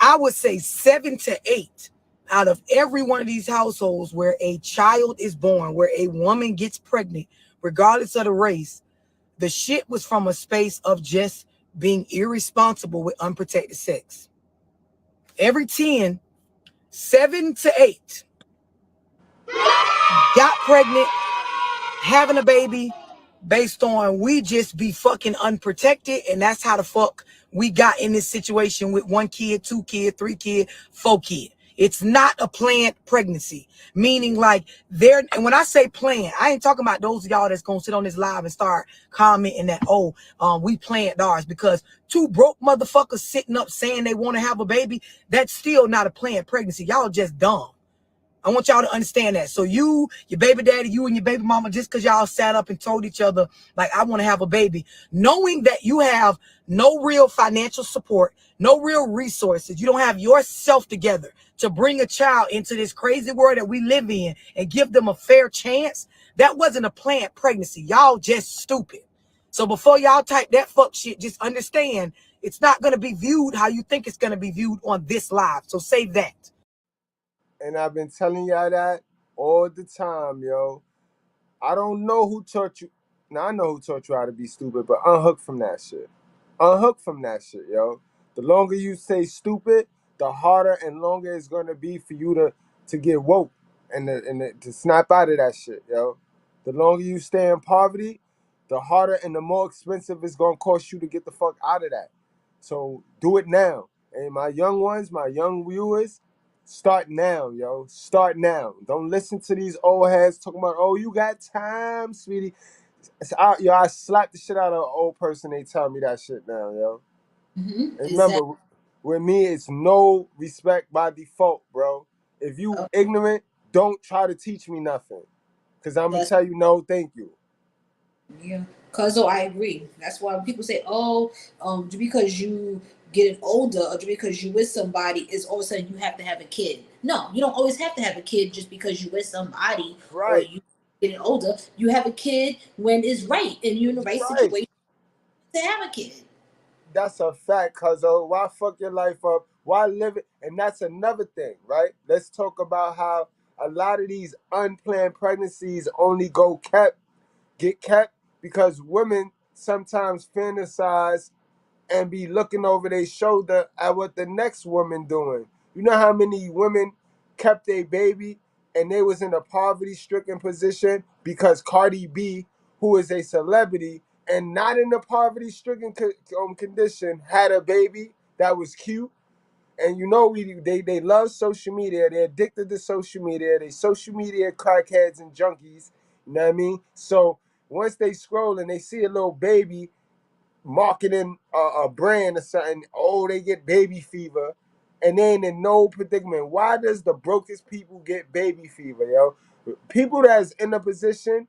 I would say 7 to 8 out of every one of these households where a child is born, where a woman gets pregnant, regardless of the race, the shit was from a space of just being irresponsible with unprotected sex. Every 10, 7 to 8 got pregnant, having a baby based on we just be fucking unprotected, and that's how the fuck we got in this situation with 1 kid, 2 kid, 3 kid, 4 kid. It's not a planned pregnancy, meaning like and when I say planned, I ain't talking about those of y'all that's gonna sit on this live and start commenting that, we planned ours, because 2 broke motherfuckers sitting up saying they want to have a baby, that's still not a planned pregnancy. Y'all just dumb. I want y'all to understand that. So you, your baby daddy, you and your baby mama, just because y'all sat up and told each other, like, I want to have a baby, knowing that you have no real financial support, no real resources, you don't have yourself together to bring a child into this crazy world that we live in and give them a fair chance, that wasn't a planned pregnancy. Y'all just stupid. So before y'all type that fuck shit, just understand it's not going to be viewed how you think it's going to be viewed on this live. So say that. And I've been telling y'all that all the time, yo. I don't know who taught you. Now, I know who taught you how to be stupid, but unhook from that shit. Unhook from that shit, yo. The longer you say stupid, the harder and longer it's going to be for you to get woke and to snap out of that shit, yo. The longer you stay in poverty, the harder and the more expensive it's going to cost you to get the fuck out of that. So do it now. And my young ones, my young viewers, start now, yo. Start now. Don't listen to these old heads talking about, oh, you got time, sweetie. I slap the shit out of an old person. They tell me that shit now, yo. And remember, with me, it's no respect by default, bro. If you ignorant, don't try to teach me nothing. Because I'm going to tell you no, thank you. Yeah, cause I agree. That's why when people say, just because you get older or just because you with somebody, is all of a sudden you have to have a kid. No, you don't always have to have a kid just because you with somebody, right? Or you getting older. You have a kid when it's right and you're in the right situation to have a kid. That's a fact, cuzzo. Why fuck your life up? Why live it? And that's another thing, right? Let's talk about how a lot of these unplanned pregnancies only get kept because women sometimes fantasize and be looking over their shoulder at what the next woman doing. You know how many women kept a baby and they was in a poverty-stricken position because Cardi B, who is a celebrity and not in a poverty-stricken condition, had a baby that was cute. And you know, they love social media. They're addicted to social media. They social media crackheads and junkies. You know what I mean? So once they scroll and they see a little baby marketing a brand or something, they get baby fever, and they ain't in no predicament. Why does the brokest people get baby fever, yo? People that's in a position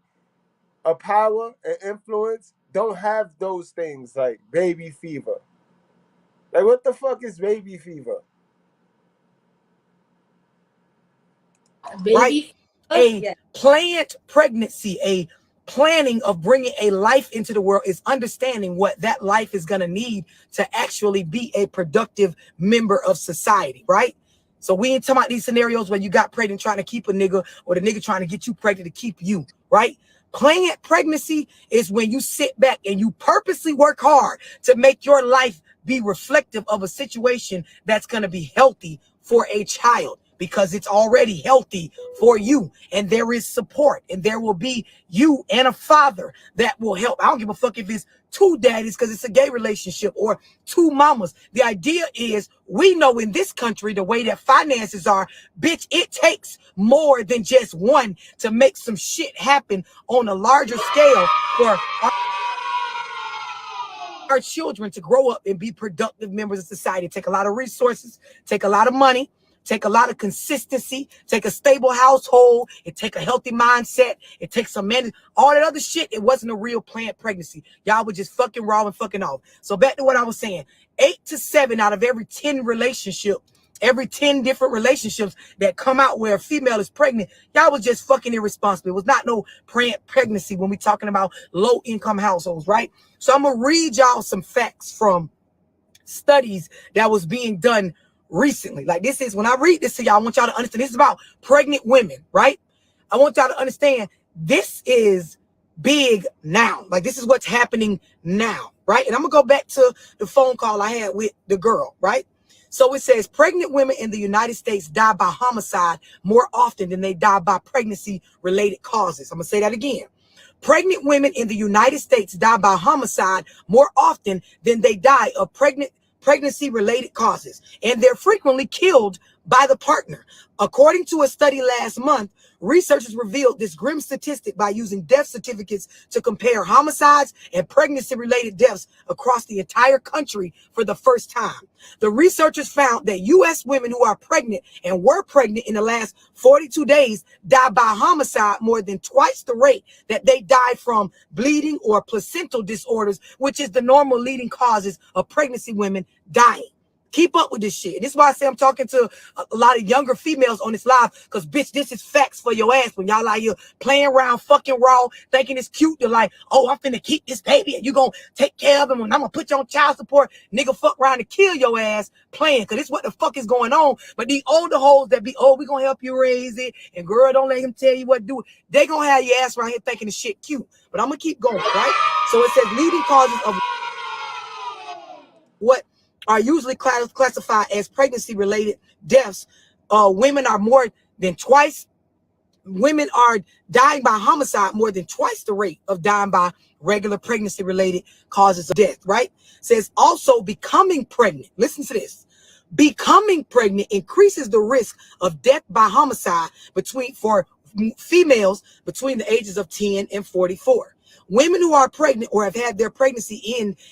of power and influence don't have those things like baby fever. Like, what the fuck is baby fever? Right? A planned pregnancy, a planning of bringing a life into the world is understanding what that life is going to need to actually be a productive member of society, right? So we ain't talking about these scenarios where you got pregnant trying to keep a nigga or the nigga trying to get you pregnant to keep you, right? Planned pregnancy is when you sit back and you purposely work hard to make your life be reflective of a situation that's going to be healthy for a child, because it's already healthy for you, and there is support, and there will be you and a father that will help. I don't give a fuck if it's two daddies because it's a gay relationship or two mamas. The idea is, we know in this country the way that finances are, bitch, it takes more than just one to make some shit happen on a larger scale for our children to grow up and be productive members of society. Take a lot of resources, take a lot of money, take a lot of consistency, take a stable household, it take a healthy mindset, it takes some man, all that other shit. It wasn't a real planned pregnancy. Y'all were just fucking raw and fucking off. So back to what I was saying, 8 to 7 out of every 10 every 10 different relationships that come out where a female is pregnant, y'all was just fucking irresponsible. It was not no pregnancy when we talking about low income households, right? So I'm going to read y'all some facts from studies that was being done recently. Like, this is, when I read this to y'all, I want y'all to understand, this is about pregnant women, right? I want y'all to understand this is big now. Like, this is what's happening now, right? And I'm going to go back to the phone call I had with the girl, right? So it says pregnant women in the United States die by homicide more often than they die by pregnancy-related causes. I'm going to say that again. Pregnant women in the United States die by homicide more often than they die of pregnancy-related causes, and they're frequently killed by the partner. According to a study last month, researchers revealed this grim statistic by using death certificates to compare homicides and pregnancy-related deaths across the entire country for the first time. The researchers found that U.S. women who are pregnant and were pregnant in the last 42 days die by homicide more than twice the rate that they die from bleeding or placental disorders, which is the normal leading causes of pregnancy women dying. Keep up with this shit. And this is why I say I'm talking to a lot of younger females on this live, because, bitch, this is facts for your ass when y'all out here playing around fucking raw, thinking it's cute. They're like, oh, I'm finna keep this baby and you gonna take care of him and I'm gonna put you on child support. Nigga, fuck around and kill your ass playing, because this is what the fuck is going on. But these older hoes that be, oh, we gonna help you raise it, and girl, don't let him tell you what to do. They gonna have your ass around here thinking the shit cute. But I'm gonna keep going, right? So it says leading causes of what are usually classified as pregnancy-related deaths. Women are dying by homicide more than twice the rate of dying by regular pregnancy-related causes of death, right? Says also becoming pregnant. Listen to this. Becoming pregnant increases the risk of death by homicide for females between the ages of 10 and 44. Women who are pregnant or have had their pregnancy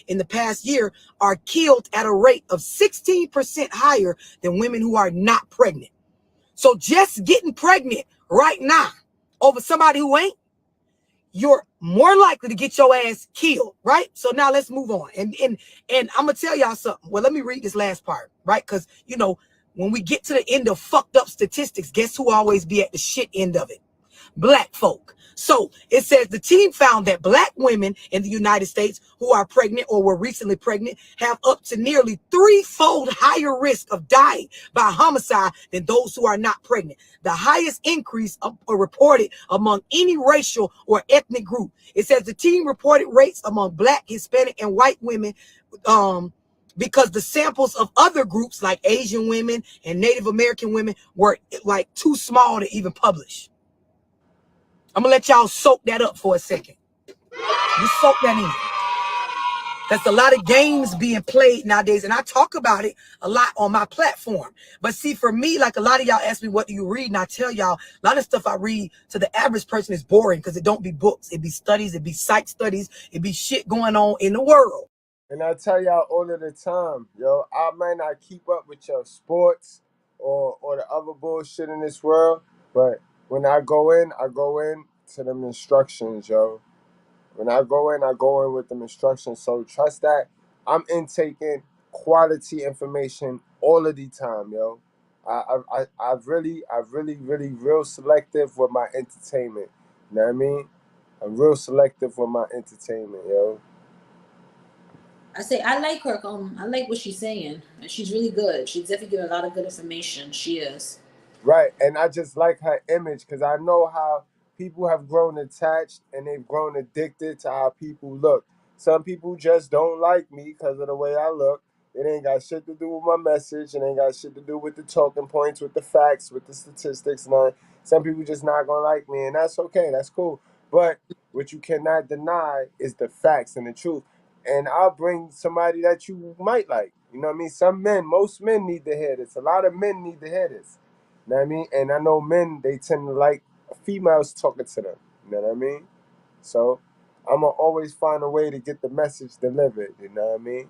in the past year are killed at a rate of 16% higher than women who are not pregnant. So just getting pregnant right now over somebody who ain't, you're more likely to get your ass killed, right? So now let's move on. And I'm gonna tell y'all something. Well, let me read this last part, right? Because, you know, when we get to the end of fucked up statistics, guess who always be at the shit end of it? Black folk. So it says the team found that black women in the United States who are pregnant or were recently pregnant have up to nearly 3-fold higher risk of dying by homicide than those who are not pregnant. The highest increase reported among any racial or ethnic group. It says the team reported rates among black, Hispanic, and white women because the samples of other groups like Asian women and Native American women were like too small to even publish. I'm going to let y'all soak that up for a second. You soak that in. There's a lot of games being played nowadays, and I talk about it a lot on my platform. But see, for me, like a lot of y'all ask me, what do you read? And I tell y'all, a lot of stuff I read to the average person is boring because it don't be books. It be studies. It be psych studies. It be shit going on in the world. And I tell y'all all of the time, yo, I might not keep up with your sports or the other bullshit in this world, but when I go in to them instructions, yo. When I go in with them instructions. So trust that I'm intaking quality information all of the time, yo. I've really real selective with my entertainment. You know what I mean? I'm real selective with my entertainment, yo. I say I like her. I like what she's saying. She's really good. She's definitely giving a lot of good information. She is. Right, and I just like her image because I know how people have grown attached and they've grown addicted to how people look. Some people just don't like me because of the way I look. It ain't got shit to do with my message. It ain't got shit to do with the talking points, with the facts, with the statistics. None. Some people just not gonna like me, and that's okay. That's cool. But what you cannot deny is the facts and the truth. And I'll bring somebody that you might like. You know what I mean? Most men need to hear this. A lot of men need to hear this. You know what I mean? And I know men, they tend to like females talking to them. You know what I mean? So I'm going to always find a way to get the message delivered. You know what I mean?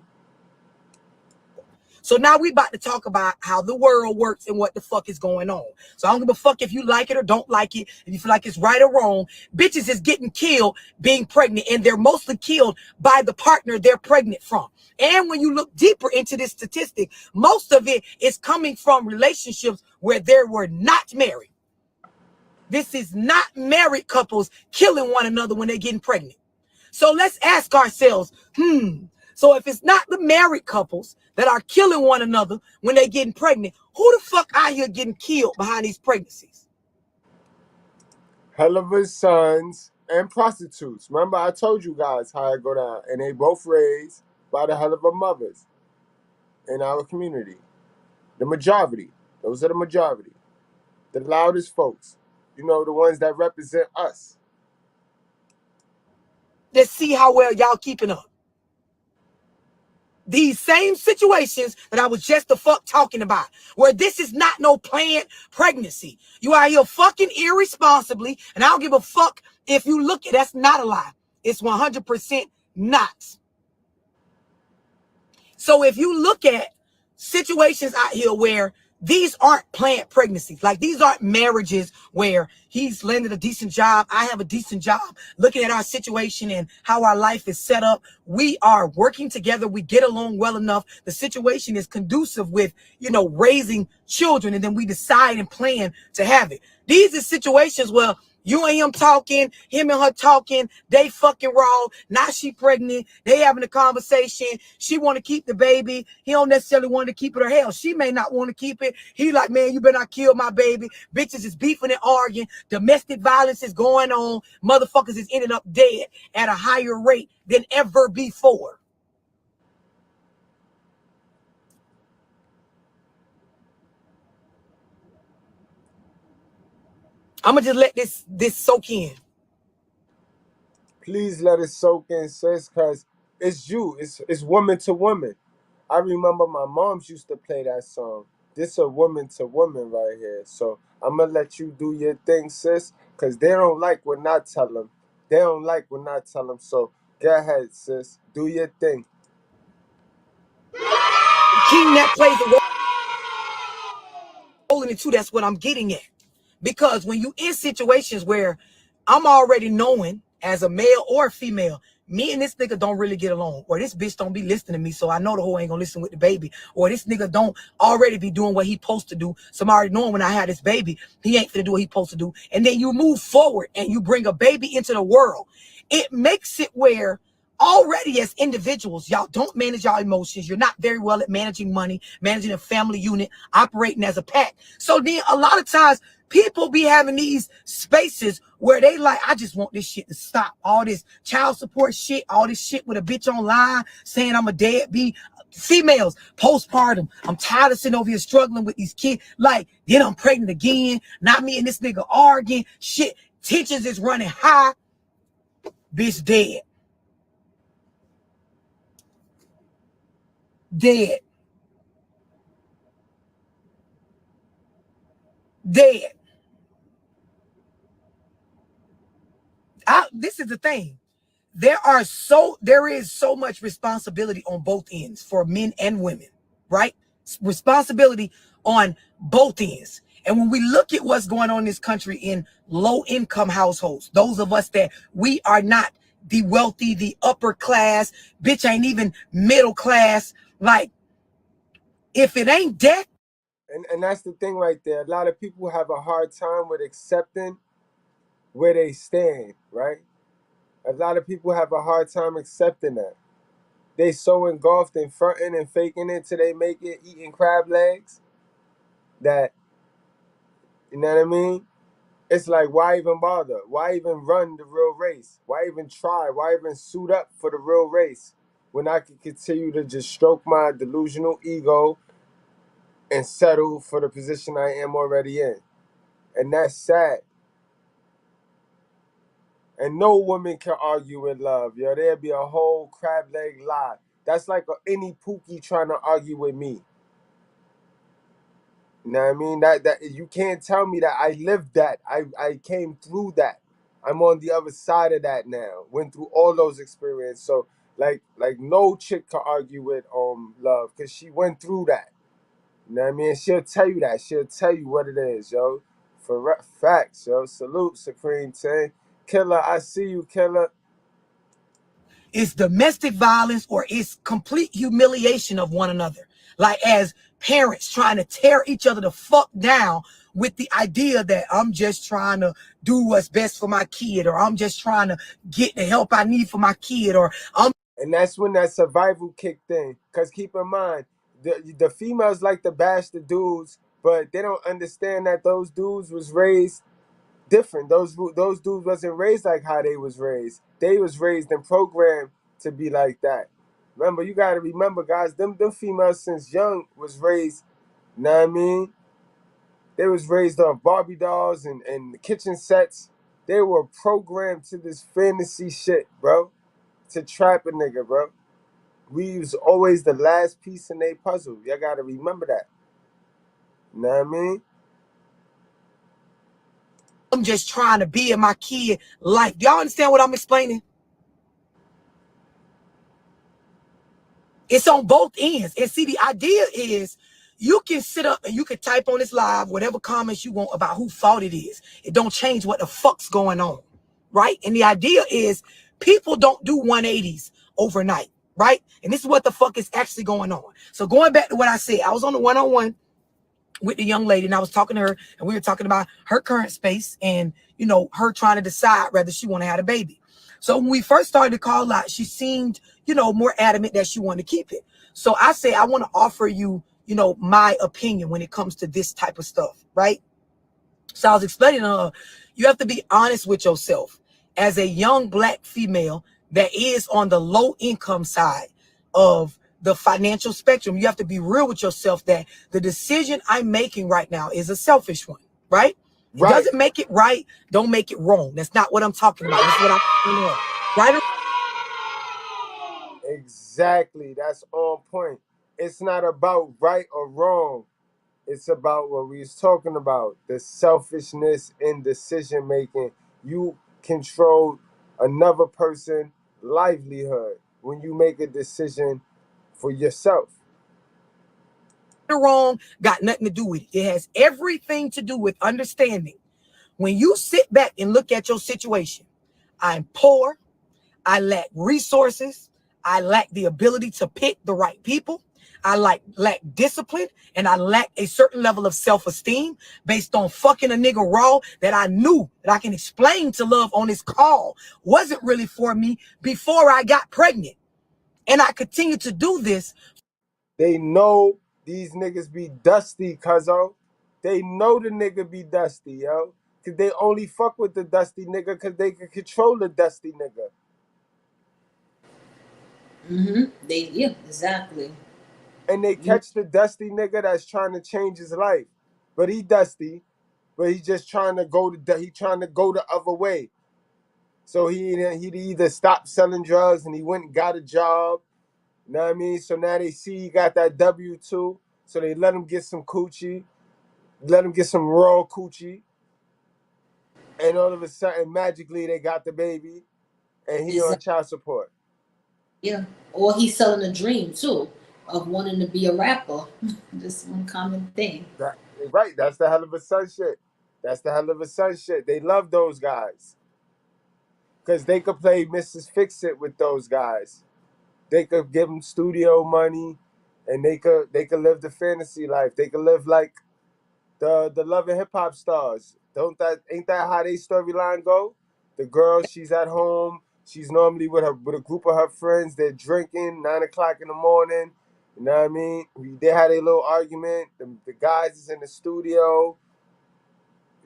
So now we about to talk about how the world works and what the fuck is going on. So I don't give a fuck if you like it or don't like it, if you feel like it's right or wrong. Bitches is getting killed being pregnant, and they're mostly killed by the partner they're pregnant from. And when you look deeper into this statistic, most of it is coming from relationships where they were not married. This is not married couples killing one another when they're getting pregnant. So let's ask ourselves, so if it's not the married couples that are killing one another when they're getting pregnant, who the fuck out here getting killed behind these pregnancies? Hell of his sons and prostitutes. Remember, I told you guys how it go down. And they both raised by the hell of a mothers in our community. The majority. Those are the majority. The loudest folks. You know, the ones that represent us. Let's see how well y'all keeping up. These same situations that I was just the fuck talking about, where this is not no planned pregnancy. You are here fucking irresponsibly, and I don't give a fuck if you look at that's not a lie. It's 100% not. So if you look at situations out here where these aren't planned pregnancies, like these aren't marriages where he's landed a decent job, I have a decent job, looking at our situation and how our life is set up, we are working together, we get along well enough, the situation is conducive with, raising children, and then we decide and plan to have it. These are situations where you and him talking, him and her talking, they fucking raw. Now she pregnant. They having a conversation. She want to keep the baby. He don't necessarily want to keep it, or hell, she may not want to keep it. He like, man, you better not kill my baby. Bitches is beefing and arguing. Domestic violence is going on. Motherfuckers is ending up dead at a higher rate than ever before. I'm gonna just let this soak in. Please let it soak in, sis, because it's you. It's woman to woman. I remember my moms used to play that song. This a woman to woman right here. So I'm gonna let you do your thing, sis, because they don't like when I tell them. They don't like when I tell them. So go ahead, sis. Do your thing. King that plays a role in it too. That's what I'm getting at. Because when you in situations where I'm already knowing as a male or a female, me and this nigga don't really get along, or this bitch don't be listening to me, so I know the hoe ain't gonna listen with the baby, or this nigga don't already be doing what he supposed to do, so I'm already knowing when I had this baby, he ain't finna do what he supposed to do, and then you move forward and you bring a baby into the world, it makes it where already as individuals, y'all don't manage y'all emotions. You're not very well at managing money, managing a family unit, operating as a pack. So then a lot of times people be having these spaces where they like, I just want this shit to stop. All this child support shit, all this shit with a bitch online saying I'm a deadbeat. Females, postpartum. I'm tired of sitting over here struggling with these kids. Like, then I'm pregnant again. Not me and this nigga arguing. Shit, tensions is running high. Bitch dead. Dead. Dead. This is the thing. There is so much responsibility on both ends for men and women, right? Responsibility on both ends. And when we look at what's going on in this country in low income households, those of us that we are not the wealthy, the upper class, bitch ain't even middle class. Like, if it ain't death. And that's the thing right there. A lot of people have a hard time with accepting where they stand, right? A lot of people have a hard time accepting that. they so engulfed in fronting and faking it till they make it, eating crab legs, that, you know what I mean? It's like, why even bother? Why even run the real race? Why even try? Why even suit up for the real race when I can continue to just stroke my delusional ego and settle for the position I am already in? And that's sad. And no woman can argue with love, yo. There'd be a whole crab leg lie. That's like any pookie trying to argue with me. You know what I mean? That you can't tell me that I lived that. I came through that. I'm on the other side of that now. Went through all those experiences. So like no chick can argue with love because she went through that. You know what I mean? She'll tell you that. She'll tell you what it is, yo. For facts, yo. Salute, Supreme 10. Killer, I see you, Killer. It's domestic violence or it's complete humiliation of one another. Like as parents trying to tear each other the fuck down with the idea that I'm just trying to do what's best for my kid, or I'm just trying to get the help I need for my kid, or I'm. And that's when that survival kicked in. Because keep in mind, the females like to bash the dudes, but they don't understand that those dudes was raised different. Those dudes wasn't raised like how they was raised. They was raised and programmed to be like that. Remember, you gotta remember, guys, them females since young was raised, you know what I mean? They was raised off Barbie dolls and kitchen sets. They were programmed to this fantasy shit, bro. To trap a nigga, bro. We was always the last piece in their puzzle. Y'all gotta remember that. You know what I mean? I'm just trying to be in my kid life. Do y'all understand what I'm explaining? It's on both ends. And see, the idea is you can sit up and you can type on this live whatever comments you want about who fault it is. It don't change what the fuck's going on, right? And the idea is people don't do 180s overnight, right? And this is what the fuck is actually going on. So going back to what I said, I was on the one-on-one with the young lady and I was talking to her and we were talking about her current space and, you know, her trying to decide whether she want to have a baby. So when we first started to call out, she seemed, you know, more adamant that she wanted to keep it. So I say, I want to offer you, you know, my opinion when it comes to this type of stuff, right? So I was explaining to her, you have to be honest with yourself as a young black female that is on the low income side of the financial spectrum. You have to be real with yourself that the decision I'm making right now is a selfish one, right? It doesn't make it right. Don't make it wrong. That's not what I'm talking about. That's what I'm talking about. Right? Exactly. That's on point. It's not about right or wrong. It's about what we was talking about. The selfishness in decision making. You control another person's livelihood when you make a decision for yourself. Or wrong got nothing to do with it. It has everything to do with understanding. When you sit back and look at your situation, I'm poor, I lack resources, I lack the ability to pick the right people, I lack discipline, and I lack a certain level of self-esteem based on fucking a nigga raw that I knew that I can explain to love on this call wasn't really for me before I got pregnant. And I continue to do this. They know these niggas be dusty, cuzzo. They know the nigga be dusty, yo. Cause they only fuck with the dusty nigga cause they can control the dusty nigga. Yeah, exactly. And they catch the dusty nigga that's trying to change his life. But he dusty, but he just trying to go the other way. So he'd either stop selling drugs and he went and got a job. You know what I mean? So now they see he got that W-2. So they let him get some coochie. Let him get some raw coochie. And all of a sudden, magically, they got the baby. And he on child support. Yeah. Or he's selling a dream, too, of wanting to be a rapper. Just one common thing. Right. That's the hell of a son shit. That's the hell of a son shit. They love those guys. Because they could play Mrs. Fix-It with those guys. They could give them studio money. And they could live the fantasy life. They could live like the Love and Hip Hop stars. Ain't that how they storyline go? The girl, she's at home, She's normally with a group of her friends. They're drinking 9 o'clock in the morning. You know what I mean? They had a little argument. The guys is in the studio.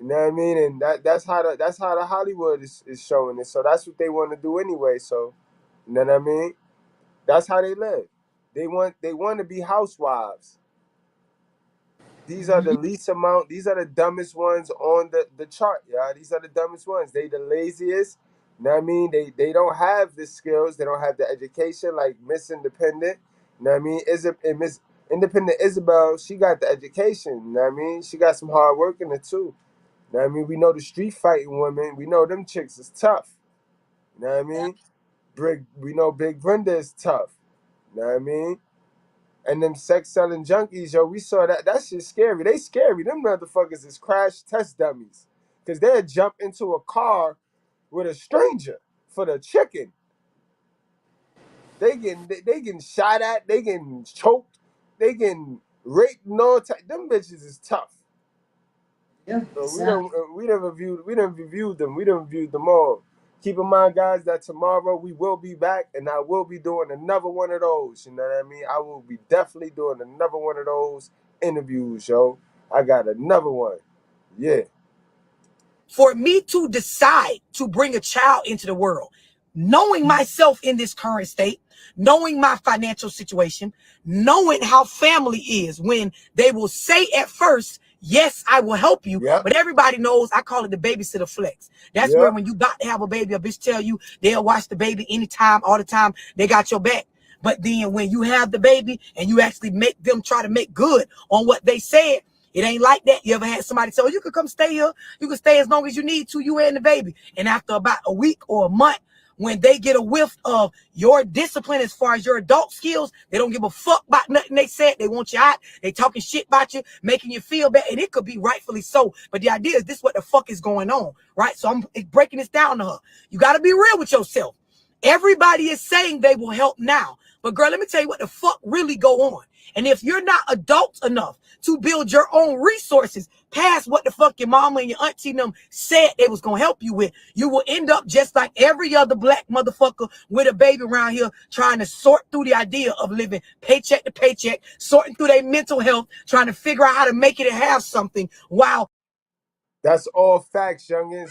You know what I mean? And that's how the Hollywood is showing it. So that's what they want to do anyway. So you know what I mean? That's how they live. They want to be housewives. These are the least amount. These are the dumbest ones on the chart, yeah. These are the dumbest ones. They the laziest. You know what I mean? They don't have the skills. They don't have the education like Miss Independent. You know what I mean? Miss Independent Isabel, she got the education. You know what I mean? She got some hard work in it too. You know what I mean? We know the street fighting women. We know them chicks is tough. You know what I mean? We know Big Brenda is tough. You know what I mean? And them sex selling junkies, yo, we saw that. That shit's scary. They scary. Them motherfuckers is crash test dummies. Cause they'll jump into a car with a stranger for the chicken. They getting shot at, they getting choked, they getting raped and all type. Them bitches is tough. Yeah. So we done reviewed them all. Keep in mind, guys, that tomorrow we will be back and I will be doing another one of those. You know what I mean? I will be definitely doing another one of those interviews, yo. I got another one. Yeah. For me to decide to bring a child into the world, knowing myself in this current state, knowing my financial situation, knowing how family is when they will say at first, yes, I will help you. Yep. But everybody knows I call it the babysitter flex. That's Yep. where when you got to have a baby, a bitch tell you they'll watch the baby anytime, all the time. They got your back. But then when you have the baby and you actually make them try to make good on what they said, it ain't like that. You ever had somebody say, oh, you can come stay here. You can stay as long as you need to, you and the baby. And after about a week or a month, when they get a whiff of your discipline as far as your adult skills, they don't give a fuck about nothing they said. They want you out. They talking shit about you, making you feel bad. And it could be rightfully so. But the idea is this what the fuck is going on, right? So I'm breaking this down to her. You got to be real with yourself. Everybody is saying they will help now. But girl, let me tell you what the fuck really go on. And if you're not adult enough to build your own resources past what the fuck your mama and your auntie and them said they was going to help you with, you will end up just like every other black motherfucker with a baby around here trying to sort through the idea of living paycheck to paycheck, sorting through their mental health, trying to figure out how to make it and have something while... That's all facts, youngins.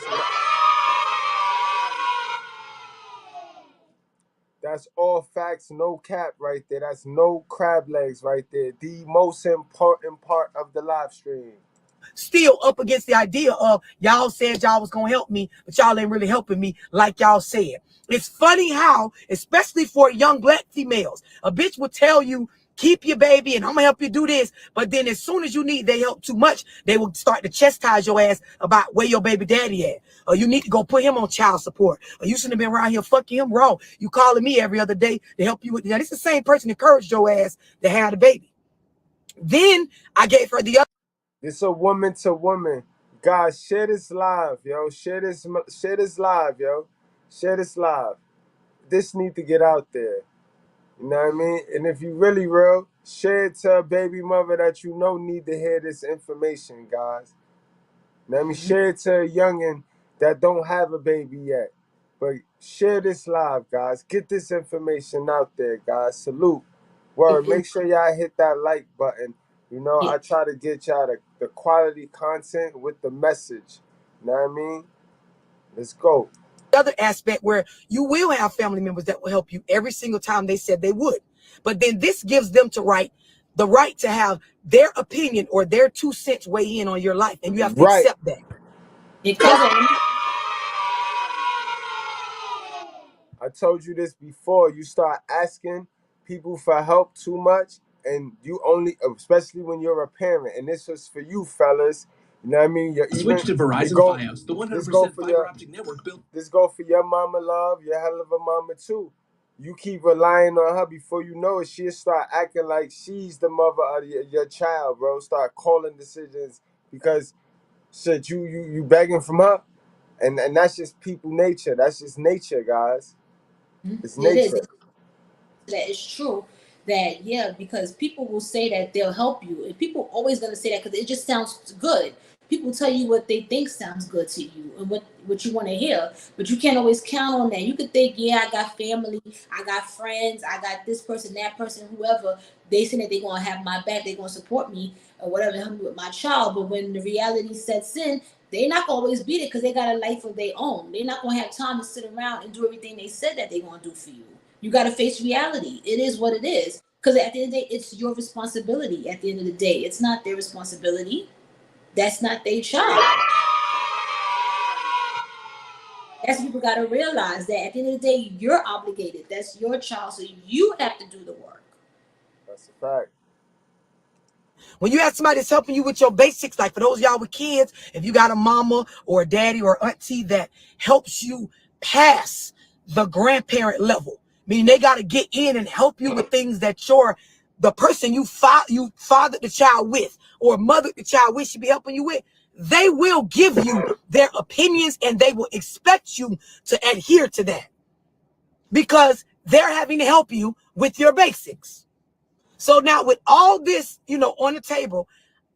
That's all facts, no cap right there. That's no crab legs right there. The most important part of the live stream. Still up against the idea of y'all said y'all was gonna help me, but y'all ain't really helping me like y'all said. It's funny how, especially for young black females, a bitch will tell you, keep your baby and I'm gonna help you do this. But then as soon as you need their help too much, they will start to chastise your ass about where your baby daddy at. Or you need to go put him on child support. Or you shouldn't have been around here fucking him wrong. You calling me every other day to help you with that. It's the same person that encouraged your ass to have the baby. Then I gave her the other. This a woman to woman. Guys, share this live, yo. Share this live, yo. Share this live. This need to get out there. You know what I mean? And if you really real, share it to a baby mother that you know need to hear this information, guys. You know what I mean? Share it to a youngin' that don't have a baby yet. But share this live, guys. Get this information out there, guys. Salute. Word. Make sure y'all hit that like button. You know, I try to get y'all the quality content with the message. You know what I mean? Let's go. Other aspect where you will have family members that will help you every single time they said they would. But then this gives them the right to have their opinion or their 2 cents weigh in on your life. And you have to accept that. I told you this before. You start asking people for help too much, and you only, especially when you're a parent, and this was for you fellas. You know what I mean? Switch to Verizon Fios, the 100% fiber optic network built. This go for your mama love, your hell of a mama too. You keep relying on her, before you know it, she'll start acting like she's the mother of your child, bro. Start calling decisions because shit, you begging from her. And that's just people nature. That's just nature, guys. It's nature. That is true. That because people will say that they'll help you, and people always gonna say that because it just sounds good. People tell you what they think sounds good to you and what you want to hear, but you can't always count on that. You could think, yeah, I got family, I got friends, I got this person, that person, whoever. They say that they're going to have my back, they're going to support me or whatever, help me with my child. But when the reality sets in, they're not going to always be there because they got a life of their own. They're not going to have time to sit around and do everything they said that they're going to do for you. You got to face reality. It is what it is. Because at the end of the day, it's your responsibility. At the end of the day, it's not their responsibility. That's not their child. That's what people got to realize, that at the end of the day, you're obligated. That's your child, so you have to do the work. That's a fact. When you have somebody that's helping you with your basics, like for those of y'all with kids, if you got a mama or a daddy or auntie that helps you pass the grandparent level, meaning they got to get in and help you with things that the person you fathered the child with or mothered the child with should be helping you with, they will give you their opinions and they will expect you to adhere to that because they're having to help you with your basics. So now with all this, on the table,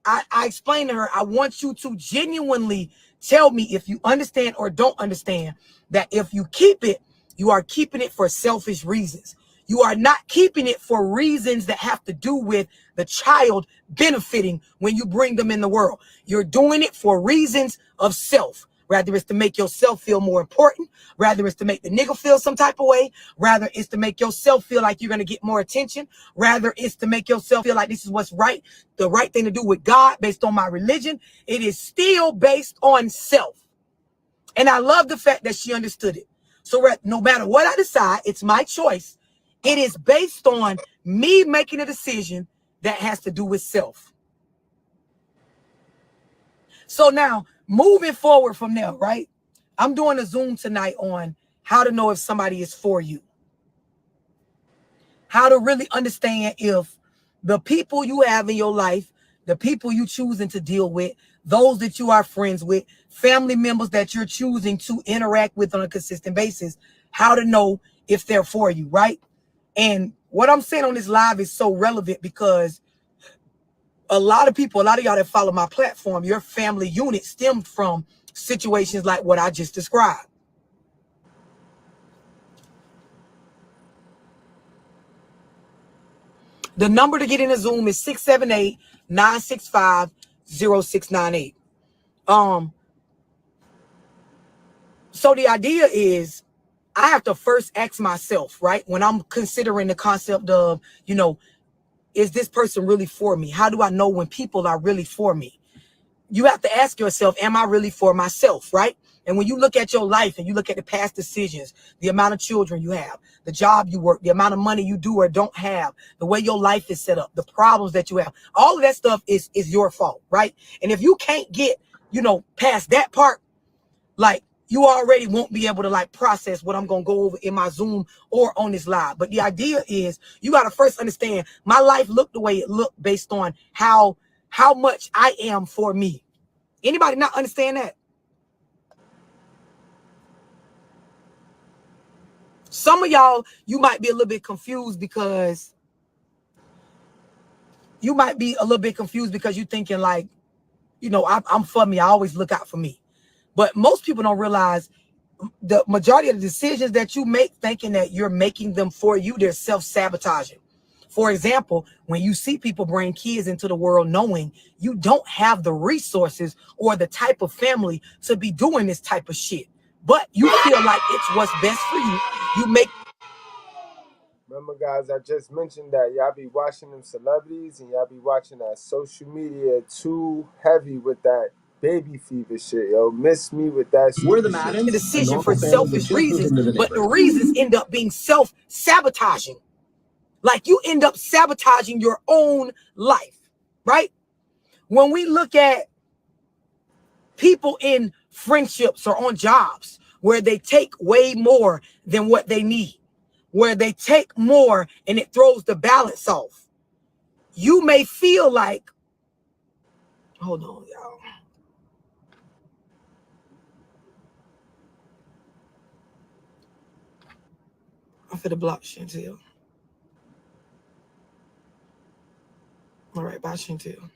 I explained to her, I want you to genuinely tell me if you understand or don't understand that if you keep it, you are keeping it for selfish reasons. You are not keeping it for reasons that have to do with the child benefiting when you bring them in the world. You're doing it for reasons of self. Rather it's to make yourself feel more important. Rather it's to make the nigga feel some type of way. Rather it's to make yourself feel like you're going to get more attention. Rather it's to make yourself feel like this is what's right, the right thing to do with God based on my religion. It is still based on self. And I love the fact that she understood it. So no matter what I decide, it's my choice. It is based on me making a decision that has to do with self. So now, moving forward from there, right? I'm doing a Zoom tonight on how to know if somebody is for you. How to really understand if the people you have in your life, the people you choosing to deal with, those that you are friends with, family members that you're choosing to interact with on a consistent basis, how to know if they're for you, right? And what I'm saying on this live is so relevant because a lot of y'all that follow my platform, your family unit stemmed from situations like what I just described. The number to get in a Zoom is 678-965-0698. So the idea is I have to first ask myself, right? When I'm considering the concept of, is this person really for me? How do I know when people are really for me? You have to ask yourself, am I really for myself, right? And when you look at your life and you look at the past decisions, the amount of children you have, the job you work, the amount of money you do or don't have, the way your life is set up, the problems that you have, all of that stuff is your fault, right? And if you can't get, past that part, like you already won't be able to like process what I'm going to go over in my Zoom or on this live. But the idea is you got to first understand my life looked the way it looked based on how much I am for me. Anybody not understand that? Some of y'all, you might be a little bit confused because you're thinking like, I'm for me. I always look out for me. But most people don't realize the majority of the decisions that you make thinking that you're making them for you, they're self-sabotaging. For example, when you see people bring kids into the world knowing you don't have the resources or the type of family to be doing this type of shit, but you feel like it's what's best for you, you make... Remember, guys, I just mentioned that y'all be watching them celebrities and y'all be watching that social media too heavy with that baby fever shit, yo. Miss me with that shit. We're the Maddens, decision for selfish reasons, but the reasons end up being self-sabotaging. Like you end up sabotaging your own life, right? When we look at people in friendships or on jobs where they take way more than what they need, where they take more and it throws the balance off, you may feel like, hold on, y'all. I'm finna block Chantel. All right, bye, Chantel.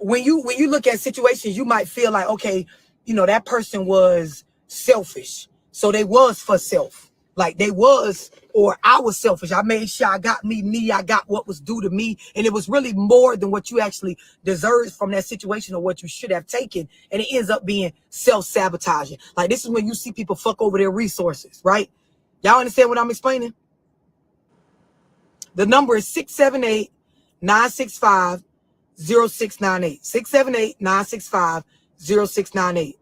when you look at situations, you might feel like, okay, you know, that person was selfish. So they was for self. Like they was, or I was selfish. I made sure I got me, I got what was due to me. And it was really more than what you actually deserved from that situation or what you should have taken. And it ends up being self-sabotaging. Like this is when you see people fuck over their resources, right? Y'all understand what I'm explaining? The number is 678-965-0698. 678-965-0698.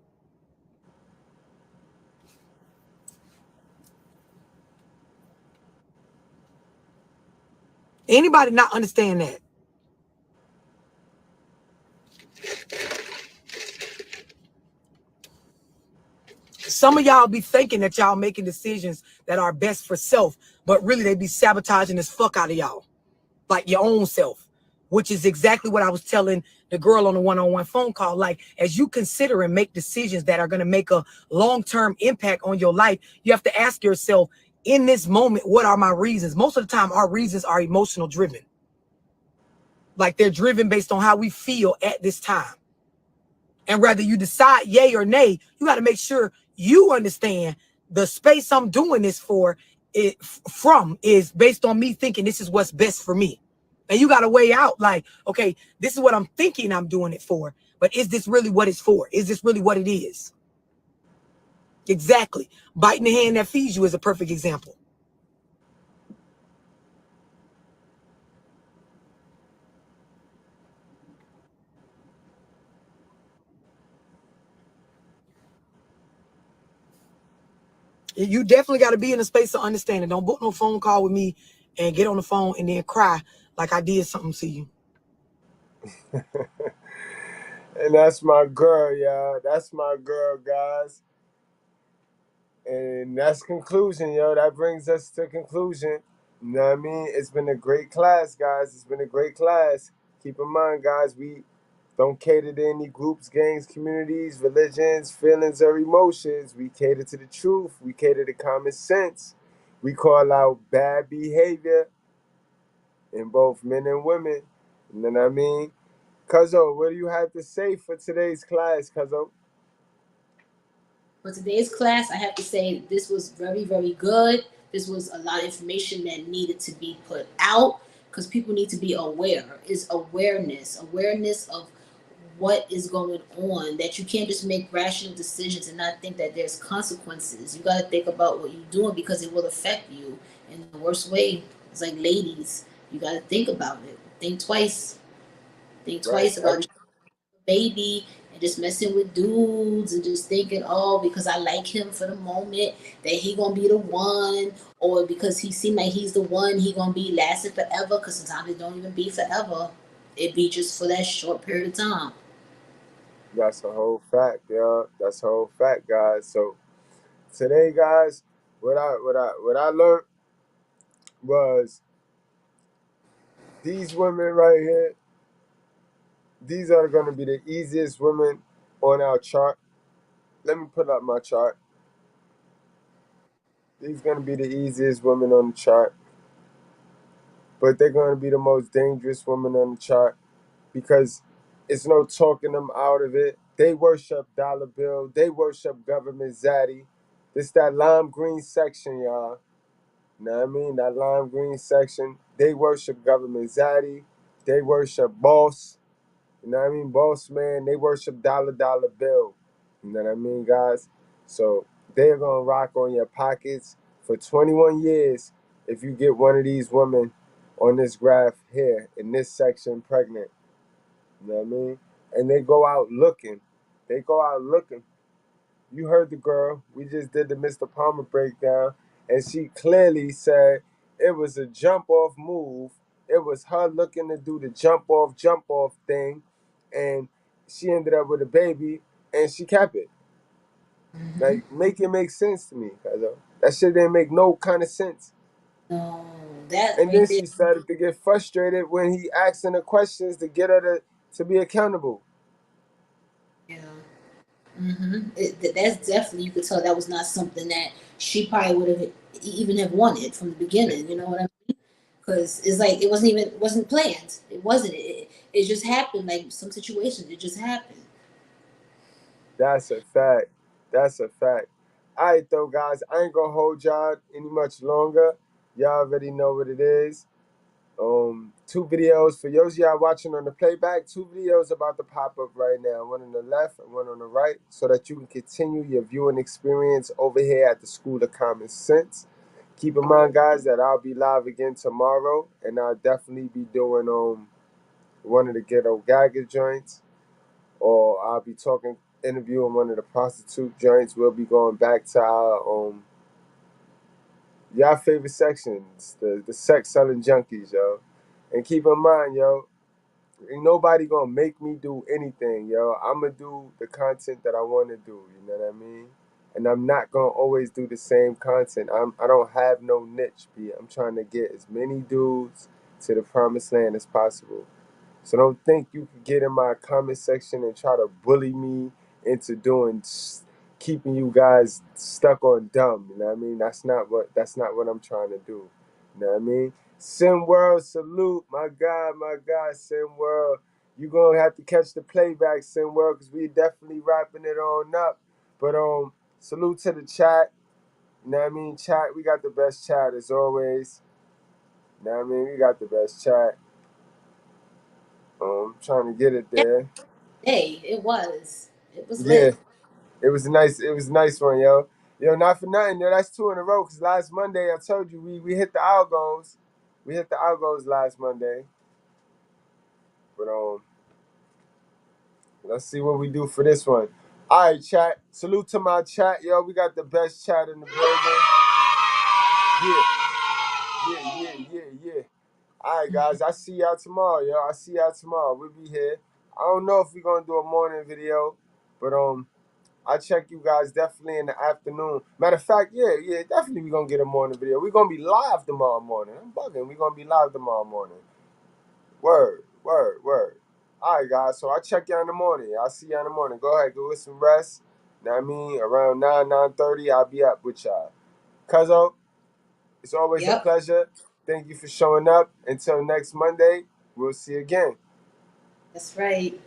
Anybody not understand that? Some of y'all be thinking that y'all making decisions that are best for self, but really they be sabotaging this fuck out of y'all. Like your own self, which is exactly what I was telling the girl on the one-on-one phone call. Like, as you consider and make decisions that are going to make a long-term impact on your life, you have to ask yourself, in this moment, what are my reasons? Most of the time, our reasons are emotional driven. Like they're driven based on how we feel at this time. And whether you decide yay or nay, you got to make sure you understand the space I'm doing this for is based on me thinking this is what's best for me. And you got to weigh out like, okay, this is what I'm thinking I'm doing it for, but is this really what it's for? Is this really what it is? Exactly. Biting the hand that feeds you is a perfect example. You definitely got to be in a space of understanding. Don't book no phone call with me and get on the phone and then cry like I did something to you. And that's my girl, y'all. That's my girl, guys. And that's conclusion, yo. That brings us to conclusion. You know what I mean? It's been a great class, guys. It's been a great class. Keep in mind, guys, we don't cater to any groups, gangs, communities, religions, feelings, or emotions. We cater to the truth. We cater to common sense. We call out bad behavior in both men and women. You know what I mean? Cuzzo, what do you have to say for today's class, Cuzzo? For today's class, I have to say this was very, very good. This was a lot of information that needed to be put out because people need to be aware. It's awareness of what is going on, that you can't just make rational decisions and not think that there's consequences. You got to think about what you're doing because it will affect you in the worst way. It's like, ladies, you got to think about it. Think twice. Think twice about your baby and just messing with dudes and just thinking, oh, because I like him for the moment, that he gonna be the one, or because he seemed like he's the one, he gonna be lasting forever, because sometimes it don't even be forever. It be just for that short period of time. That's a whole fact, yeah. That's a whole fact, guys. So today, guys, what I learned was these women right here. These are going to be the easiest women on our chart. Let me put up my chart. These are going to be the easiest women on the chart, but they're going to be the most dangerous women on the chart because it's no talking them out of it. They worship dollar bill. They worship government zaddy. This that lime green section, y'all. You know what I mean? That lime green section. They worship government zaddy. They worship boss. You know what I mean? Boss man. They worship dollar bill. You know what I mean, guys? So they're going to rock on your pockets for 21 years if you get one of these women on this graph here in this section pregnant. You know what I mean? And they go out looking. They go out looking. You heard the girl. We just did the Mr. Palmer breakdown. And she clearly said it was a jump off move. It was her looking to do the jump off thing. And she ended up with a baby and she kept it. Like, make it make sense to me. That shit didn't make no kind of sense. No, that And right then there. she started to get frustrated when he asking her questions to get her to be accountable. Yeah. That's definitely, you could tell that was not something that she probably would have even have wanted from the beginning. You know what I mean? Because it's like it wasn't planned. It wasn't. it just happened. Like some situations, it just happened. That's a fact. That's a fact. All right, though, guys. I ain't gonna hold y'all any much longer. Y'all already know what it is. 2 videos for those of y'all watching on the playback. 2 videos about to pop up right now. One on the left and one on the right, so that you can continue your viewing experience over here at the School of Common Sense. Keep in mind, guys, that I'll be live again tomorrow, and I'll definitely be doing one of the ghetto gagger joints, or I'll be interviewing one of the prostitute joints. We'll be going back to our y'all favorite sections, the sex selling junkies, yo. And keep in mind, yo, ain't nobody gonna make me do anything, yo. I'ma do the content that I wanna do, you know what I mean? And I'm not gonna always do the same content. I don't have no niche, B. I'm trying to get as many dudes to the promised land as possible. So don't think you can get in my comment section and try to bully me into keeping you guys stuck on dumb. You know what I mean? That's not what I'm trying to do. You know what I mean? Sim World, salute, my God, Sim World. You gonna have to catch the playback, Sim World, because we definitely wrapping it on up. But salute to the chat. You know what I mean? Chat, we got the best chat as always. You know what I mean? We got the best chat. Trying to get it there. Hey, it was Yeah, lit. it was a nice one, yo. Yo, not for nothing, yo. That's 2 in a row. Cause last Monday I told you we hit the algos. We hit the algos last Monday. But let's see what we do for this one. All right, chat. Salute to my chat, yo. We got the best chat in the building. Yeah. All right, guys. I see y'all tomorrow, yo. I see y'all tomorrow. We'll be here. I don't know if we're gonna do a morning video, but I'll check you guys definitely in the afternoon. Matter of fact, yeah, definitely we're gonna get a morning video. We're gonna be live tomorrow morning. I'm bugging. We're gonna be live tomorrow morning. Word. All right, guys. So I'll check y'all in the morning. I'll see y'all in the morning. Go ahead, go get some rest. Know what I mean? Around 9:30, I'll be up with y'all. Cuzzo, it's always a pleasure. Thank you for showing up. Until next Monday, we'll see you again. That's right.